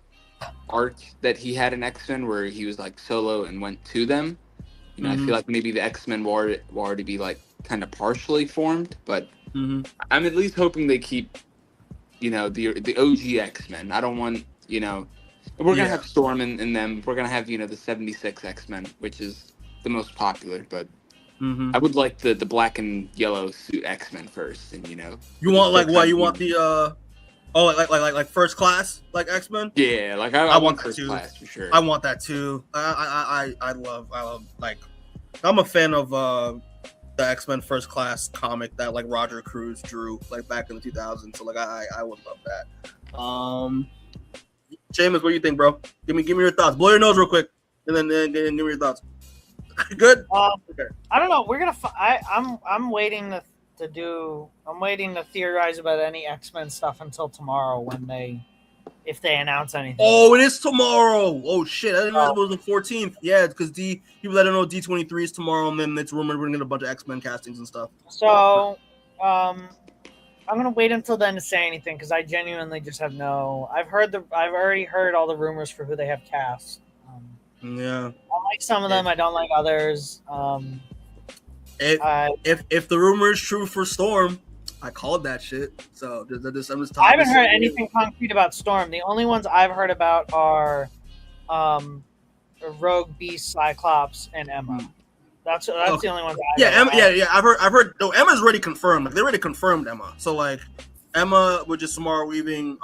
arc that he had in X-Men, where he was like solo and went to them. I feel like maybe the X-Men will already be like kind of partially formed, but I'm at least hoping they keep, the OG X-Men. I don't want, we're gonna have Storm in them. We're gonna have, the 76 X-Men, which is the most popular, but Mm-hmm. I would like the black and yellow suit X-Men first, and you want like what? You want the like first class like X-Men? Yeah, like I want first class for sure. I want that too. I love like I'm a fan of the X-Men First Class comic that like Roger Cruz drew like back in the 2000s. So like I would love that. Seamus, what do you think, bro? Give me your thoughts. Blow your nose real quick, and then give me your thoughts. Good. Okay. I don't know. We're gonna. I'm waiting I'm waiting to theorize about any X-Men stuff until tomorrow if they announce anything. Oh, it is tomorrow. Oh shit! I didn't know it was the 14th. Yeah, because people let them know D23 is tomorrow, and then it's rumored we're gonna get a bunch of X-Men castings and stuff. So, I'm gonna wait until then to say anything because I genuinely just have no. I've already heard all the rumors for who they have cast. Yeah, I like some of them. I don't like others. If the rumor is true for Storm, I called that shit. So I'm just I haven't heard anything concrete about Storm. The only ones I've heard about are Rogue, Beast, Cyclops, and Emma. That's okay. The only ones. Emma. Yeah. I've heard. No, Emma's already confirmed. Like, they already confirmed Emma. So like Emma, which is Samara Weaving.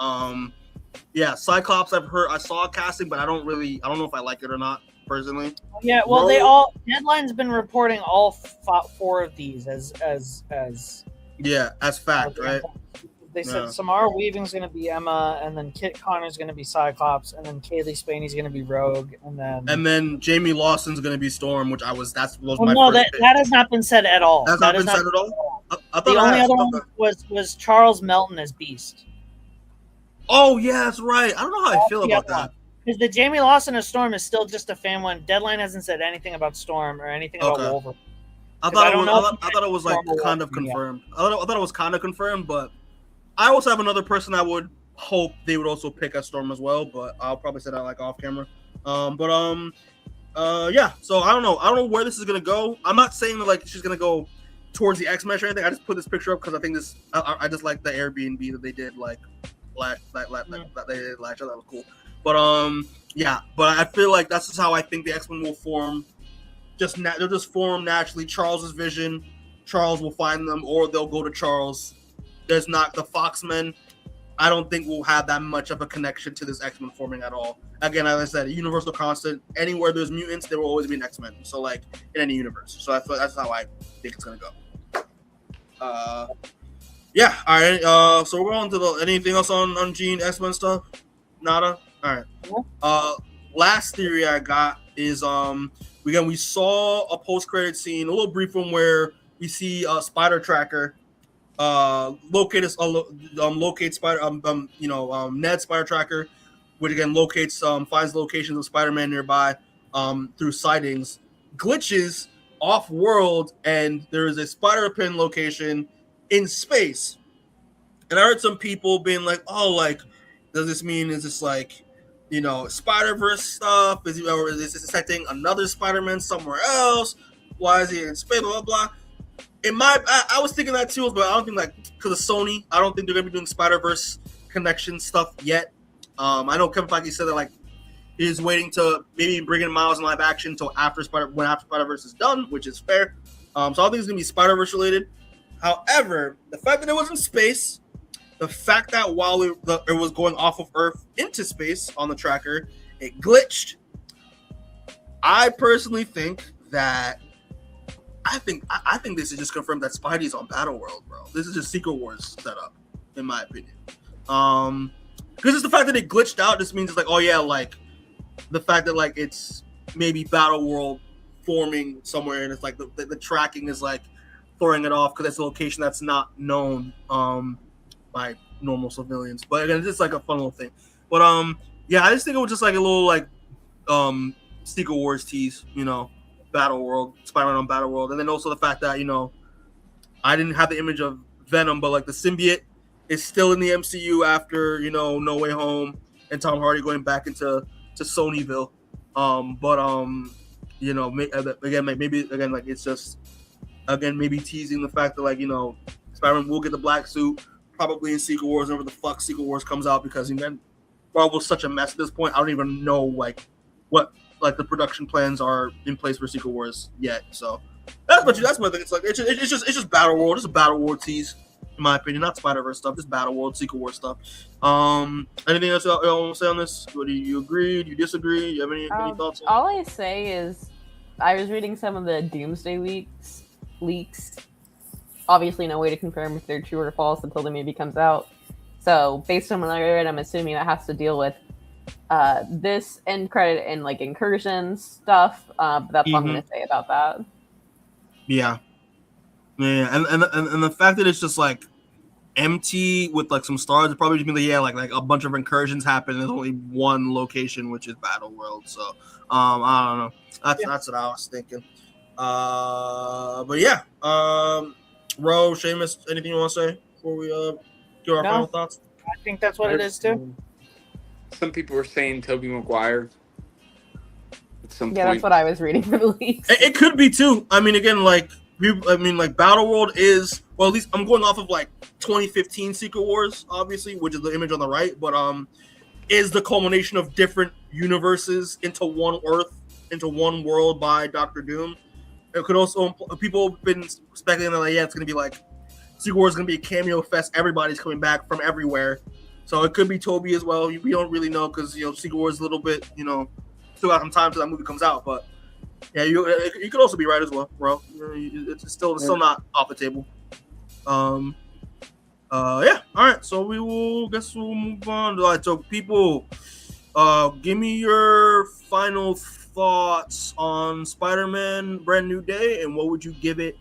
Cyclops. I saw a casting, but I don't know if I like it or not personally. Yeah, well, Deadline's been reporting all 4 of these as fact, right? They said Samara Weaving's going to be Emma, and then Kit Connor's going to be Cyclops, and then Kaylee Spaney's going to be Rogue, and then Jamie Lawson's going to be Storm, which was my first pick. That has not been said at all. That's not been said at all. I thought the only other one was Charles Melton as Beast. Oh yeah, that's right. I don't know how I feel about that. Because the Jamie Lawson as Storm is still just a fan one. Deadline hasn't said anything about Storm or anything about Wolverine. I thought it was like kind of confirmed. I thought it was kind of confirmed, but I also have another person I would hope they would also pick as Storm as well, but I'll probably say that like off camera. So I don't know. I don't know where this is gonna go. I'm not saying that like she's gonna go towards the X-Men or anything. I just put this picture up because I think I just like the Airbnb that they did like that they did last year. That was cool. But but I feel like that's just how I think the X-Men will form. They'll just form naturally. Charles's vision. Charles will find them, or they'll go to Charles. There's not the Foxmen. I don't think we'll have that much of a connection to this X-Men forming at all. Again, as I said, a universal constant. Anywhere there's mutants, there will always be an X-Men. So like in any universe. So that's how I think it's gonna go. All right. So we're on to anything else on Jean X-Men stuff? Nada. All right. Last theory I got is we saw a post-credit scene, a little brief one where we see Spider Tracker locate Spider Ned Spider Tracker, which again locates finds locations of Spider-Man nearby through sightings, glitches off world, and there is a Spider-Pin location in space. And I heard some people being like, "Oh, like, does this mean is this like, Spider-Verse stuff? Is this affecting another Spider-Man somewhere else? Why is he in space? Blah blah blah." I was thinking that too, but I don't think because of Sony, I don't think they're gonna be doing Spider-Verse connection stuff yet. I know Kevin Feige said that he's waiting to maybe bring in Miles in live action until after Spider-Verse is done, which is fair. So I don't think it's gonna be Spider-Verse related. However, the fact that it was in space. The fact that while it was going off of Earth into space on the tracker, it glitched. I personally think that I think this is just confirmed that Spidey's on Battleworld, bro. This is just Secret Wars setup, in my opinion. Because it's the fact that it glitched out. This means it's the fact that it's maybe Battleworld forming somewhere, and it's the tracking is throwing it off because it's a location that's not known. By normal civilians, but again, it's just a fun little thing. But I just think it was just a little Secret Wars tease, Battleworld, Spider-Man on Battleworld, and then also the fact that I didn't have the image of Venom, but the symbiote is still in the MCU after No Way Home and Tom Hardy going back into Sonyville. It's just maybe teasing the fact that Spider-Man will get the black suit. Probably in Secret Wars, whenever the fuck Secret Wars comes out, because Marvel's such a mess at this point. I don't even know what the production plans are in place for Secret Wars yet. So that's my thing. It's like it's just Battleworld. It's a Battleworld tease, in my opinion. Not Spider-Verse stuff. Just Battleworld, Secret War stuff. Anything else y'all want to say on this? What do you agree? Do you disagree? You have any thoughts? All I say is, I was reading some of the Doomsday leaks. Obviously, no way to confirm if they're true or false until the movie comes out. So, based on what I read, I'm assuming that has to deal with this end credit and like incursions stuff. But that's all I'm going to say about that. Yeah, and the fact that it's just like empty with like some stars, it probably just means like a bunch of incursions happen. There's only one location, which is Battleworld. So I don't know. That's what I was thinking. But yeah, Ro, Seamus, anything you want to say before we give our final thoughts? I think that's what it is too. Some people were saying Tobey Maguire. At some point. That's what I was reading for the leaks. It could be too. I mean, again, like Battleworld is, well, at least I'm going off of like 2015 Secret Wars, obviously, which is the image on the right, but is the culmination of different universes into one Earth, into one world by Doctor Doom. It could also, people have been speculating that like, it's going to be like Secret Wars is going to be a cameo fest. Everybody's coming back from everywhere. So it could be Toby as well. We don't really know because, Secret Wars is a little bit, still got some time till that movie comes out. But yeah, you could also be right as well, bro. It's still not off the table. Yeah. All right. So we'll move on. All right. So people, give me your final thoughts on Spider-Man: Brand New Day, and what would you give it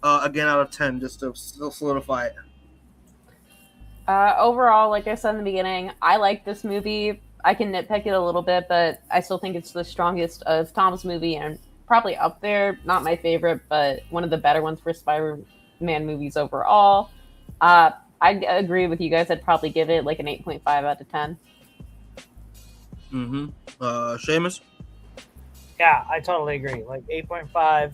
again out of 10, just to solidify it? Overall, like I said in the beginning, I like this movie. I can nitpick it a little bit, but I still think it's the strongest of Tom's movie and probably up there. Not my favorite, but one of the better ones for Spider-Man movies overall. I agree with you guys. I'd probably give it like an 8.5 out of 10. Seamus? Yeah, I totally agree. Like 8.5,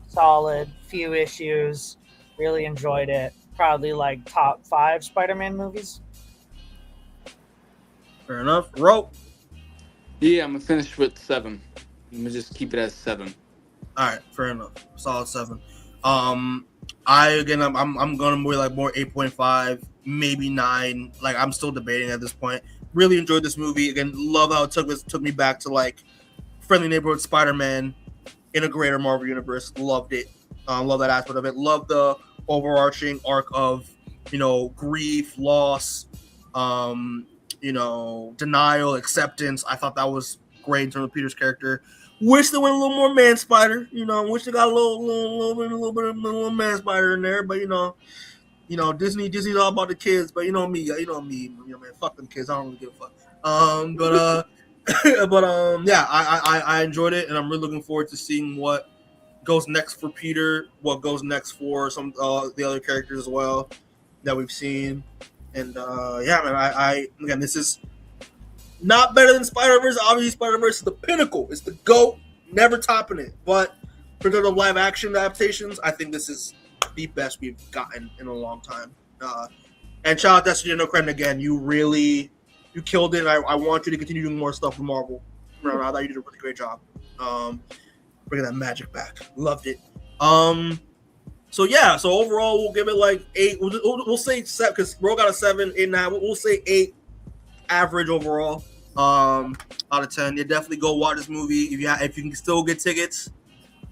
solid, few issues, really enjoyed it. Probably like top 5 Spider-Man movies. Fair enough. Ro? Yeah, I'm gonna finish with 7. I'm gonna just keep it as 7. All right, fair enough. Solid 7. I'm gonna more 8.5, maybe 9. Like I'm still debating at this point. Really enjoyed this movie. Again, love how it took me back to like friendly neighborhood Spider-Man in a greater Marvel universe. Loved it. Love that aspect of it. Love the overarching arc of grief, loss, denial, acceptance. I thought that was great in terms of Peter's character. Wish they went a little more man spider. Wish they got a little bit of man spider in there. But Disney's all about the kids. But me, man, fuck them kids. I don't really give a fuck. Yeah, I enjoyed it, and I'm really looking forward to seeing what goes next for Peter, what goes next for some the other characters as well that we've seen. And yeah, man, I again, this is not better than Spider-Verse. Obviously, Spider-Verse is the pinnacle. It's the GOAT, never topping it. But for the live action adaptations, I think this is the best we've gotten in a long time. And shout out Destin Daniel Cretton again. You killed it. I want you to continue doing more stuff with Marvel. I thought you did a really great job. Bringing that magic back. Loved it. So overall we'll give it like 8. We'll say 7 because Ro got a 7, 8.5. We'll say 8 average overall. Out of 10. Yeah, definitely go watch this movie if you can still get tickets.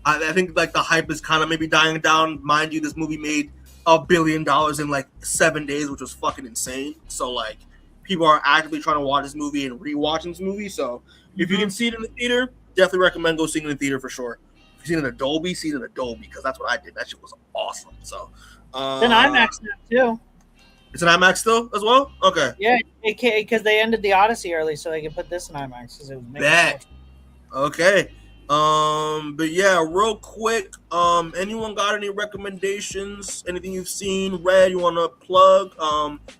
I think like the hype is kind of maybe dying down. Mind you, this movie made $1 billion in like 7 days, which was fucking insane. So like people are actively trying to watch this movie and rewatching this movie. So if you can see it in the theater, definitely recommend go seeing it in the theater for sure. If you've seen it in Adobe, see it in Adobe because that's what I did. That shit was awesome. So it's an IMAX now too. It's an IMAX still as well? Okay. Yeah, because they ended the Odyssey early, so they can put this in IMAX because it was bet. Okay. But yeah, real quick, anyone got any recommendations? Anything you've seen, read, you want to plug?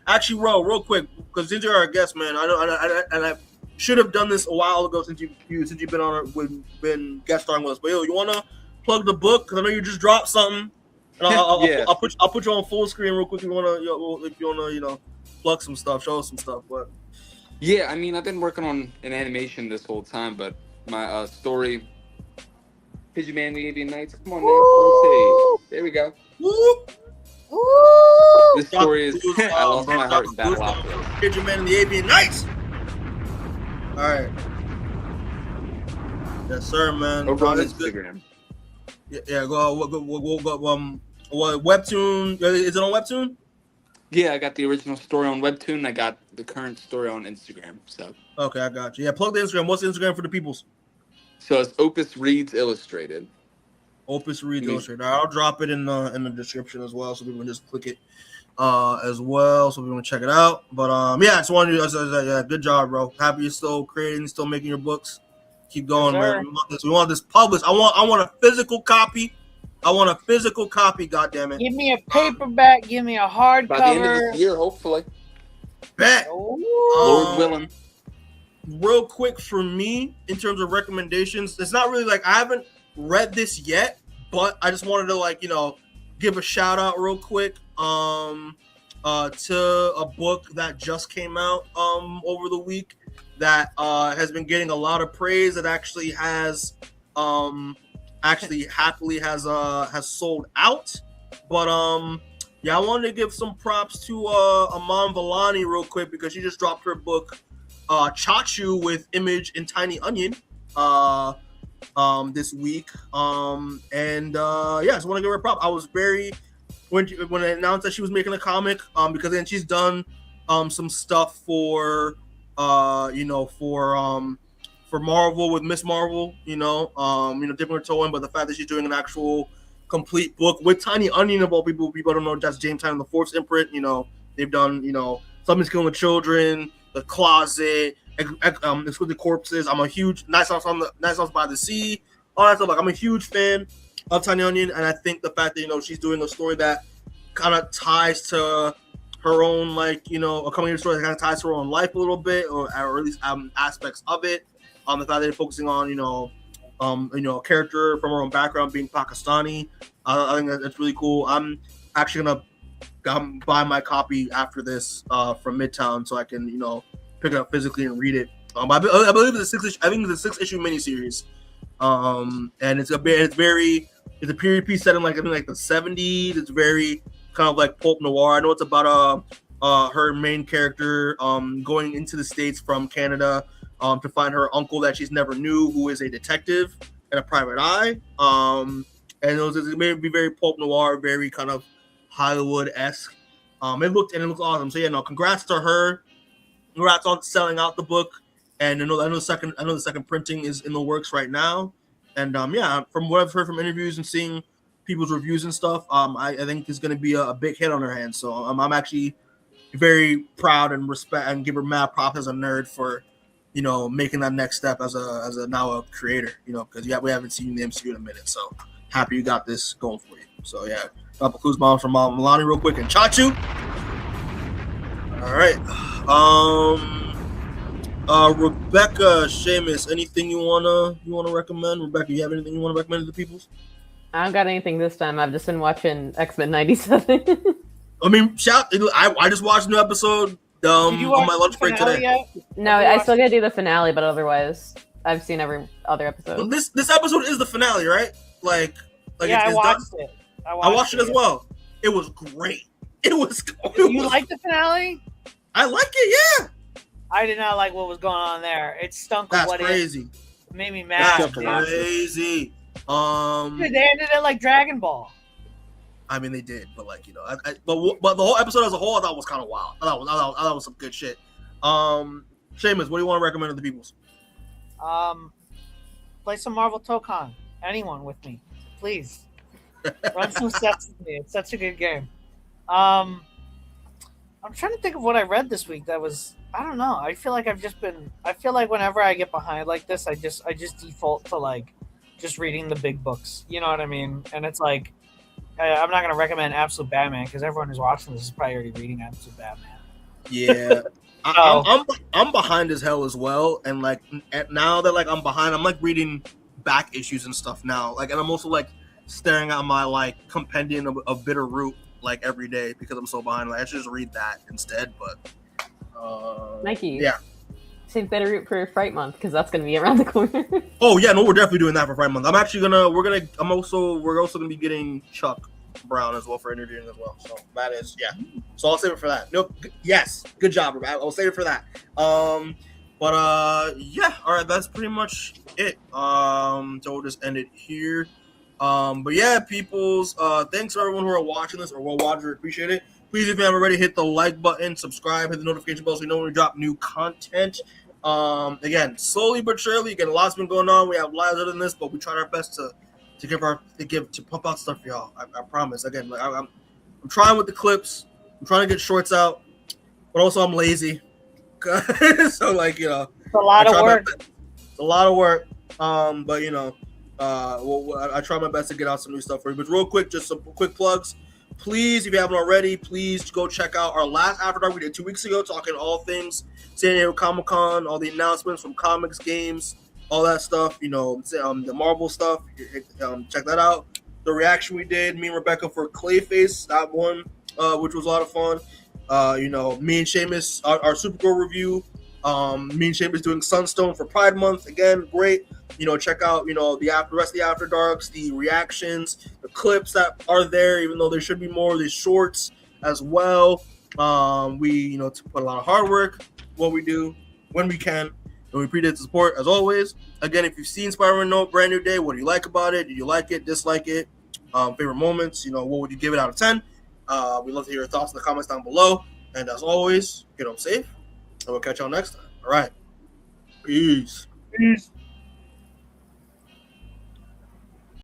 Actually, real quick, because since you're our guest, man, I should have done this a while ago since you've been on been guest starring with us. But you want to plug the book? Because I know you just dropped something. And I'll put you on full screen real quick if you wanna plug some stuff, show us some stuff. But yeah, I mean, I've been working on an animation this whole time, but my story Pidgey Man, the Avian Knights. Come on now. Let's see. There we go. Woo! This story is. I lost my heart in Battleworld. Pidgey Man and the Avian Knights. All right. Yes, sir, man. Over on Instagram. Yeah, go. What Webtoon? Is it on Webtoon? Yeah, I got the original story on Webtoon. And I got the current story on Instagram. So. Okay, I got you. Yeah, plug the Instagram. What's the Instagram for the peoples? So it's Opus Reads Illustrated. Opus Reads Illustrated. I'll drop it in the description as well, so people can just click it as well, so people can check it out. But yeah, I just wanted to. Yeah, good job, bro. Happy you're still creating, still making your books. Keep going, man. We want this published. I want a physical copy. I want a physical copy. God damn it! Give me a paperback. Give me a hardcover. By the end of this year, hopefully. Bet. Lord willing. Real quick for me, in terms of recommendations, it's not really like I haven't read this yet, but I just wanted to give a shout out real quick to a book that just came out over the week that has been getting a lot of praise. It actually has happily has sold out, but yeah, I wanted to give some props to Aman Vellani real quick because she just dropped her book Chachu with Image and Tiny Onion this week, and yeah, I just want to give her a prop. I was very when I announced that she was making a comic, because then she's done some stuff for for Marvel with Miss Marvel, dipping her toe in, but the fact that she's doing an actual complete book with Tiny Onion, of all people don't know that's James Tynion IV's imprint. They've done Something's Killing the Children, The Closet, Excluded Corpses. I'm a huge Nice House by the Sea, all that stuff. Like, I'm a huge fan of Tiny Onion, and I think the fact that she's doing a story that kind of ties to her own a coming of story that kind of ties to her own life a little bit, or at least aspects of it. The fact that they're focusing on a character from her own background being Pakistani. I think that's really cool. I'm actually gonna buy my copy after this from Midtown so I can pick it up physically and read it. I believe it's a 6-issue miniseries, and it's a period piece set in like the 70s. It's very kind of like pulp noir. I know it's about her main character going into the States from Canada to find her uncle that she's never knew, who is a detective and a private eye. And it may be very pulp noir, very kind of Hollywood-esque. It looked awesome. So yeah, no, congrats to her. Congrats on selling out the book. And I know the second printing is in the works right now. And yeah, from what I've heard from interviews and seeing people's reviews and stuff, I think it's going to be a big hit on her hands. So I'm actually very proud and respect and give her mad props as a nerd for making that next step as a now a creator. Because we haven't seen the MCU in a minute. So happy you got this going for you. So yeah, couple clues bombs from Milani real quick and Chachu. All right, Rebecca, Seamus, anything you wanna recommend? Rebecca, you have anything you want to recommend to the peoples? I don't got anything this time. I've just been watching X-Men 97. I mean, I just watched a new episode on my lunch break today. Yet? No, I still gotta do the finale, but otherwise, I've seen every other episode. Well, this episode is the finale, right? Yeah, I watched it. I watched it as well. It was great. You like the finale? I like it, yeah. I did not like what was going on there. It stunk of what crazy. It made me mad. That's crazy. Dude, they ended it like Dragon Ball. I mean, they did, but but the whole episode as a whole, I thought was kind of wild. I thought was some good shit. Seamus, what do you want to recommend to the peoples? Play some Marvel Tokon. Anyone with me, please. Run some sets with me. It's such a good game. I'm trying to think of what I read this week that was, I don't know. I feel like whenever I get behind like this, I just default to just reading the big books. You know what I mean? And it's I'm not going to recommend Absolute Batman because everyone who's watching this is probably already reading Absolute Batman. Yeah. I'm behind as hell as well. And now that I'm behind, I'm reading back issues and stuff now. And I'm also staring at my compendium of Bitter Root every day because I'm so behind. I should just read that instead. But Mikey. Yeah. So you better root for Fright Month because that's gonna be around the corner. Oh yeah, no, we're definitely doing that for Fright Month. We're also gonna be getting Chuck Brown as well for interviewing as well. So that is So I'll save it for that. Nope. Yes, good job, Robert. I'll save it for that. All right, that's pretty much it. So we'll just end it here. But yeah, peoples, thanks to everyone who are watching this or will watch it. Appreciate it. Please, if you haven't already, hit the like button, subscribe, hit the notification bell so you know when we drop new content. Again, slowly but surely, again, a lot's been going on. We have lives other than this, but we try our best to pump out stuff for y'all. I promise. Again, like, I'm trying with the clips. I'm trying to get shorts out, but also I'm lazy. So like, you know, it's a lot of work. It's a lot of work. But you know, I try my best to get out some new stuff for you. But real quick, just some quick plugs. Please, if you haven't already, please go check out our last After Dark we did 2 weeks ago, talking all things San Diego Comic-Con, all the announcements from comics, games, all that stuff. You know, the Marvel stuff. Check that out. The reaction we did, me and Rebecca, for Clayface, that one, which was a lot of fun. You know, me and Seamus, our Supergirl review. Me and Seamus doing Sunstone for Pride Month. Again, great. You know, check out, you know, the rest of the After Darks, the reactions, the clips that are there, even though there should be more of these shorts as well. We, you know, to put a lot of hard work, what we do, when we can, and we appreciate the support, as always. Again, if you've seen Spider-Man No Brand New Day, what do you like about it? Do you like it, dislike it? Favorite moments, you know, what would you give it out of 10? We'd love to hear your thoughts in the comments down below. And as always, get home safe, and we'll catch y'all next time. All right. Peace. Peace.